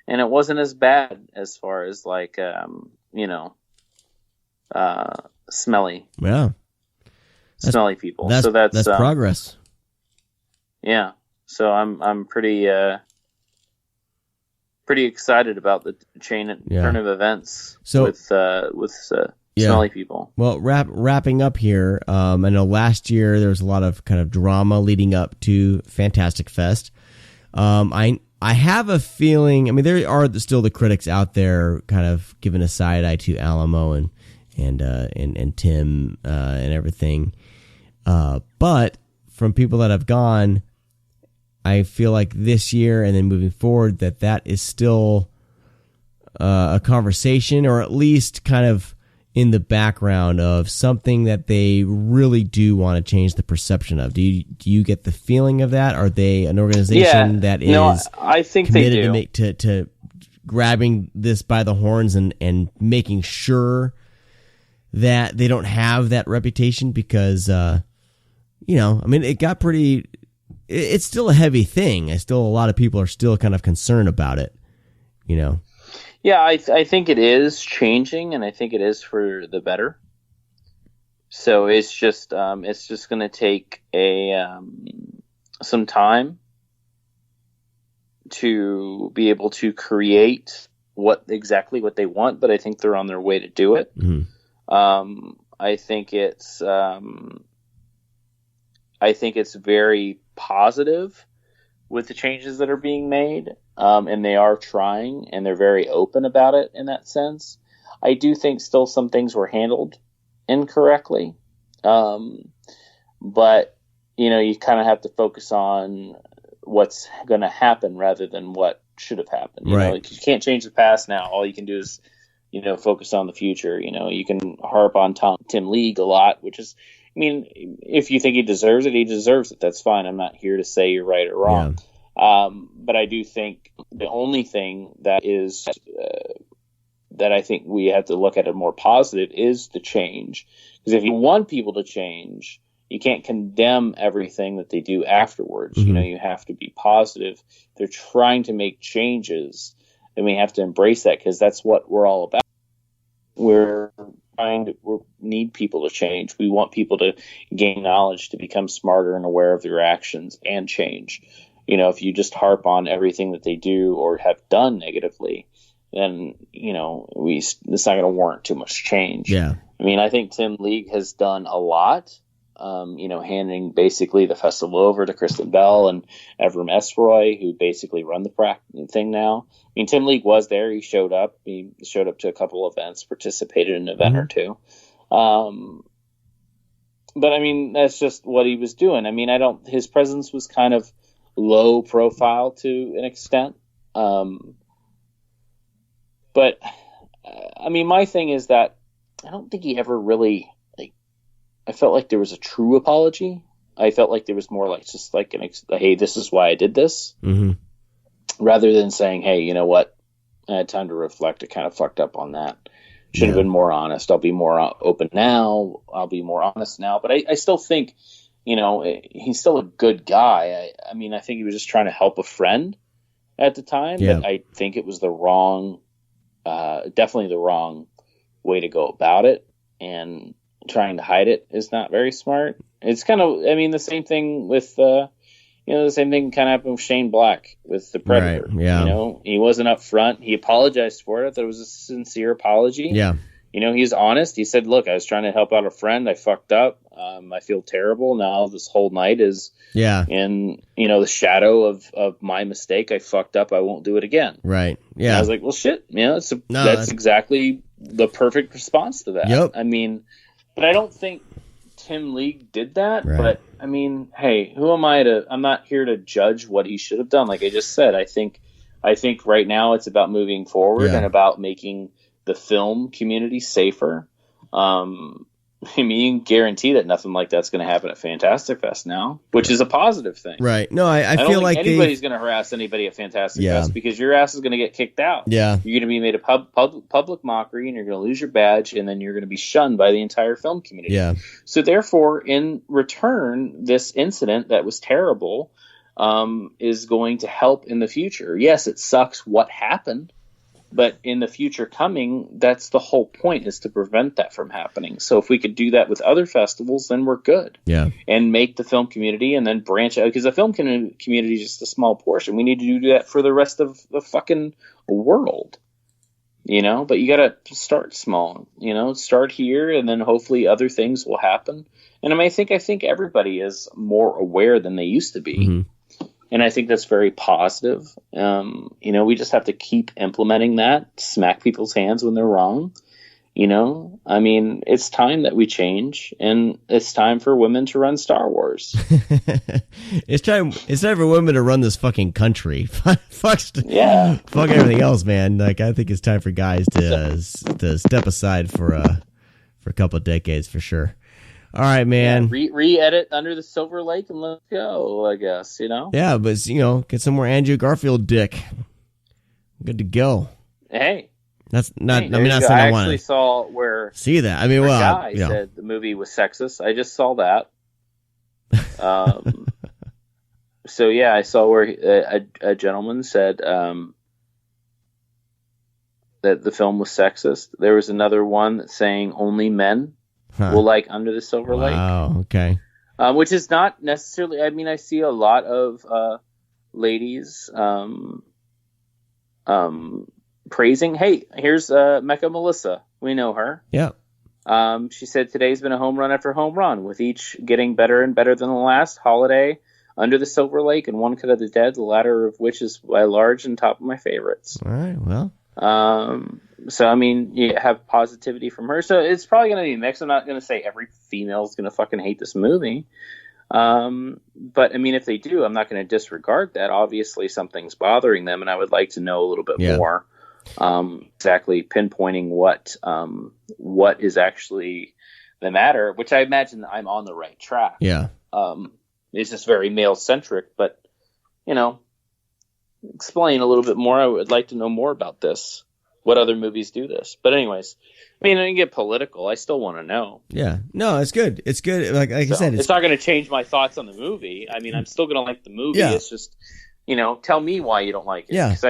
and it wasn't as bad as far as, like, you know, smelly people. So that's progress. Yeah. So I'm pretty excited about the turn of events with smelly people. Well, wrapping up here, I know last year there was a lot of kind of drama leading up to Fantastic Fest. I have a feeling, I mean, there are still the critics out there kind of giving a side eye to Alamo and Tim and everything. But from people that have gone, I feel like this year and then moving forward that is still a conversation, or at least kind of in the background of something that they really do want to change the perception of. Do you get the feeling of that? Are they an organization that is I think committed they do. to grabbing this by the horns and making sure that they don't have that reputation? Because you know, I mean, it got pretty. It's still a heavy thing. A lot of people are still kind of concerned about it. You know. Yeah, I think it is changing, and I think it is for the better. So it's just going to take some time to be able to create exactly what they want, but I think they're on their way to do it. Mm-hmm. I think it's very positive with the changes that are being made. And they are trying, and they're very open about it in that sense. I do think still some things were handled incorrectly. But, you know, you kind of have to focus on what's going to happen rather than what should have happened. You know, like, you can't change the past now. All you can do is, you know, focus on the future. You know, you can harp on Tim League a lot, which is, I mean, if you think he deserves it, he deserves it. That's fine. I'm not here to say you're right or wrong. Yeah. But I do think the only thing that is that I think we have to look at it more positive is the change. Because if you want people to change, you can't condemn everything that they do afterwards. Mm-hmm. You know, you have to be positive. They're trying to make changes, and we have to embrace that because that's what we're all about. We need people to change. We want people to gain knowledge, to become smarter and aware of their actions and change. You know, if you just harp on everything that they do or have done negatively, then, you know, it's not going to warrant too much change. Yeah. I mean, I think Tim League has done a lot, you know, handing basically the festival over to Kristen Bell and Evram Esroy, who basically run the thing now. I mean, Tim League was there. He showed up. He showed up to a couple of events, participated in an event or two. But, I mean, that's just what he was doing. I mean, his presence was kind of low profile to an extent. But, I mean, my thing is that I don't think he ever really, like, I felt like there was a true apology. I felt like there was more like just like hey, this is why I did this. Mm-hmm. Rather than saying, hey, you know what? I had time to reflect. I kind of fucked up on that. Should have been more honest. I'll be more open now. I'll be more honest now. But I still think, you know, he's still a good guy. I mean, I think he was just trying to help a friend at the time. Yeah. But I think it was definitely the wrong way to go about it. And trying to hide it is not very smart. It's kind of, I mean, the same thing with, the same thing kind of happened with Shane Black with The Predator. Right, yeah. You know, he wasn't up front. He apologized for it. I thought it was a sincere apology. Yeah. You know, he's honest. He said, look, I was trying to help out a friend. I fucked up. I feel terrible. Now this whole night is in, you know, the shadow of my mistake. I fucked up. I won't do it again. Right. Yeah. And I was like, well, shit. You know, that's exactly the perfect response to that. Yep. I mean, but I don't think Tim League did that. Right. But, I mean, hey, who am I to – I'm not here to judge what he should have done. Like I just said, I think right now it's about moving forward and about making the film community safer. I mean, you can guarantee that nothing like that's going to happen at Fantastic Fest now, which is a positive thing. Right. No, I don't feel think like anybody's going to harass anybody at Fantastic Fest because your ass is going to get kicked out. Yeah. You're going to be made a public mockery, and you're going to lose your badge, and then you're going to be shunned by the entire film community. Yeah. So therefore, in return, this incident that was terrible is going to help in the future. Yes, it sucks what happened. But in the future coming, that's the whole point, is to prevent that from happening. So if we could do that with other festivals, then we're good. Yeah. And make the film community and then branch out. Because the film community is just a small portion. We need to do that for the rest of the fucking world. You know? But you got to start small. You know? Start here, and then hopefully other things will happen. And I mean, I think everybody is more aware than they used to be. Mm-hmm. And I think that's very positive. You know, we just have to keep implementing that, smack people's hands when they're wrong. You know, I mean, it's time that we change, and it's time for women to run Star Wars. It's time for women to run this fucking country. Fuck everything else, man. Like, I think it's time for guys to step aside for a couple of decades for sure. All right, man. Yeah, re-edit Under the Silver Lake and let's go, I guess, you know? Yeah, but, you know, get some more Andrew Garfield dick. Good to go. Hey. That's not, I mean, not saying I want to actually saw where see that. I mean, well, guy said the movie was sexist. I just saw that. So, yeah, I saw where a gentleman said that the film was sexist. There was another one saying only men will like Under the Silver Lake. Wow, okay. Which is not necessarily, I mean, I see a lot of ladies praising. Hey, here's Mecca Melissa. We know her. Yeah. She said today's been a home run after home run, with each getting better and better than the last. Holiday, Under the Silver Lake, and One Cut of the Dead, the latter of which is by large and top of my favorites. All right, well. So, I mean, you have positivity from her. So it's probably going to be mixed. I'm not going to say every female is going to fucking hate this movie. But, I mean, if they do, I'm not going to disregard that. Obviously, something's bothering them, and I would like to know a little bit more. Exactly pinpointing what is actually the matter, which I imagine I'm on the right track. Yeah. It's just very male-centric, but, you know, explain a little bit more. I would like to know more about this. what other movies do this. But anyways, I mean, I didn't get political. I still want to know. Yeah. No, it's good. It's good. Like I said, it's not going to change my thoughts on the movie. I mean, I'm still going to like the movie. Yeah. It's just, tell me why you don't like it. Yeah. Because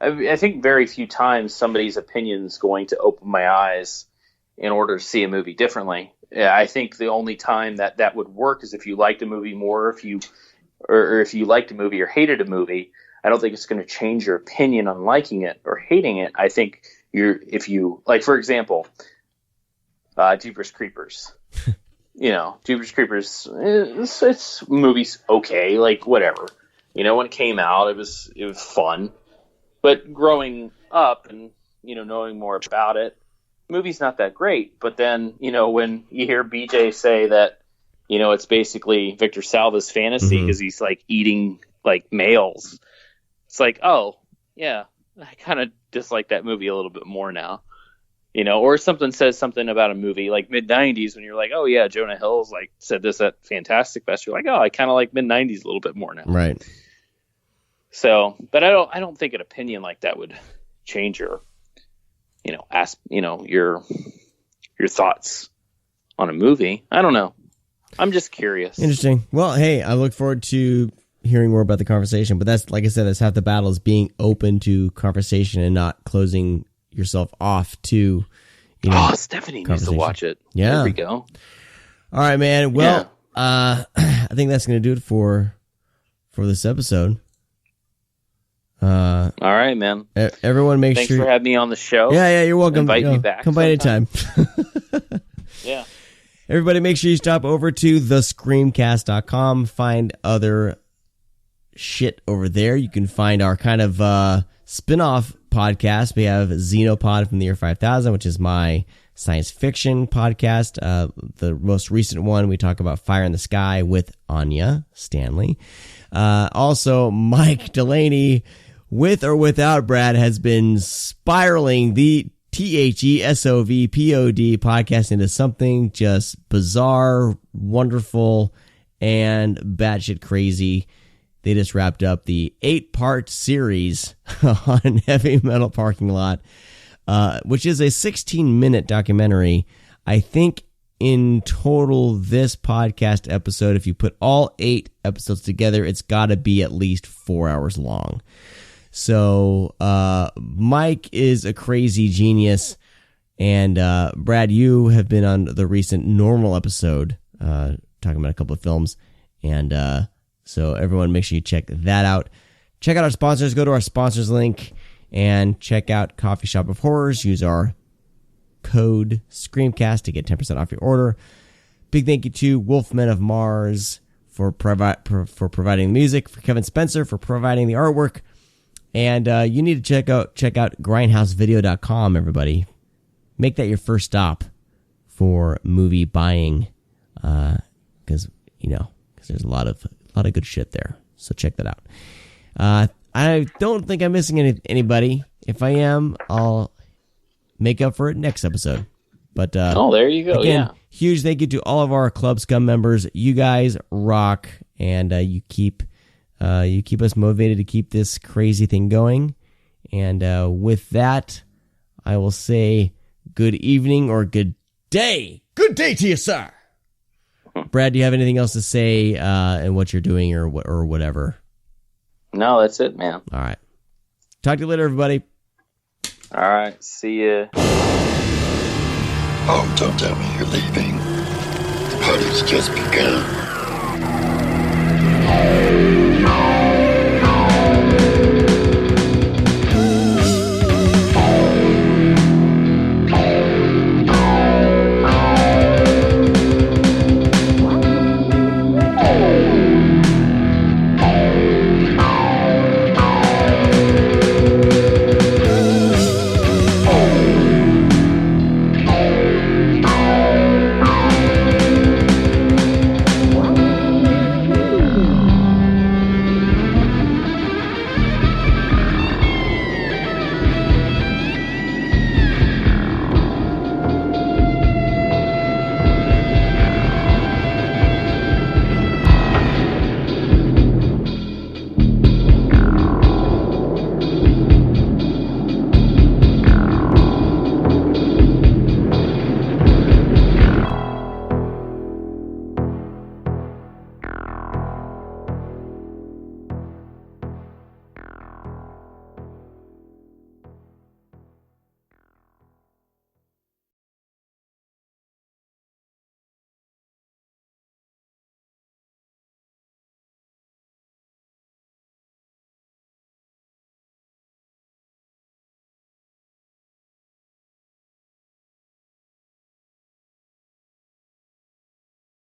I think very few times somebody's opinion is going to open my eyes in order to see a movie differently. Yeah, I think the only time that would work is if you liked a movie more, if you liked a movie or hated a movie. I don't think it's going to change your opinion on liking it or hating it. I think if you like, for example, Jeepers Creepers. Jeepers Creepers, it's movies okay, like whatever. When it came out, it was fun. But growing up and knowing more about it, the movie's not that great. But then when you hear BJ say that it's basically Victor Salva's fantasy because he's like eating like males, it's like, oh yeah, I kind of dislike that movie a little bit more now. Or something says something about a movie like mid-90s when you're like, oh yeah, Jonah Hill's like said this at Fantastic Fest. You're like, oh, I kind of like mid-90s a little bit more now. Right. So, but I don't think an opinion like that would change your, your thoughts on a movie. I don't know. I'm just curious. Interesting. Well, hey, I look forward to hearing more about the conversation, but that's, like I said, that's half the battle, is being open to conversation and not closing yourself off to, Stephanie needs to watch it. Yeah. There we go. All right, man. Well, I think that's going to do it for this episode. All right, man. Everyone make Thanks sure. for having me on the show. Yeah, you're welcome. Invite me back. Come by anytime. Yeah. Everybody make sure you stop over to thescreamcast.com. Find other shit over there. You can find our kind of spin-off podcast. We have Xenopod from the year 5000, which is my science fiction podcast. The most recent one, we talk about Fire in the Sky with Anya Stanley. Also, Mike Delaney, with or without Brad, has been spiraling the THESOVPOD podcast into something just bizarre, wonderful, and batshit crazy. They just wrapped up the 8-part series on Heavy Metal Parking Lot, which is a 16-minute documentary. I think in total, this podcast episode, if you put all 8 episodes together, it's got to be at least 4 hours long. So Mike is a crazy genius, and Brad, you have been on the recent Normal episode talking about a couple of films, and so everyone make sure you check that out. Check out our sponsors. Go to our sponsors link and check out Coffee Shop of Horrors. Use our code Screamcast to get 10% off your order. Big thank you to Wolfmen of Mars for providing music, for Kevin Spencer for providing the artwork. And you need to check out grindhousevideo.com, everybody. Make that your first stop for movie buying, because there's a lot of good shit there. So check that out. I don't think I'm missing anybody. If I am, I'll make up for it next episode. But there you go. Again, huge thank you to all of our Club Scum members. You guys rock, and you keep us motivated to keep this crazy thing going. And with that, I will say good evening or good day. Good day to you, sir. Brad, do you have anything else to say and what you're doing or whatever? No, that's it, man. All right. Talk to you later, everybody. All right. See ya. Oh, don't tell me you're leaving. The party's just begun.